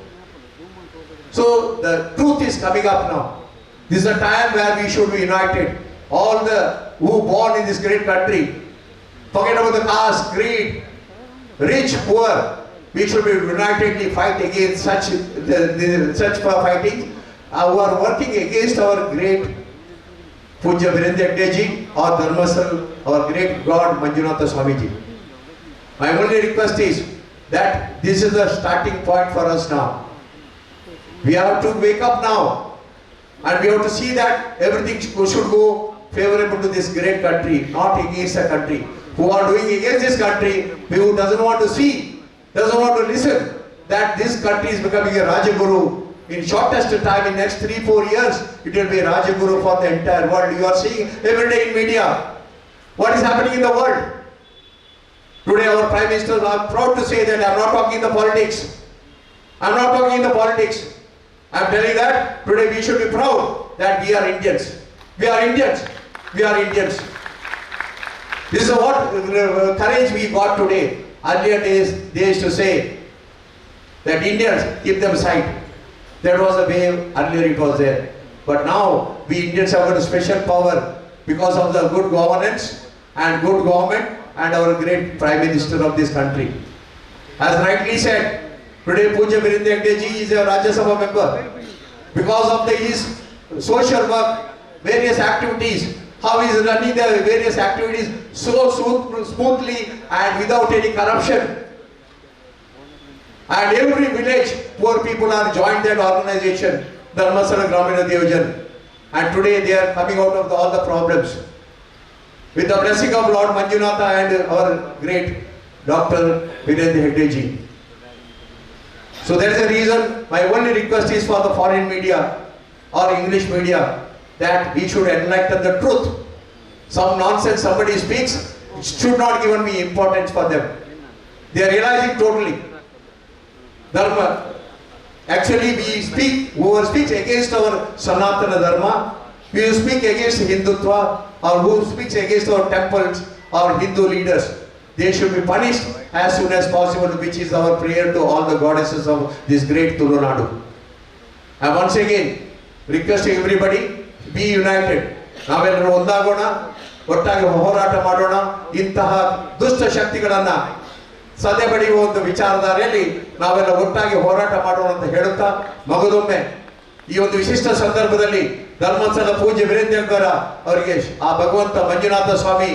[SPEAKER 8] So the truth is coming up now. This is a time where we should be united. All the who born in this great country, forget about the caste, creed, rich, poor, we should be unitedly fight against such fighting who are working against our great Puja Virendra Hegde or Dharmasal, our great God Manjunatha Swamiji. My only request is that this is the starting point for us now. We have to wake up now and we have to see that everything should go favorable to this great country, not against the country. Who are doing against this country, who doesn't want to see, doesn't want to listen that this country is becoming a Rajaguru. In shortest time, in next 3-4 years, it will be a Rajaguru for the entire world. You are seeing every day in media what is happening in the world. Today our Prime Minister are proud to say that I am not talking in the politics. I am not talking in the politics. I am telling that today we should be proud that we are Indians. We are Indians. We are Indians. This is what courage we got today. Earlier days, they used to say that Indians keep them aside. That was the way earlier it was there. But now we Indians have got a special power because of the good governance and good government and our great Prime Minister of this country. As rightly said, today Puja Virendra Hegde ji is a Rajya Sabha member. Because of his social work, various activities, how he is running the various activities so smoothly and without any corruption. And every village, poor people are joined that organization, Dharmasala Gramina Devajan. And today they are coming out of all the problems. With the blessing of Lord Manjunatha and our great Dr. Virendra Hegde ji. So there is a reason, my only request is for the foreign media or English media that we should enlighten the truth. Some nonsense somebody speaks, it should not give me importance for them. They are realizing totally. Dharma. Actually we speak, whoever speaks against our Sanatana Dharma, we will speak against Hindutva or who speaks against our temples or Hindu leaders. They should be punished as soon as possible, which is our prayer to all the goddesses of this great Tulunadu. And once again, requesting everybody, be united. ನಾವೆಲ್ಲರೂ ಒಂದಾಗೋಣ, ಒಟ್ಟಾಗಿ ಹೋರಾಟ ಮಾಡೋಣ. ಇಂತಹ ದುಷ್ಟ ಶಕ್ತಿಗಳನ್ನ ಸದೆ ಬಡಿಯುವ ಒಂದು ವಿಚಾರಧಾರೆಯಲ್ಲಿ ನಾವೆಲ್ಲ ಒಟ್ಟಾಗಿ ಹೋರಾಟ ಮಾಡೋಣ ಅಂತ ಹೇಳುತ್ತಾ, ಮಗದೊಮ್ಮೆ ಈ ಒಂದು ವಿಶಿಷ್ಟ ಸಂದರ್ಭದಲ್ಲಿ ಧರ್ಮಸ್ಥಳ ಪೂಜ್ಯ ವೀರೇಂದ್ರ ಅವರಿಗೆ ಆ ಭಗವಂತ ಮಂಜುನಾಥ ಸ್ವಾಮಿ,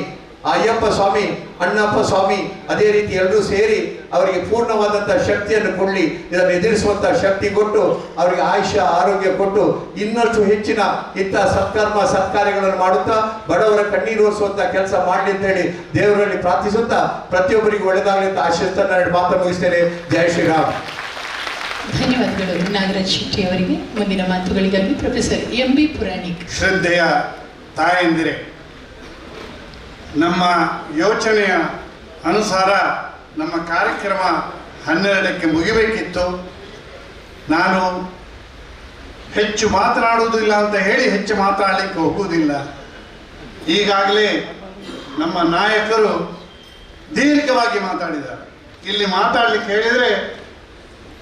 [SPEAKER 8] ಅಯ್ಯಪ್ಪ ಸ್ವಾಮಿ, ಅಣ್ಣಪ್ಪ ಸ್ವಾಮಿ ಅದೇ ರೀತಿ ಎಲ್ಲರೂ ಸೇರಿ ಅವರಿಗೆ ಪೂರ್ಣವಾದಂತಹ ಶಕ್ತಿಯನ್ನು ಕೊಡಲಿ. ಇದನ್ನು ಎದುರಿಸುವಂತಹ ಶಕ್ತಿ ಕೊಟ್ಟು ಅವರಿಗೆ ಆಯುಷ್ಯ ಆರೋಗ್ಯ ಕೊಟ್ಟು ಇನ್ನಷ್ಟು ಹೆಚ್ಚಿನ ಇಂತಹ ಸತ್ಕರ್ಮ ಸತ್ಕಾರ್ಯಗಳನ್ನು ಮಾಡುತ್ತಾ ಬಡವರ ಕಣ್ಣೀರು ಒರೆಸುವಂತ ಕೆಲಸ ಮಾಡಲಿ ಅಂತ ಹೇಳಿ ದೇವರಲ್ಲಿ ಪ್ರಾರ್ಥಿಸುತ್ತಾ ಪ್ರತಿಯೊಬ್ಬರಿಗೂ ಒಳ್ಳೆದಾಗಲಿ ಅಂತ ಆಶಿಸ್ತಾ ನಾನು ಮಾತು ಮುಗಿಸ್ತೇನೆ. ಜೈ ಶ್ರೀರಾಮ್.
[SPEAKER 1] ಧನ್ಯವಾದಗಳು ನಾಗರಾಜ್ ಶೆಟ್ಟಿ ಅವರಿಗೆ. ಮುಂದಿನ ಮಾತುಗಳಿಗಾಗಿ ಪ್ರೊಫೆಸರ್ MB ಪುರಾಣಿಕ್.
[SPEAKER 9] ಶ್ರದ್ಧೆಯ ತಾಯಂದಿರೆ, ನಮ್ಮ ಯೋಚನೆಯ ಅನುಸಾರ ನಮ್ಮ ಕಾರ್ಯಕ್ರಮ 12ಕ್ಕೆ ಮುಗಿಬೇಕಿತ್ತು. ನಾನು ಹೆಚ್ಚು ಮಾತನಾಡುವುದಿಲ್ಲ ಅಂತ ಹೇಳಿ ಹೆಚ್ಚು ಮಾತಾಡಲಿಕ್ಕೆ ಹೋಗುವುದಿಲ್ಲ. ಈಗಾಗಲೇ ನಮ್ಮ ನಾಯಕರು ದೀರ್ಘವಾಗಿ ಮಾತಾಡಿದ್ದಾರೆ. ಇಲ್ಲಿ ಮಾತಾಡಲಿಕ್ಕೆ ಹೇಳಿದರೆ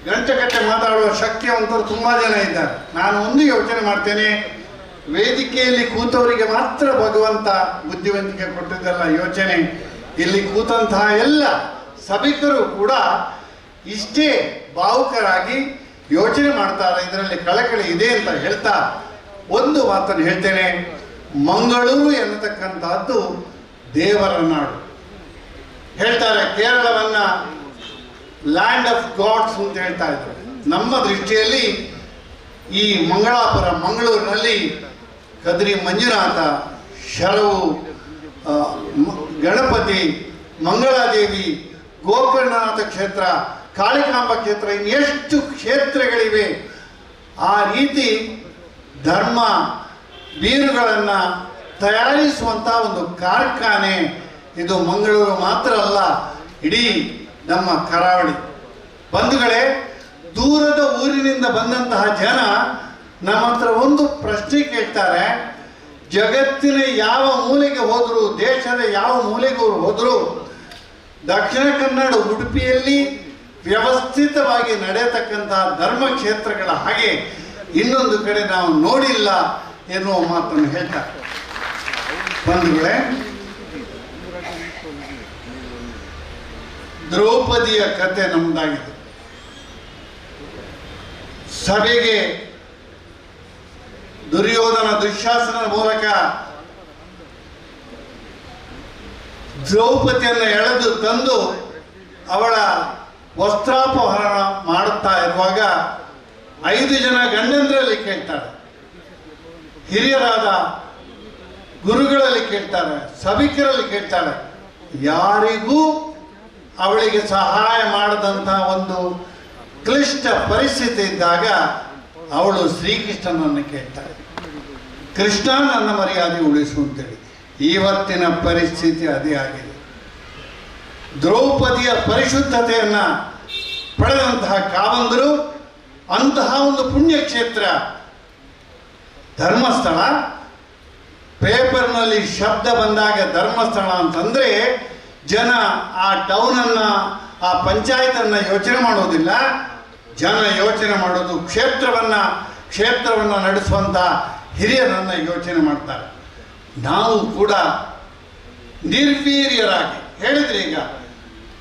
[SPEAKER 9] ಗಂಟೆಗಟ್ಟೆ ಮಾತಾಡುವ ಶಕ್ತಿವಂತರು ತುಂಬ ಜನ ಇದ್ದಾರೆ. ನಾನು ಒಂದು ಯೋಚನೆ ಮಾಡ್ತೇನೆ, ವೇದಿಕೆಯಲ್ಲಿ ಕೂತವರಿಗೆ ಮಾತ್ರ ಭಗವಂತ ಬುದ್ಧಿವಂತಿಕೆ ಕೊಟ್ಟಿದ್ದಲ್ಲ ಯೋಚನೆ, ಇಲ್ಲಿ ಕೂತಂತಹ ಎಲ್ಲ ಸಭಿಕರು ಕೂಡ ಇಷ್ಟೇ ಭಾವುಕರಾಗಿ ಯೋಚನೆ ಮಾಡ್ತಾರೆ. ಇದರಲ್ಲಿ ಕಳಕಳಿ ಇದೆ ಅಂತ ಹೇಳ್ತಾ ಒಂದು ಮಾತನ್ನು ಹೇಳ್ತೇನೆ. ಮಂಗಳೂರು ಎನ್ನತಕ್ಕಂತಹದ್ದು ದೇವರ ನಾಡು. ಹೇಳ್ತಾರೆ ಕೇರಳವನ್ನ ಲ್ಯಾಂಡ್ ಆಫ್ ಗಾಡ್ಸ್ ಅಂತ ಹೇಳ್ತಾ ಇದ್ರು. ನಮ್ಮ ದೃಷ್ಟಿಯಲ್ಲಿ ಈ ಮಂಗಳೂರಿನಲ್ಲಿ ಕದ್ರಿ ಮಂಜುನಾಥ, ಶರವು, ಗಣಪತಿ, ಮಂಗಳಾದೇವಿ, ಗೋಕರ್ಣನಾಥ ಕ್ಷೇತ್ರ, ಕಾಳಿಕಾಂಬ ಕ್ಷೇತ್ರ, ಇನ್ನೆಷ್ಟು ಕ್ಷೇತ್ರಗಳಿವೆ. ಆ ರೀತಿ ಧರ್ಮ ಬೀರುಗಳನ್ನು ತಯಾರಿಸುವಂಥ ಒಂದು ಕಾರ್ಖಾನೆ ಇದು ಮಂಗಳೂರು ಮಾತ್ರ ಅಲ್ಲ, ಇಡೀ ನಮ್ಮ ಕರಾವಳಿ. ಬಂಧುಗಳೇ, ದೂರದ ಊರಿನಿಂದ ಬಂದಂತಹ ಜನ ನಮ್ಮ ಹತ್ರ ಒಂದು ಪ್ರಶ್ನೆ ಕೇಳ್ತಾರೆ. ಜಗತ್ತಿನ ಯಾವ ಮೂಲೆಗೆ ಹೋದರೂ, ದೇಶದ ಯಾವ ಮೂಲೆಗೆ ಹೋದರೂ ದಕ್ಷಿಣ ಕನ್ನಡ ಉಡುಪಿಯಲ್ಲಿ ವ್ಯವಸ್ಥಿತವಾಗಿ ನಡೆಯತಕ್ಕಂತಹ ಧರ್ಮಕ್ಷೇತ್ರಗಳ ಹಾಗೆ ಇನ್ನೊಂದು ಕಡೆ ನಾವು ನೋಡಿಲ್ಲ ಎನ್ನುವ ಮಾತನ್ನು ಹೇಳ್ತಾರೆ. ಬಂಧುಗಳೇ, ದ್ರೌಪದಿಯ ಕತೆ ನಮ್ಮದಾಗಿದೆ. ಸಭೆಗೆ ದುರ್ಯೋಧನ ದುಶ್ಯಾಸನ ಮೂಲಕ ದ್ರೌಪದಿಯನ್ನು ಎಳೆದು ತಂದು ಅವಳ ವಸ್ತ್ರಾಪಹರಣ ಮಾಡುತ್ತಾ ಇರುವಾಗ 5 ಜನ ಗಂಡಂದ್ರಲ್ಲಿ ಕೇಳ್ತಾರೆ, ಹಿರಿಯರಾದ ಗುರುಗಳಲ್ಲಿ ಕೇಳ್ತಾರೆ, ಸಭಿಕರಲ್ಲಿ ಕೇಳ್ತಾರೆ. ಯಾರಿಗೂ ಅವಳಿಗೆ ಸಹಾಯ ಮಾಡದಂತಹ ಒಂದು ಕ್ಲಿಷ್ಟ ಪರಿಸ್ಥಿತಿ ಇದ್ದಾಗ ಅವಳು ಶ್ರೀಕೃಷ್ಣನನ್ನು ಕೇಳ್ತಾಳೆ, ಕೃಷ್ಣ ನನ್ನ ಮರ್ಯಾದೆ ಉಳಿಸು ಅಂತೇಳಿ. ಇವತ್ತಿನ ಪರಿಸ್ಥಿತಿ ಅದೇ ಆಗಿದೆ. ದ್ರೌಪದಿಯ ಪರಿಶುದ್ಧತೆಯನ್ನು ಪಡೆದಂತಹ ಕಾವಂದರು ಅಂತಹ ಒಂದು ಪುಣ್ಯಕ್ಷೇತ್ರ ಧರ್ಮಸ್ಥಳ. ಪೇಪರ್ನಲ್ಲಿ ಶಬ್ದ ಬಂದಾಗ ಧರ್ಮಸ್ಥಳ ಅಂತಂದರೆ ಜನ ಆ ಟೌನನ್ನು, ಆ ಪಂಚಾಯತನ್ನು ಯೋಚನೆ ಮಾಡೋದಿಲ್ಲ. ಜನ ಯೋಚನೆ ಮಾಡೋದು ಕ್ಷೇತ್ರವನ್ನು ನಡೆಸುವಂಥ ಹಿರಿಯರನ್ನು ಯೋಚನೆ ಮಾಡ್ತಾರೆ. ನಾವು ಕೂಡ ನಿರ್ವೀರ್ಯರಾಗಿ ಹೇಳಿದ್ರೆ ಈಗ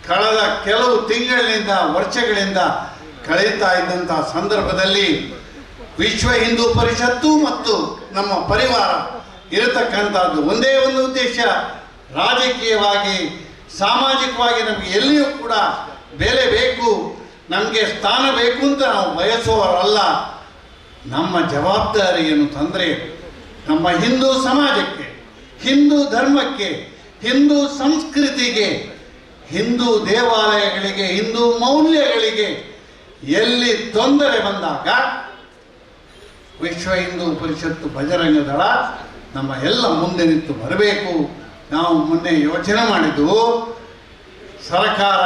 [SPEAKER 9] ಕಳೆದ ಕೆಲವು ತಿಂಗಳಿನಿಂದ ವರ್ಷಗಳಿಂದ ಕಳೆಯುತ್ತಾ ಇದ್ದಂತಹ ಸಂದರ್ಭದಲ್ಲಿ ವಿಶ್ವ ಹಿಂದೂ ಪರಿಷತ್ತು ಮತ್ತು ನಮ್ಮ ಪರಿವಾರ ಇರತಕ್ಕಂಥದ್ದು ಒಂದೇ ಒಂದು ಉದ್ದೇಶ, ರಾಜಕೀಯವಾಗಿ ಸಾಮಾಜಿಕವಾಗಿ ನಮಗೆ ಎಲ್ಲಿಯೂ ಕೂಡ ಬೆಲೆ ಬೇಕು, ನಮಗೆ ಸ್ಥಾನ ಬೇಕು ಅಂತ ನಾವು ಬಯಸುವವರಲ್ಲ. ನಮ್ಮ ಜವಾಬ್ದಾರಿ ಏನು ತಂದರೆ ನಮ್ಮ ಹಿಂದೂ ಸಮಾಜಕ್ಕೆ, ಹಿಂದೂ ಧರ್ಮಕ್ಕೆ, ಹಿಂದೂ ಸಂಸ್ಕೃತಿಗೆ, ಹಿಂದೂ ದೇವಾಲಯಗಳಿಗೆ, ಹಿಂದೂ ಮೌಲ್ಯಗಳಿಗೆ ಎಲ್ಲಿ ತೊಂದರೆ ಬಂದಾಗ ವಿಶ್ವ ಹಿಂದೂ ಪರಿಷತ್ತು ಬಜರಂಗ ದಳ ನಮ್ಮ ಎಲ್ಲ ಮುಂದೆ ನಿಂತು ಬರಬೇಕು. ನಾವು ಮೊನ್ನೆ ಯೋಚನೆ ಮಾಡಿದ್ದು, ಸರ್ಕಾರ,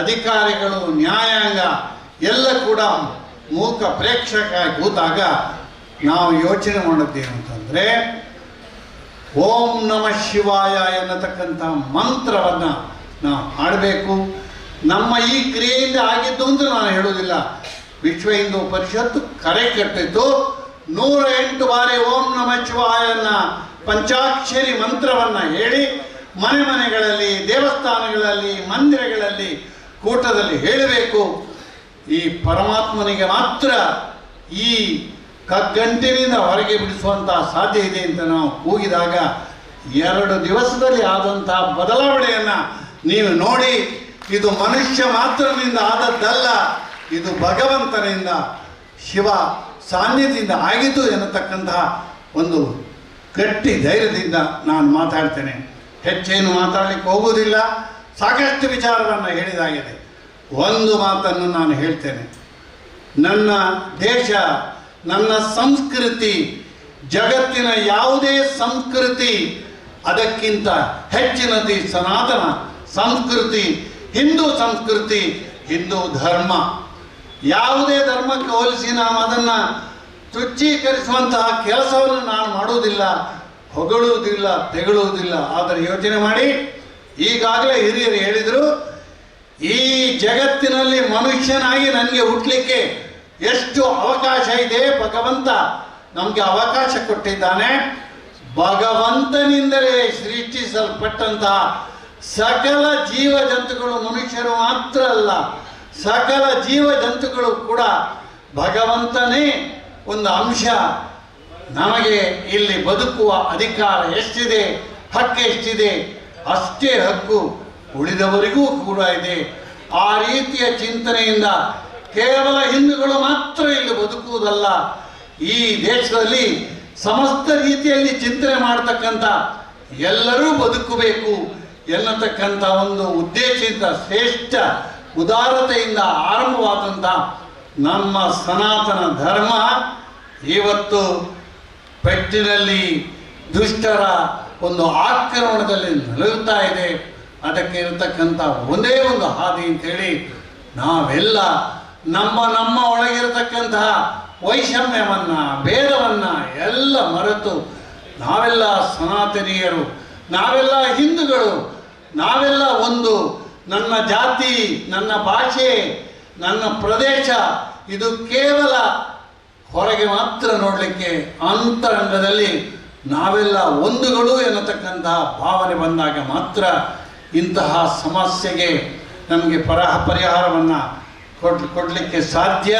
[SPEAKER 9] ಅಧಿಕಾರಿಗಳು, ನ್ಯಾಯಾಂಗ ಎಲ್ಲ ಕೂಡ ಮೂಕ ಪ್ರೇಕ್ಷಕ ಕೂತಾಗ ನಾವು ಯೋಚನೆ ಮಾಡೋದೇನು ಅಂತಂದರೆ, ಓಂ ನಮಃ ಶಿವಾಯ ಎನ್ನತಕ್ಕಂಥ ಮಂತ್ರವನ್ನು ನಾವು ಆಡಬೇಕು. ನಮ್ಮ ಈ ಕ್ರಿಯೆಯಿಂದ ಆಗಿದ್ದು ಅಂತ ನಾನು ಹೇಳೋದಿಲ್ಲ. ವಿಶ್ವ ಹಿಂದೂ ಪರಿಷತ್ತು ಕರೆ ಕಟ್ಟಿದ್ದು 108 ಬಾರಿ ಓಂ ನಮಃ ಶಿವಾಯನ್ನ ಪಂಚಾಕ್ಷರಿ ಮಂತ್ರವನ್ನು ಹೇಳಿ ಮನೆಗಳಲ್ಲಿ, ದೇವಸ್ಥಾನಗಳಲ್ಲಿ, ಮಂದಿರಗಳಲ್ಲಿ, ಕೂಟದಲ್ಲಿ ಹೇಳಬೇಕು. ಈ ಪರಮಾತ್ಮನಿಗೆ ಮಾತ್ರ ಈ ಕಗ್ಗಂಟಿನಿಂದ ಹೊರಗೆ ಬಿಡಿಸುವಂಥ ಸಾಧ್ಯ ಇದೆ ಅಂತ ನಾವು ಕೂಗಿದಾಗ 2 ದಿವಸದಲ್ಲಿ ಆದಂತಹ ಬದಲಾವಣೆಯನ್ನು ನೀವು ನೋಡಿ. ಇದು ಮನುಷ್ಯ ಮಾತ್ರನಿಂದ ಆದದ್ದಲ್ಲ, ಇದು ಭಗವಂತನಿಂದ, ಶಿವ ಸಾನ್ನಿಧ್ಯದಿಂದ ಆಗಿದ್ದು ಎನ್ನತಕ್ಕಂತಹ ಒಂದು ಗಟ್ಟಿ ಧೈರ್ಯದಿಂದ ನಾನು ಮಾತಾಡ್ತೇನೆ. ಹೆಚ್ಚೇನು ಮಾತಾಡಲಿಕ್ಕೆ ಹೋಗುವುದಿಲ್ಲ, ಸಾಕಷ್ಟು ವಿಚಾರವನ್ನು ಹೇಳಿದಾಗಿದೆ. ಒಂದು ಮಾತನ್ನು ನಾನು ಹೇಳ್ತೇನೆ, ನನ್ನ ದೇಶ, ನನ್ನ ಸಂಸ್ಕೃತಿ ಜಗತ್ತಿನ ಯಾವುದೇ ಸಂಸ್ಕೃತಿ ಅದಕ್ಕಿಂತ ಹೆಚ್ಚಿನದು ಸನಾತನ ಸಂಸ್ಕೃತಿ, ಹಿಂದೂ ಸಂಸ್ಕೃತಿ, ಹಿಂದೂ ಧರ್ಮ. ಯಾವುದೇ ಧರ್ಮಕ್ಕೆ ಹೋಲಿಸಿ ನಾವು ಅದನ್ನು ತುಚ್ಛೀಕರಿಸುವಂತಹ ಕೆಲಸವನ್ನು ನಾನು ಮಾಡುವುದಿಲ್ಲ, ಹೊಗಳುವುದಿಲ್ಲ, ತೆಗಳುವುದಿಲ್ಲ. ಆದರೆ ಯೋಚನೆ ಮಾಡಿ, ಈಗಾಗಲೇ ಹಿರಿಯರು ಹೇಳಿದರು, ಈ ಜಗತ್ತಿನಲ್ಲಿ ಮನುಷ್ಯನಾಗಿ ನನಗೆ ಹುಟ್ಟಲಿಕ್ಕೆ ಎಷ್ಟು ಅವಕಾಶ ಇದೆ, ಭಗವಂತ ನಮಗೆ ಅವಕಾಶ ಕೊಟ್ಟಿದ್ದಾನೆ. ಭಗವಂತನಿಂದಲೇ ಸೃಷ್ಟಿಸಲ್ಪಟ್ಟಂತಹ ಸಕಲ ಜೀವ ಜಂತುಗಳು, ಮನುಷ್ಯರು ಮಾತ್ರ ಅಲ್ಲ, ಸಕಲ ಜೀವ ಜಂತುಗಳು ಕೂಡ ಭಗವಂತನೇ ಒಂದು ಅಂಶ. ನಮಗೆ ಇಲ್ಲಿ ಬದುಕುವ ಅಧಿಕಾರ ಎಷ್ಟಿದೆ, ಹಕ್ಕು ಎಷ್ಟಿದೆ, ಅಷ್ಟೇ ಹಕ್ಕು ಉಳಿದವರಿಗೂ ಕೂಡ ಇದೆ. ಆ ರೀತಿಯ ಚಿಂತನೆಯಿಂದ ಕೇವಲ ಹಿಂದೂಗಳು ಮಾತ್ರ ಇಲ್ಲಿ ಬದುಕುವುದಲ್ಲ, ಈ ದೇಶದಲ್ಲಿ ಸಮಸ್ತ ರೀತಿಯಲ್ಲಿ ಚಿಂತನೆ ಮಾಡತಕ್ಕಂಥ ಎಲ್ಲರೂ ಬದುಕಬೇಕು ಎನ್ನತಕ್ಕಂಥ ಒಂದು ಉದ್ದೇಶದಿಂದ, ಶ್ರೇಷ್ಠ ಉದಾರತೆಯಿಂದ ಆರಂಭವಾದಂಥ ನಮ್ಮ ಸನಾತನ ಧರ್ಮ ಇವತ್ತು ಪೆಟ್ಟಿನಲ್ಲಿ ದುಷ್ಟರ ಒಂದು ಆಕ್ರಮಣದಲ್ಲಿ ನಲುಗುತ್ತಾ ಇದೆ. ಅದಕ್ಕೆ ಇರತಕ್ಕಂಥ ಒಂದೇ ಒಂದು ಹಾದಿ ಅಂತೇಳಿ ನಾವೆಲ್ಲ ನಮ್ಮ ಒಳಗಿರತಕ್ಕಂತಹ ವೈಷಮ್ಯವನ್ನ, ಭೇದವನ್ನ ಎಲ್ಲ ಮರೆತು ನಾವೆಲ್ಲ ಸನಾತನೀಯರು, ನಾವೆಲ್ಲ ಹಿಂದೂಗಳು, ನಾವೆಲ್ಲ ಒಂದು. ನನ್ನ ಜಾತಿ, ನನ್ನ ಭಾಷೆ, ನನ್ನ ಪ್ರದೇಶ ಇದು ಕೇವಲ ಹೊರಗೆ ಮಾತ್ರ ನೋಡಲಿಕ್ಕೆ, ಅಂತರಂಗದಲ್ಲಿ ನಾವೆಲ್ಲ ಒಂದುಗಳು ಎನ್ನತಕ್ಕಂತಹ ಭಾವನೆ ಬಂದಾಗ ಮಾತ್ರ ಇಂತಹ ಸಮಸ್ಯೆಗೆ ನಮಗೆ ಪರಿಹಾರವನ್ನು ಕೊಡಲಿಕ್ಕೆ ಸಾಧ್ಯ.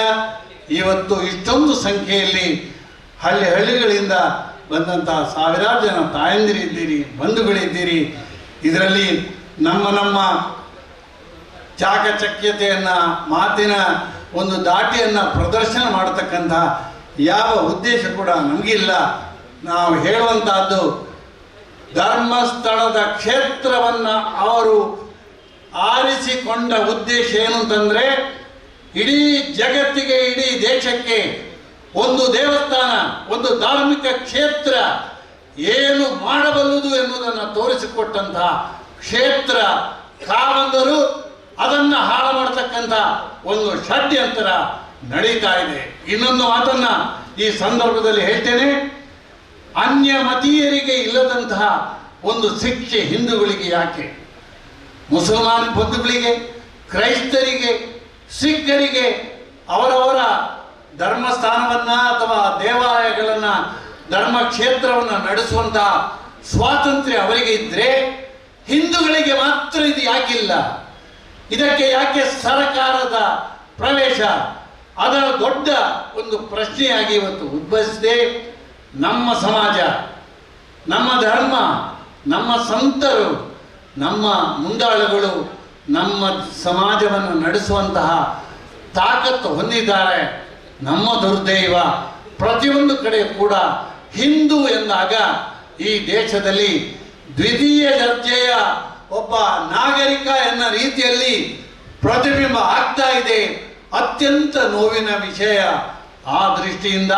[SPEAKER 9] ಇವತ್ತು ಇಷ್ಟೊಂದು ಸಂಖ್ಯೆಯಲ್ಲಿ ಹಳ್ಳಿಗಳಿಂದ ಬಂದಂತಹ ಸಾವಿರಾರು ಜನ ತಾಯಂದಿರಿದ್ದೀರಿ, ಬಂಧುಗಳಿದ್ದೀರಿ. ಇದರಲ್ಲಿ ನಮ್ಮ ಚಾಕಚಕ್ಯತೆಯನ್ನು, ಮಾತಿನ ಒಂದು ದಾಟಿಯನ್ನು ಪ್ರದರ್ಶನ ಮಾಡತಕ್ಕಂಥ ಯಾವ ಉದ್ದೇಶ ಕೂಡ ನಮಗಿಲ್ಲ. ನಾವು ಹೇಳುವಂತಹದ್ದು, ಧರ್ಮಸ್ಥಳದ ಕ್ಷೇತ್ರವನ್ನು ಅವರು ಆರಿಸಿಕೊಂಡ ಉದ್ದೇಶ ಏನು ಅಂತಂದರೆ, ಇಡೀ ಜಗತ್ತಿಗೆ, ಇಡೀ ದೇಶಕ್ಕೆ ಒಂದು ದೇವಸ್ಥಾನ, ಒಂದು ಧಾರ್ಮಿಕ ಕ್ಷೇತ್ರ ಏನು ಮಾಡಬಲ್ಲುದು ಎನ್ನುವುದನ್ನು ತೋರಿಸಿಕೊಟ್ಟಂತಹ ಕ್ಷೇತ್ರ. ಕಾವಂದರು ಅದನ್ನು ಹಾಳು ಮಾಡತಕ್ಕಂಥ ಒಂದು ಷಡ್ಯಂತರ ನಡೀತಾ ಇದೆ. ಇನ್ನೊಂದು ಮಾತನ್ನ ಈ ಸಂದರ್ಭದಲ್ಲಿ ಹೇಳ್ತೇನೆ, ಅನ್ಯ ಮತೀಯರಿಗೆ ಇಲ್ಲದಂತಹ ಒಂದು ಶಿಕ್ಷೆ ಹಿಂದೂಗಳಿಗೆ ಯಾಕೆ? ಮುಸಲ್ಮಾನ ಬಂಧುಗಳಿಗೆ, ಕ್ರೈಸ್ತರಿಗೆ, ಸಿಖ್ಖರಿಗೆ ಅವರವರ ಧರ್ಮಸ್ಥಾನವನ್ನು ಅಥವಾ ದೇವಾಲಯಗಳನ್ನು, ಧರ್ಮ ಕ್ಷೇತ್ರವನ್ನು ನಡೆಸುವಂತಹ ಸ್ವಾತಂತ್ರ್ಯ ಅವರಿಗೆ ಇದ್ದರೆ ಹಿಂದೂಗಳಿಗೆ ಮಾತ್ರ ಇದು ಯಾಕಿಲ್ಲ? ಇದಕ್ಕೆ ಯಾಕೆ ಸರ್ಕಾರದ ಪ್ರವೇಶ? ಅದರ ದೊಡ್ಡ ಒಂದು ಪ್ರಶ್ನೆಯಾಗಿ ಇವತ್ತು ಉದ್ಭವಿಸಿದೆ. ನಮ್ಮ ಸಮಾಜ, ನಮ್ಮ ಧರ್ಮ, ನಮ್ಮ ಸಂತರು, ನಮ್ಮ ಮುಂದಾಳುಗಳು ನಮ್ಮ ಸಮಾಜವನ್ನು ನಡೆಸುವಂತಹ ತಾಕತ್ತು ಹೊಂದಿದ್ದಾರೆ. ನಮ್ಮ ದುರ್ದೈವ ಪ್ರತಿಯೊಂದು ಕಡೆ ಕೂಡ ಹಿಂದೂ ಎಂದಾಗ ಈ ದೇಶದಲ್ಲಿ ದ್ವಿತೀಯ ದರ್ಜೆಯ ಒಬ್ಬ ನಾಗರಿಕ ಎನ್ನ ರೀತಿಯಲ್ಲಿ ಪ್ರತಿಬಿಂಬ ಆಗ್ತಾ ಇದೆ. ಅತ್ಯಂತ ನೋವಿನ ವಿಷಯ. ಆ ದೃಷ್ಟಿಯಿಂದ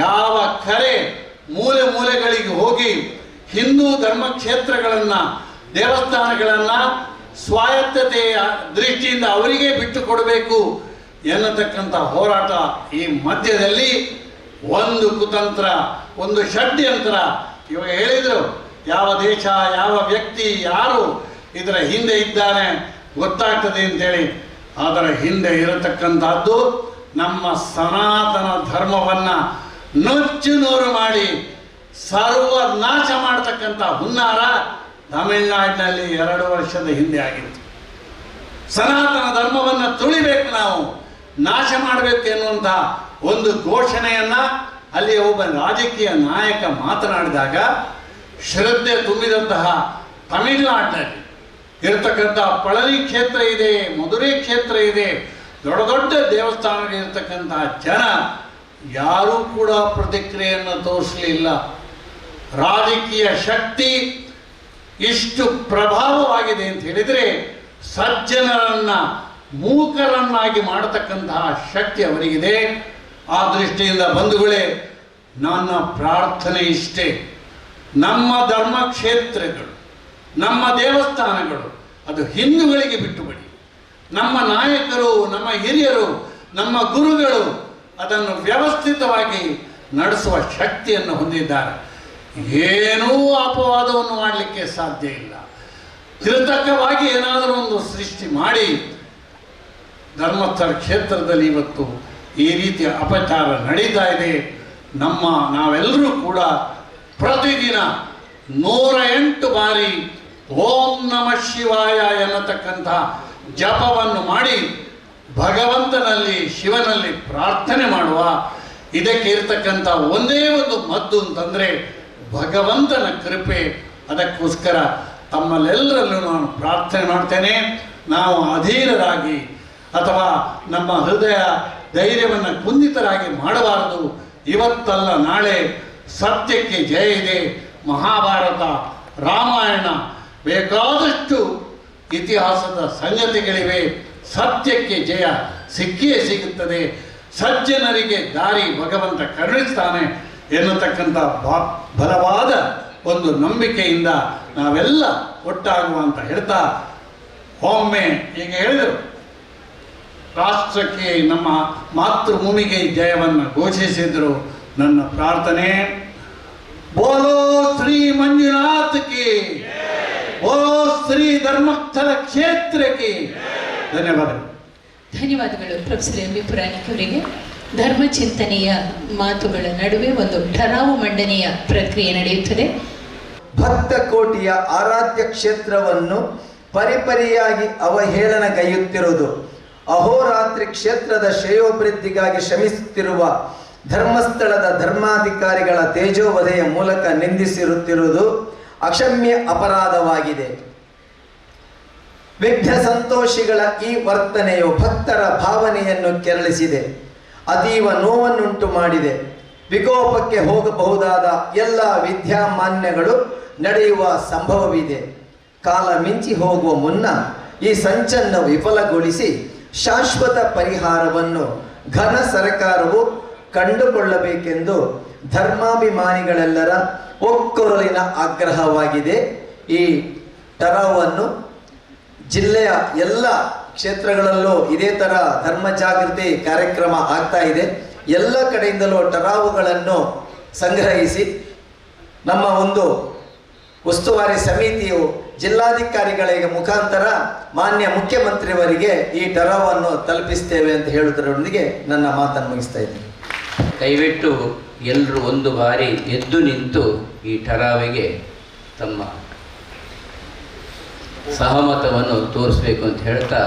[SPEAKER 9] ಯಾವ ಕರೆ ಮೂಲೆಗಳಿಗೆ ಹೋಗಿ ಹಿಂದೂ ಧರ್ಮ ಕ್ಷೇತ್ರಗಳನ್ನು, ದೇವಸ್ಥಾನಗಳನ್ನು ಸ್ವಾಯತ್ತತೆಯ ದೃಷ್ಟಿಯಿಂದ ಅವರಿಗೆ ಬಿಟ್ಟು ಕೊಡಬೇಕು ಎನ್ನತಕ್ಕಂಥ ಹೋರಾಟ ಈ ಮಧ್ಯದಲ್ಲಿ ಒಂದು ಕುತಂತ್ರ, ಒಂದು ಷಡ್ಯಂತ್ರ. ಇವಾಗ ಹೇಳಿದರು, ಯಾವ ದೇಶ, ಯಾವ ವ್ಯಕ್ತಿ, ಯಾರು ಇದರ ಹಿಂದೆ ಇದ್ದಾನೆ ಗೊತ್ತಾಗ್ತದೆ ಅಂತೇಳಿ. ಅದರ ಹಿಂದೆ ಇರತಕ್ಕಂಥದ್ದು ನಮ್ಮ ಸನಾತನ ಧರ್ಮವನ್ನು ನುಚ್ಚು ನೂರು ಮಾಡಿ ಸರ್ವನಾಶ ಮಾಡತಕ್ಕಂಥ ಹುನ್ನಾರ ತಮಿಳುನಾಡಿನಲ್ಲಿ 2 ವರ್ಷದ ಹಿಂದೆ ಆಗಿತ್ತು. ಸನಾತನ ಧರ್ಮವನ್ನು ತುಳಿಬೇಕು, ನಾವು ನಾಶ ಮಾಡಬೇಕು ಎನ್ನುವಂಥ ಒಂದು ಘೋಷಣೆಯನ್ನು ಅಲ್ಲಿ ಒಬ್ಬ ರಾಜಕೀಯ ನಾಯಕ ಮಾತನಾಡಿದಾಗ ಶ್ರದ್ಧೆ ತುಂಬಿದಂತಹ ತಮಿಳುನಾಡಿನಲ್ಲಿ ಇರತಕ್ಕಂಥ ಪಳನಿ ಕ್ಷೇತ್ರ ಇದೆ, ಮಧುರೈ ಕ್ಷೇತ್ರ ಇದೆ, ದೊಡ್ಡ ದೊಡ್ಡ ದೇವಸ್ಥಾನಗಳಿರ್ತಕ್ಕಂತಹ ಜನ ಯಾರೂ ಕೂಡ ಪ್ರತಿಕ್ರಿಯೆಯನ್ನು ತೋರಿಸಲಿಲ್ಲ. ರಾಜಕೀಯ ಶಕ್ತಿ ಇಷ್ಟು ಪ್ರಭಾವವಾಗಿದೆ ಅಂತ ಹೇಳಿದರೆ ಸಜ್ಜನರನ್ನ ಮೂಕರನ್ನಾಗಿ ಮಾಡತಕ್ಕಂತಹ ಶಕ್ತಿ ಅವರಿಗಿದೆ. ಆ ದೃಷ್ಟಿಯಿಂದ ಬಂಧುಗಳೇ, ನನ್ನ ಪ್ರಾರ್ಥನೆ ಇಷ್ಟೇ, ನಮ್ಮ ಧರ್ಮ ಕ್ಷೇತ್ರಗಳು, ನಮ್ಮ ದೇವಸ್ಥಾನಗಳು ಅದು ಹಿಂದೂಗಳಿಗೆ ಬಿಟ್ಟುಬಿಡಿ. ನಮ್ಮ ನಾಯಕರು, ನಮ್ಮ ಹಿರಿಯರು, ನಮ್ಮ ಗುರುಗಳು ಅದನ್ನು ವ್ಯವಸ್ಥಿತವಾಗಿ ನಡೆಸುವ ಶಕ್ತಿಯನ್ನು ಹೊಂದಿದ್ದಾರೆ. ಏನೂ ಅಪವಾದವನ್ನು ಮಾಡಲಿಕ್ಕೆ ಸಾಧ್ಯ ಇಲ್ಲ. ಕೃತಕವಾಗಿ ಏನಾದರೂ ಒಂದು ಸೃಷ್ಟಿ ಮಾಡಿ ಧರ್ಮಸ್ಥಳ ಕ್ಷೇತ್ರದಲ್ಲಿ ಇವತ್ತು ಈ ರೀತಿಯ ಅಪಚಾರ ನಡೀತಾ ಇದೆ. ನಾವೆಲ್ಲರೂ ಕೂಡ ಪ್ರತಿದಿನ 108 ಬಾರಿ ಓಂ ನಮಃ ಶಿವಾಯ ಎನ್ನತಕ್ಕಂಥ ಜಪವನ್ನು ಮಾಡಿ ಭಗವಂತನಲ್ಲಿ ಶಿವನಲ್ಲಿ ಪ್ರಾರ್ಥನೆ ಮಾಡುವ. ಇದಕ್ಕೆ ಇರ್ತಕ್ಕಂಥ ಒಂದೇ ಒಂದು ಮದ್ದು ಅಂತಂದರೆ ಭಗವಂತನ ಕೃಪೆ. ಅದಕ್ಕೋಸ್ಕರ ತಮ್ಮಲ್ಲೆಲ್ಲರಲ್ಲೂ ನಾನು ಪ್ರಾರ್ಥನೆ ಮಾಡ್ತೇನೆ, ನಾವು ಅಧೀರರಾಗಿ ಅಥವಾ ನಮ್ಮ ಹೃದಯ ಧೈರ್ಯವನ್ನು ಕುಂದಿತರಾಗಿ ಮಾಡಬಾರದು. ಇವತ್ತಲ್ಲ ನಾಳೆ ಸತ್ಯಕ್ಕೆ ಜಯ ಇದೆ. ಮಹಾಭಾರತ, ರಾಮಾಯಣ, ಬೇಕಾದಷ್ಟು ಇತಿಹಾಸದ ಸಂಗತಿಗಳಿವೆ. ಸತ್ಯಕ್ಕೆ ಜಯ ಸಿಕ್ಕಿಯೇ ಸಿಗುತ್ತದೆ. ಸಜ್ಜನರಿಗೆ ದಾರಿ ಭಗವಂತ ಕರುಣಿಸ್ತಾನೆ ಎನ್ನತಕ್ಕಂಥ ಬಲವಾದ ಒಂದು ನಂಬಿಕೆಯಿಂದ ನಾವೆಲ್ಲ ಒಟ್ಟಾಗುವ ಅಂತ ಹೇಳ್ತಾ, ಒಮ್ಮೆ ಈಗ ಹೇಳಿದರು, ರಾಷ್ಟ್ರಕ್ಕೆ ನಮ್ಮ ಮಾತೃಭೂಮಿಗೆ ಜಯವನ್ನು ಘೋಷಿಸಿದರು. ನನ್ನ ಪ್ರಾರ್ಥನೆ, ಬೋಲೋ ಶ್ರೀ ಮಂಜುನಾಥಕ್ಕೆ, ಬೋಲೋ ಶ್ರೀ ಧರ್ಮಸ್ಥಳ ಕ್ಷೇತ್ರಕ್ಕೆ. ಧನ್ಯವಾದಗಳು.
[SPEAKER 1] ಧನ್ಯವಾದಗಳು ಪ್ರೊಫೆಸರ್ ಎಂ ವಿ ಪುರಾಣಿಕ್ ಅವರಿಗೆ. ಧರ್ಮ ಚಿಂತನೆಯ ಮಾತುಗಳ ನಡುವೆ ಒಂದು ಠರಾವು ಮಂಡನೆಯ ಪ್ರಕ್ರಿಯೆ ನಡೆಯುತ್ತದೆ.
[SPEAKER 10] ಭಕ್ತ ಕೋಟಿಯ ಆರಾಧ್ಯ ಕ್ಷೇತ್ರವನ್ನು ಪರಿಪರಿಯಾಗಿ ಅವಹೇಳನಗೈಯುತ್ತಿರುವುದು, ಅಹೋರಾತ್ರಿ ಕ್ಷೇತ್ರದ ಶ್ರೇಯೋಭಿವೃದ್ಧಿಗಾಗಿ ಶ್ರಮಿಸುತ್ತಿರುವ ಧರ್ಮಸ್ಥಳದ ಧರ್ಮಾಧಿಕಾರಿಗಳ ತೇಜೋವಧೆಯ ಮೂಲಕ ನಿಂದಿಸಿರುತ್ತಿರುವುದು ಅಕ್ಷಮ್ಯ ಅಪರಾಧವಾಗಿದೆ. ವಿಘ್ನ ಸಂತೋಷಿಗಳ ಈ ವರ್ತನೆಯು ಭಕ್ತರ ಭಾವನೆಯನ್ನು ಕೆರಳಿಸಿದೆ, ಅತೀವ ನೋವನ್ನುಂಟು ಮಾಡಿದೆ. ವಿಕೋಪಕ್ಕೆ ಹೋಗಬಹುದಾದ ಎಲ್ಲ ವಿದ್ಯಾಮಾನ್ಯಗಳು ನಡೆಯುವ ಸಂಭವವಿದೆ. ಕಾಲ ಮಿಂಚಿ ಹೋಗುವ ಮುನ್ನ ಈ ಸಂಚನ್ನು ವಿಫಲಗೊಳಿಸಿ ಶಾಶ್ವತ ಪರಿಹಾರವನ್ನು ಘನ ಸರ್ಕಾರವು ಕಂಡುಕೊಳ್ಳಬೇಕೆಂದು ಧರ್ಮಾಭಿಮಾನಿಗಳೆಲ್ಲರ ಒಕ್ಕೊರಲಿನ ಆಗ್ರಹವಾಗಿದೆ. ಈ ಠರಾವನ್ನು ಜಿಲ್ಲೆಯ ಎಲ್ಲ ಕ್ಷೇತ್ರಗಳಲ್ಲೂ ಇದೇ ಥರ ಧರ್ಮ ಜಾಗೃತಿ ಕಾರ್ಯಕ್ರಮ ಆಗ್ತಾ ಇದೆ. ಎಲ್ಲ ಕಡೆಯಿಂದಲೂ ಠರಾವುಗಳನ್ನು ಸಂಗ್ರಹಿಸಿ ನಮ್ಮ ಒಂದು ಉಸ್ತುವಾರಿ ಸಮಿತಿಯು ಜಿಲ್ಲಾಧಿಕಾರಿಗಳಿಗೆ ಮುಖಾಂತರ ಮಾನ್ಯ ಮುಖ್ಯಮಂತ್ರಿಯವರಿಗೆ ಈ ಠರಾವನ್ನು ತಲುಪಿಸ್ತೇವೆ ಅಂತ ಹೇಳುವುದರೊಂದಿಗೆ ನನ್ನ ಮಾತನ್ನು ಮುಗಿಸ್ತಾ ಇದ್ದೀನಿ.
[SPEAKER 5] ದಯವಿಟ್ಟು ಎಲ್ಲರೂ ಒಂದು ಬಾರಿ ಎದ್ದು ನಿಂತು ಈ ಠರಾವಿಗೆ ತಮ್ಮ ಸಹಮತವನ್ನು ತೋರಿಸಬೇಕು ಅಂತ ಹೇಳ್ತಾ,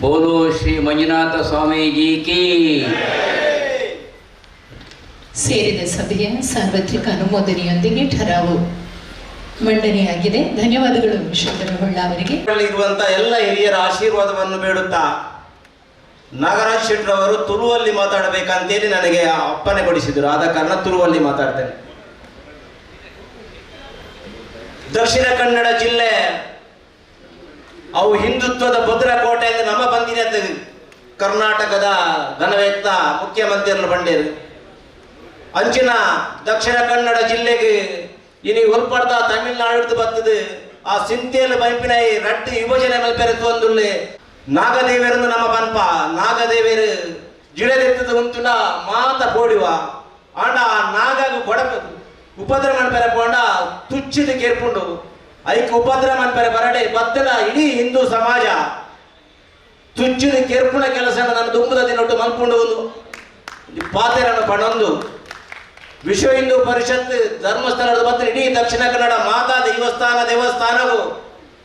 [SPEAKER 5] ಬೋಲೋ ಶ್ರೀ ಮಂಜುನಾಥ ಸ್ವಾಮೀಜಿ ಕೀ.
[SPEAKER 1] ಸೇರಿದ ಸಭೆಯ ಸಾರ್ವತ್ರಿಕ ಅನುಮೋದನೆಯೊಂದಿಗೆ ಠರಾವು ಮಂಡನೆಯಾಗಿದೆ. ಧನ್ಯವಾದಗಳು ಶಂಕರ ಹೊಳ್ಳ ಅವರಿಗೆ.
[SPEAKER 11] ಇರುವಂತ ಎಲ್ಲ ಹಿರಿಯರ ಆಶೀರ್ವಾದವನ್ನು ಬೇಡುತ್ತಾ, ನಾಗರಾಜ್ ಶೆಟ್ಟರವರು ತುಳುವಲ್ಲಿ ಮಾತಾಡಬೇಕಂತೇಳಿ ನನಗೆ ಅಪ್ಪಣೆ ಕೊಡಿಸಿದರು. ಆದ ಕಾರಣ ತುಳುವಲ್ಲಿ ಮಾತಾಡ್ತೇನೆ. ದಕ್ಷಿಣ ಕನ್ನಡ ಜಿಲ್ಲೆ ಅವು ಹಿಂದುತ್ವದ ಭದ್ರಕೋಟೆ ಎಂದು ನಮ್ಮ ಬಂದಿನ ಕರ್ನಾಟಕದ ಘನವೆತ್ತ ಮುಖ್ಯಮಂತ್ರಿಗಳು ಬಂಡೇರು ಅಂಚಿನ ದಕ್ಷಿಣ ಕನ್ನಡ ಜಿಲ್ಲೆಗೆ ಇನಿ ಉಲ್ಪಡ್ದ ತಮಿಳುನಾಡು ಬರ್ತದೆ. ಆ ಸಿಂತಿಯಲ್ಲಿ ಬಂಪಿನ ರಟ್ಟು ಯುವಜನೆ ಮಲ್ಪೆರೆತು ಒಂದುಳ್ಳೆ ನಾಗದೇವಿಯರನ್ನು ನಮ್ಮ ಪನ್ಪ ನಾಗದೇವಿಯರು ಜಿಡದೆತ್ತದ ಉಂಟುಂಡ ಮಾತ ಪೋಡಿವ ಆಂಡ ನಾಗಾಗ ಕೊಡಬೇಕು ಉಪದ್ರ ಮನ್ಪೆರೆ ಪೋಂಡ ತುಚ್ಚಿದ ಕೇರ್ಪುಂಡು ಐಕ್ ಉಪದ್ರ ಮನ್ಪೆರೆ ಬರಡೆ ಬದ್ದಲ ಇಡೀ ಹಿಂದೂ ಸಮಾಜ ತುಚ್ಚಿದ ಕೇರ್ಪುಣ ಕೆಲಸ ನನ್ನ ದುಂಬದ ದಿನೊಟ್ಟು ಮಲ್ಪುಂಡು ಪಾತೆರನ್ನು ಪಣೊಂದು ವಿಶ್ವ ಹಿಂದೂ ಪರಿಷತ್ ಧರ್ಮಸ್ಥಳದ ಬತ್ತ ಇಡೀ ದಕ್ಷಿಣ ಕನ್ನಡ ಮಾತಾ ದೇವಸ್ಥಾನವು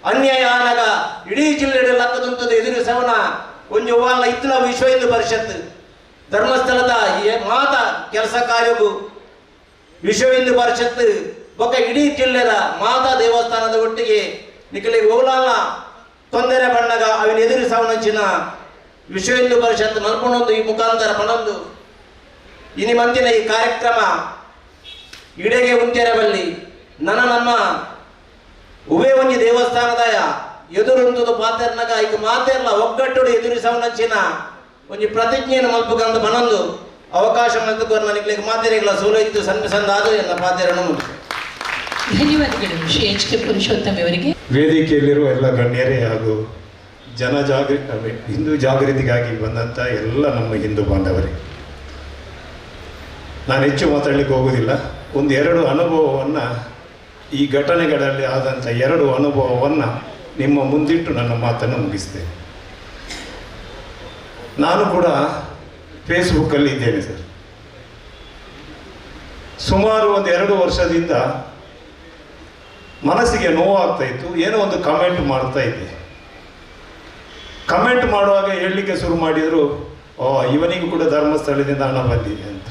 [SPEAKER 11] ಅನ್ಯಾಯ ಆನಗ ಇಡೀ ಜಿಲ್ಲೆ ಲಕ್ಕದುಂತದ ಎದುರು ಸವನ ಒಂದು ವಾಲ ಇತ್ತಿನ ವಿಶ್ವ ಹಿಂದೂ ಪರಿಷತ್ ಧರ್ಮಸ್ಥಳದ ಮಾತಾ ಕೆಲಸ ಕಾರ್ಯವು ವಿಶ್ವ ಹಿಂದೂ ಪರಿಷತ್ ಬೊಕ್ಕ ಇಡೀ ಜಿಲ್ಲೆದ ಮಾತಾ ದೇವಸ್ಥಾನದ ಒಟ್ಟಿಗೆ ನಿಖಲಿಗೆ ಹೋಗ್ಲಾಲ ತೊಂದರೆ ಬಣ್ಣಗ ಅವಿನ ಎದುರು ಸವನಂಚಿನ ವಿಶ್ವ ಹಿಂದೂ ಪರಿಷತ್ ಮಲ್ಕೊಂಡೊಂದು ಈ ಮುಖಾಂತರ ಪಣೊಂದು ಇನಿ ಮಂತಿನ ಈ ಕಾರ್ಯಕ್ರಮ ಇಡೆಗೆ ಉಂಟೆರಬಲ್ಲಿ ನಮ್ಮ ಉಭಯ ಒಂಜಿ ದೇವಸ್ಥಾನದ ಎದುರುಂತದ ಪಾತೆರ್ನಾಗ ಈಗ ಮಾತೆರ್ಲ ಒಗ್ಗಟ್ಟು ಎದುರು ಸವನಂಚಿನ ಒಂಜಿ ಪ್ರತಿಜ್ಞೆಯನ್ನು ಮಲ್ಪಕಂತ ಬನೊಂದು ಅವಕಾಶ ಮಲ್ತುಕೊಂಡು ನನಗೆ ಮಾತೆರೆಗಳ ಸೋಲೈತು ಸನ್ನಿಸಂದಾದ ಎಲ್ಲ ಪಾತೆರನ್ನು ಮುಗಿಸಿ.
[SPEAKER 1] ಧನ್ಯವಾದಗಳು ಶ್ರೀ ಎಚ್ ಕೆ ಪುರುಷೋತ್ತಮ ಅವರಿಗೆ.
[SPEAKER 12] ವೇದಿಕೆಯಲ್ಲಿರುವ ಎಲ್ಲ ಗಣ್ಯರೇ ಹಾಗೂ
[SPEAKER 9] ಹಿಂದೂ ಜಾಗೃತಿಗಾಗಿ ಬಂದಂಥ ಎಲ್ಲ ನಮ್ಮ ಹಿಂದೂ ಬಾಂಧವರೇ, ನಾನು ಹೆಚ್ಚು ಮಾತಾಡಲಿಕ್ಕೆ ಹೋಗೋದಿಲ್ಲ. ಎರಡು ಅನುಭವವನ್ನು, ಈ ಘಟನೆಗಳಲ್ಲಿ ಆದಂಥ 2 ಅನುಭವವನ್ನು ನಿಮ್ಮ ಮುಂದಿಟ್ಟು ನನ್ನ ಮಾತನ್ನು ಮುಗಿಸ್ತೇನೆ. ನಾನು ಕೂಡ ಫೇಸ್ಬುಕ್ಕಲ್ಲಿ ಇದ್ದೇನೆ ಸರ್. ಸುಮಾರು 2 ವರ್ಷದಿಂದ ಮನಸ್ಸಿಗೆ ನೋವಾಗ್ತಾ ಇತ್ತು. ಏನೋ ಒಂದು ಕಮೆಂಟ್ ಮಾಡ್ತಾ ಇದ್ದೆ. ಕಮೆಂಟ್ ಮಾಡುವಾಗ ಹೇಳಲಿಕ್ಕೆ ಶುರು ಮಾಡಿದರು, ಇವನಿಗೂ ಕೂಡ ಧರ್ಮಸ್ಥಳದಿಂದ ಹಣ ಬಂದಿದೆ ಅಂತ.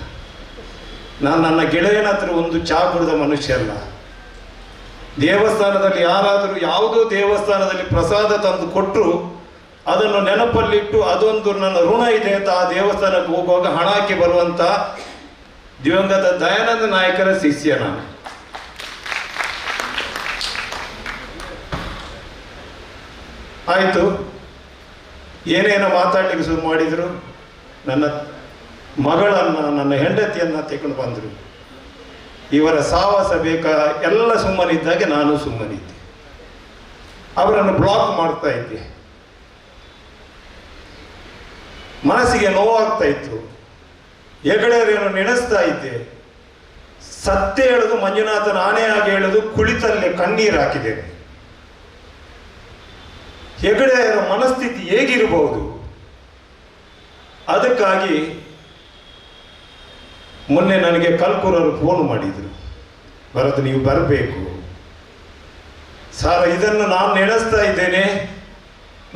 [SPEAKER 9] ನಾನು ನನ್ನ ಗೆಳೆಯನ ಹತ್ರ ಒಂದು ಚಹಾ ಕುಡಿದ ಮನುಷ್ಯ ಅಲ್ಲ. ದೇವಸ್ಥಾನದಲ್ಲಿ ಯಾರಾದರೂ ಯಾವುದೋ ದೇವಸ್ಥಾನದಲ್ಲಿ ಪ್ರಸಾದ ತಂದು ಕೊಟ್ಟರು ಅದನ್ನು ನೆನಪಲ್ಲಿಟ್ಟು ಅದೊಂದು ನನ್ನ ಋಣ ಇದೆ ಅಂತ ಆ ದೇವಸ್ಥಾನಕ್ಕೆ ಹೋಗುವಾಗ ಹಣ ಹಾಕಿ ಬರುವಂಥ ದಿವಂಗತ ದಯಾನಂದ ನಾಯಕರ ಶಿಷ್ಯ ನಾನು. ಆಯಿತು, ಏನೇನೋ ಮಾತಾಡಲಿಕ್ಕೆ ಶುರು ಮಾಡಿದರು. ನನ್ನ ಮಗಳನ್ನು, ನನ್ನ ಹೆಂಡತಿಯನ್ನು ತೆಗೆದು ಬಂದರು. ಇವರ ಸಾಹಸ ಬೇಕಾ ಎಲ್ಲ ಸುಮ್ಮನಿದ್ದಾಗೆ ನಾನು ಸುಮ್ಮನಿದ್ದೆ. ಅವರನ್ನು ಬ್ಲಾಕ್ ಮಾಡ್ತಾ ಇದ್ದೆ. ಮನಸ್ಸಿಗೆ ನೋವಾಗ್ತಾ ಇತ್ತು. ಹೆಗಡೆಯರನ್ನು ನೆನೆಸ್ತಾ ಇದ್ದೆ. ಸತ್ಯ ಹೇಳೋದು, ಮಂಜುನಾಥನ ಆಣೆಯಾಗಿ ಹೇಳೋದು, ಕುಳಿತಲ್ಲೇ ಕಣ್ಣೀರು ಹಾಕಿದ್ದೇನೆ. ಹೆಗಡೆಯರ ಮನಸ್ಥಿತಿ ಹೇಗಿರಬಹುದು? ಅದಕ್ಕಾಗಿ ಮೊನ್ನೆ ನನಗೆ ಕಲ್ಕೂರರು ಫೋನ್ ಮಾಡಿದರು, ಭರತ್ ನೀವು ಬರಬೇಕು ಸರ್, ಇದನ್ನು ನಾನು ನೆನೆಸ್ತಾ ಇದ್ದೇನೆ,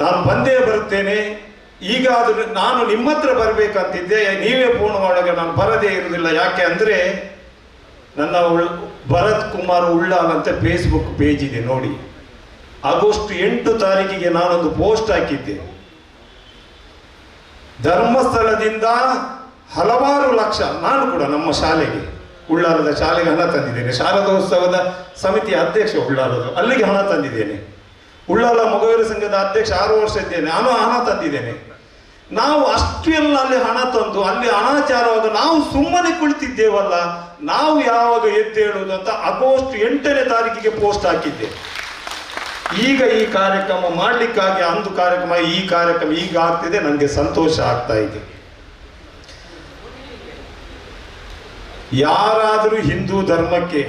[SPEAKER 9] ನಾನು ಬಂದೇ ಬರ್ತೇನೆ. ಈಗಾದರೂ ನಾನು ನಿಮ್ಮ ಹತ್ರ ಬರಬೇಕಂತಿದ್ದೆ, ನೀವೇ ಫೋನ್ ಮಾಡುವಾಗ ನಾನು ಬರದೇ ಇರುವುದಿಲ್ಲ. ಯಾಕೆ ಅಂದರೆ ನನ್ನ ಭರತ್ ಕುಮಾರ್ ಉಳ್ಳಾಲ್ ಅಂತ ಫೇಸ್ಬುಕ್ ಪೇಜ್ ಇದೆ ನೋಡಿ. ಆಗಸ್ಟ್ 8 ತಾರೀಕಿಗೆ ನಾನೊಂದು ಪೋಸ್ಟ್ ಹಾಕಿದ್ದೆ. ಧರ್ಮಸ್ಥಳದಿಂದ ಹಲವಾರು ಲಕ್ಷ, ನಾನು ಕೂಡ ನಮ್ಮ ಶಾಲೆಗೆ, ಉಳ್ಳಾಲದ ಶಾಲೆಗೆ ಹಣ ತಂದಿದ್ದೇನೆ. ಶಾರದೋತ್ಸವದ ಸಮಿತಿಯ ಅಧ್ಯಕ್ಷ ಉಳ್ಳಾಲದು, ಅಲ್ಲಿಗೆ ಹಣ ತಂದಿದ್ದೇನೆ. ಉಳ್ಳಾಲ ಮಗುವೀರ ಸಂಘದ ಅಧ್ಯಕ್ಷ 6 ವರ್ಷ ಇದ್ದೇನೆ, ನಾನು ಹಣ ತಂದಿದ್ದೇನೆ. ನಾವು ಅಷ್ಟೆಲ್ಲ ಅಲ್ಲಿ ಹಣ ತಂದು ಅಲ್ಲಿ ಅನಾಚಾರವಾದ ನಾವು ಸುಮ್ಮನೆ ಕುಳಿತಿದ್ದೇವಲ್ಲ, ನಾವು ಯಾವಾಗ ಎದ್ದೇಳುವುದು ಅಂತ ಆಗಸ್ಟ್ 8ನೇ ತಾರೀಕಿಗೆ ಪೋಸ್ಟ್ ಹಾಕಿದ್ದೆ. ಈಗ ಈ ಕಾರ್ಯಕ್ರಮ ಮಾಡಲಿಕ್ಕಾಗಿ ಅಂದು ಕಾರ್ಯಕ್ರಮ, ಈ ಕಾರ್ಯಕ್ರಮ ಈಗ ಆಗ್ತಿದೆ, ನನಗೆ ಸಂತೋಷ ಆಗ್ತಾ ಇದೆ. ಯಾರಾದರೂ ಹಿಂದೂ ಧರ್ಮಕ್ಕೆ,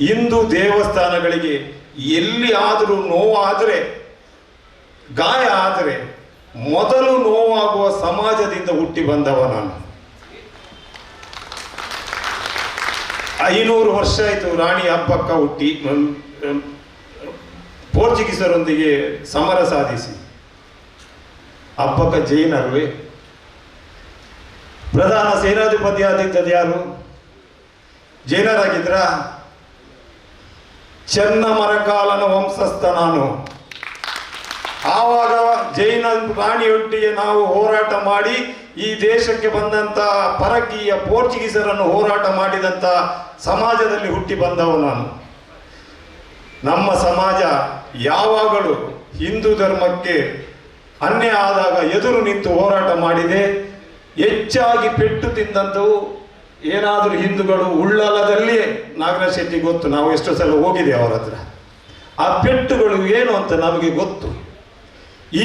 [SPEAKER 9] ಹಿಂದೂ ದೇವಸ್ಥಾನಗಳಿಗೆ ಎಲ್ಲಿ ಆದರೂ ನೋವಾದರೆ, ಗಾಯ ಆದರೆ ಮೊದಲು ನೋವಾಗುವ ಸಮಾಜದಿಂದ ಹುಟ್ಟಿ ಬಂದವ ನಾನು. 500 ವರ್ಷ ಆಯಿತು ರಾಣಿ ಅಬ್ಬಕ್ಕ ಹುಟ್ಟಿ ಪೋರ್ಚುಗೀಸರೊಂದಿಗೆ ಸಮರ ಸಾಧಿಸಿ. ಅಬ್ಬಕ್ಕ ಜೈನರುವೆ. ಪ್ರಧಾನ ಸೇನಾಧಿಪತಿ ಆದಿದ್ದದ್ದು ಯಾರು? ಜೈನರಾಗಿದ್ರ? ಚೆನ್ನಮರಕಾಲನ ವಂಶಸ್ಥ ನಾನು. ಆವಾಗ ಜೈನ ರಾಣಿಯೊಟ್ಟಿಗೆ ನಾವು ಹೋರಾಟ ಮಾಡಿ ಈ ದೇಶಕ್ಕೆ ಬಂದಂಥ ಪರಕೀಯ ಪೋರ್ಚುಗೀಸರನ್ನು ಹೋರಾಟ ಮಾಡಿದಂಥ ಸಮಾಜದಲ್ಲಿ ಹುಟ್ಟಿ ಬಂದವ ನಾನು. ನಮ್ಮ ಸಮಾಜ ಯಾವಾಗಲೂ ಹಿಂದೂ ಧರ್ಮಕ್ಕೆ ಅನ್ಯಾಯ ಆದಾಗ ಎದುರು ನಿಂತು ಹೋರಾಟ ಮಾಡಿದೆ. ಹೆಚ್ಚಾಗಿ ಪೆಟ್ಟು ತಿಂದಂಥವು ಏನಾದರೂ ಹಿಂದೂಗಳು ಉಳ್ಳಾಲದಲ್ಲಿ, ನಾಗರಾಜ್ ಶೆಟ್ಟಿ ಗೊತ್ತು, ನಾವು ಎಷ್ಟೋ ಸಲ ಹೋಗಿದೆ ಅವರ ಹತ್ರ. ಆ ಪೆಟ್ಟುಗಳು ಏನು ಅಂತ ನಮಗೆ ಗೊತ್ತು.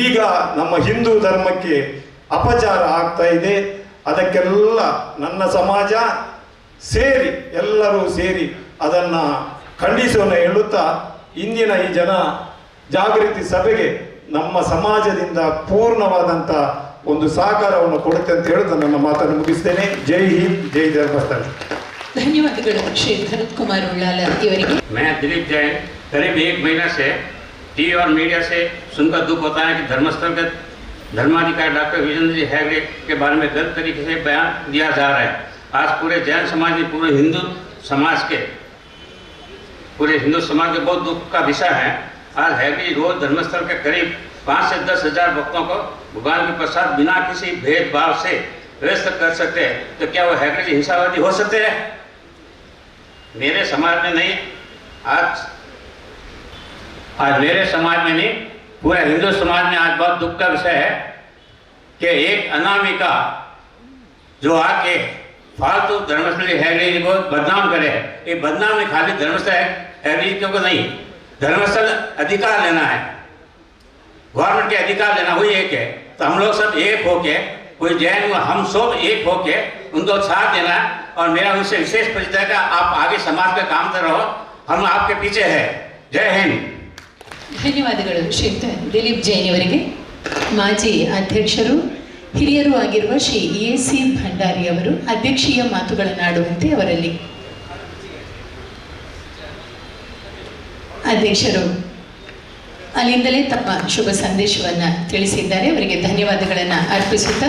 [SPEAKER 9] ಈಗ ನಮ್ಮ ಹಿಂದೂ ಧರ್ಮಕ್ಕೆ ಅಪಚಾರ ಆಗ್ತಾ ಇದೆ. ಅದಕ್ಕೆಲ್ಲ ನನ್ನ ಸಮಾಜ ಸೇರಿ, ಎಲ್ಲರೂ ಸೇರಿ ಅದನ್ನು ಖಂಡಿಸೋಣ ಹೇಳುತ್ತಾ, ಇಂದಿನ ಈ ಜಾಗೃತಿ ಸಭೆಗೆ ನಮ್ಮ ಸಮಾಜದಿಂದ ಪೂರ್ಣವಾದಂಥ ಒಂದು ಸಹಕಾರವನ್ನು ಕೊಡುತ್ತೆ ಅಂತ ಹೇಳುತ್ತಾ ನನ್ನ ಮಾತನ್ನು ಮುಗಿಸ್ತೇನೆ. ಜೈ ಹಿಂದ್, ಜೈ ಧರ್ಮಸ್ಥಳ.
[SPEAKER 1] ಧನ್ಯವಾದಗಳು ಶ್ರೀ ಭರತ್ ಕುಮಾರ್ ಉಳ್ಳಾಲ ಇವರಿಗೆ.
[SPEAKER 12] मैं दिलीप जैन करीब 1 महीना से टीवी और मीडिया से सुनकर दुख होता है कि धर्मस्थल के धर्माधिकारी डॉक्टर विजेंद्र जी हैगड़े के बारे में गलत तरीके से बयान दिया जा रहा है। आज पूरे जैन समाज में, पूरे हिंदू समाज के बहुत दुख का विषय है। आज हैगड़े रोज धर्मस्थल के करीब 5 से 10 हजार भक्तों को भगवान के प्रसाद बिना किसी भेदभाव से व्यस्त कर सकते हैं, तो क्या वो हैगड़े जी हिंसावादी हो सकते हैं? मेरे समाज में नहीं, आज मेरे समाज में नहीं, पूरे हिंदू समाज में आज बहुत दुख का विषय है कि एक अनामिका जो आके फालतू धर्मस्थल हैगड़े जी को बदनाम करे। ये बदनाम नहीं, खाली धर्मस्थल हैगड़े जी को नहीं, धर्मस्थल अधिकार लेना है। गवर्नमेंट के अधिकार लेना वही एक है। तो हम लोग सब एक होके, कोई जैन हम सब एक होके उनको साथ देना। और मेरा उनसे विशेष परिचय है कि आप आगे समाज पे काम कर रहो, हम आपके पीछे है। जय हिंद।
[SPEAKER 1] ಧನ್ಯವಾದಗಳು ಶ್ರೀಯುತ ದಿಲೀಪ್ ಜೈನ್ ಅವರಿಗೆ. ಮಾಜಿ ಅಧ್ಯಕ್ಷರು ಹಿರಿಯರು ಆಗಿರುವ ಶ್ರೀ AC ಭಂಡಾರಿ ಅವರು ಅಧ್ಯಕ್ಷೀಯ ಮಾತುಗಳನ್ನಾಡುವಂತೆ ಅವರಲ್ಲಿ. ಅಧ್ಯಕ್ಷರು ಅಲ್ಲಿಂದಲೇ ತಮ್ಮ ಶುಭ ಸಂದೇಶವನ್ನು ತಿಳಿಸಿದ್ದಾರೆ. ಅವರಿಗೆ ಧನ್ಯವಾದಗಳನ್ನು ಅರ್ಪಿಸುತ್ತಾ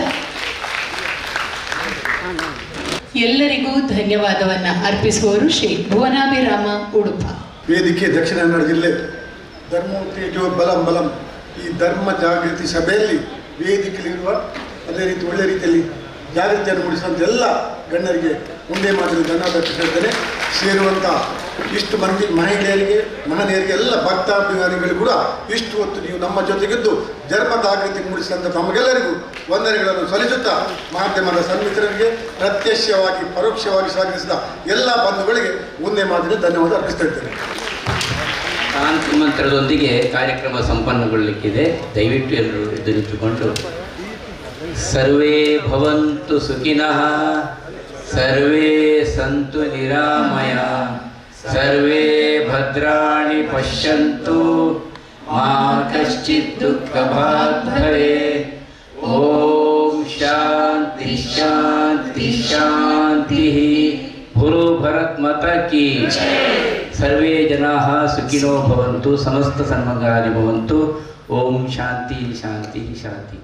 [SPEAKER 1] ಎಲ್ಲರಿಗೂ ಧನ್ಯವಾದವನ್ನು ಅರ್ಪಿಸುವವರು ಶ್ರೀ ಭುವನಾಭಿರಾಮ ಉಡುಪ.
[SPEAKER 13] ವೇದಿಕೆ ದಕ್ಷಿಣ ಕನ್ನಡ ಜಿಲ್ಲೆ ಧರ್ಮೋತ್ತೇಜೋ ಬಲಂ ಬಲಂ ಈ ಧರ್ಮ ಜಾಗೃತಿ ಸಭೆಯಲ್ಲಿ ವೇದಿಕೆಯಲ್ಲಿರುವ ಅದೇ ರೀತಿ ಒಳ್ಳೆ ರೀತಿಯಲ್ಲಿ ಜಾಗೃತಿಯನ್ನು ಮೂಡಿಸುವಂಥ ಎಲ್ಲ ಗಣ್ಯರಿಗೆ ಮುಂದೆ ಮಾತ್ರ ಧನ್ಯವಾದ ಅರ್ಪಿಸುತ್ತೇನೆ. ಸೇರುವಂಥ ಇಷ್ಟು ಮಂದಿ ಮಹಿಳೆಯರಿಗೆ ಮಹನೀಯರಿಗೆ ಎಲ್ಲ ಭಕ್ತಾಭಿಮಾನಿಗಳು ಕೂಡ ಇಷ್ಟು ಹೊತ್ತು ನೀವು ನಮ್ಮ ಜೊತೆಗಿದ್ದು ಧರ್ಮ ಜಾಗೃತಿ ಮೂಡಿಸಿದಂಥ ತಮಗೆಲ್ಲರಿಗೂ ವಂದನೆಗಳನ್ನು ಸಲ್ಲಿಸುತ್ತಾ ಮಾಧ್ಯಮದ ಸನ್ಮಿತ್ರರಿಗೆ ಪ್ರತ್ಯಕ್ಷವಾಗಿ ಪರೋಕ್ಷವಾಗಿ ಸ್ವಾಗತಿಸಿದ ಎಲ್ಲ ಬಂಧುಗಳಿಗೆ ಮುಂದೆ ಮಾತ್ರ ಧನ್ಯವಾದ ಅರ್ಪಿಸ್ತಾ ಇದ್ದೇನೆ.
[SPEAKER 5] ಶಾಂತಿ ಮಂತ್ರದೊಂದಿಗೆ ಕಾರ್ಯಕ್ರಮ ಸಂಪನ್ನಗೊಳ್ಳಲಿಕ್ಕಿದೆ. ದಯವಿಟ್ಟು ಎಲ್ಲರೂ ಎದುರಿಸಿಕೊಂಡು ಸರ್ವೇ ಭವಂತು ಸುಖಿನಃ, ಸರ್ವೇ ಸಂತು ನಿರಾಮಯ, ಸರ್ವೇ ಭದ್ರಾಣಿ ಪಶ್ಯಂತು, ಮಾ ಕಶ್ಚಿತ್ ದುಃಖಭಾಗ್ ಭವೇತ್. ಓಂ ಶಾಂತಿ ಶಾಂತಿ ಶಾಂತಿ. ಗುರು ಭರತ್ ಮಾತಾ ಕಿ. ಸರ್ವೇ ಜನಾಃ ಸುಖಿನೋ ಭವಂತು, ಸಮಸ್ತ ಸನ್ಮಂಗಲಾನಿ ಭವಂತು. ಓಂ ಶಾಂತಿ ಶಾಂತಿ ಶಾಂತಿ.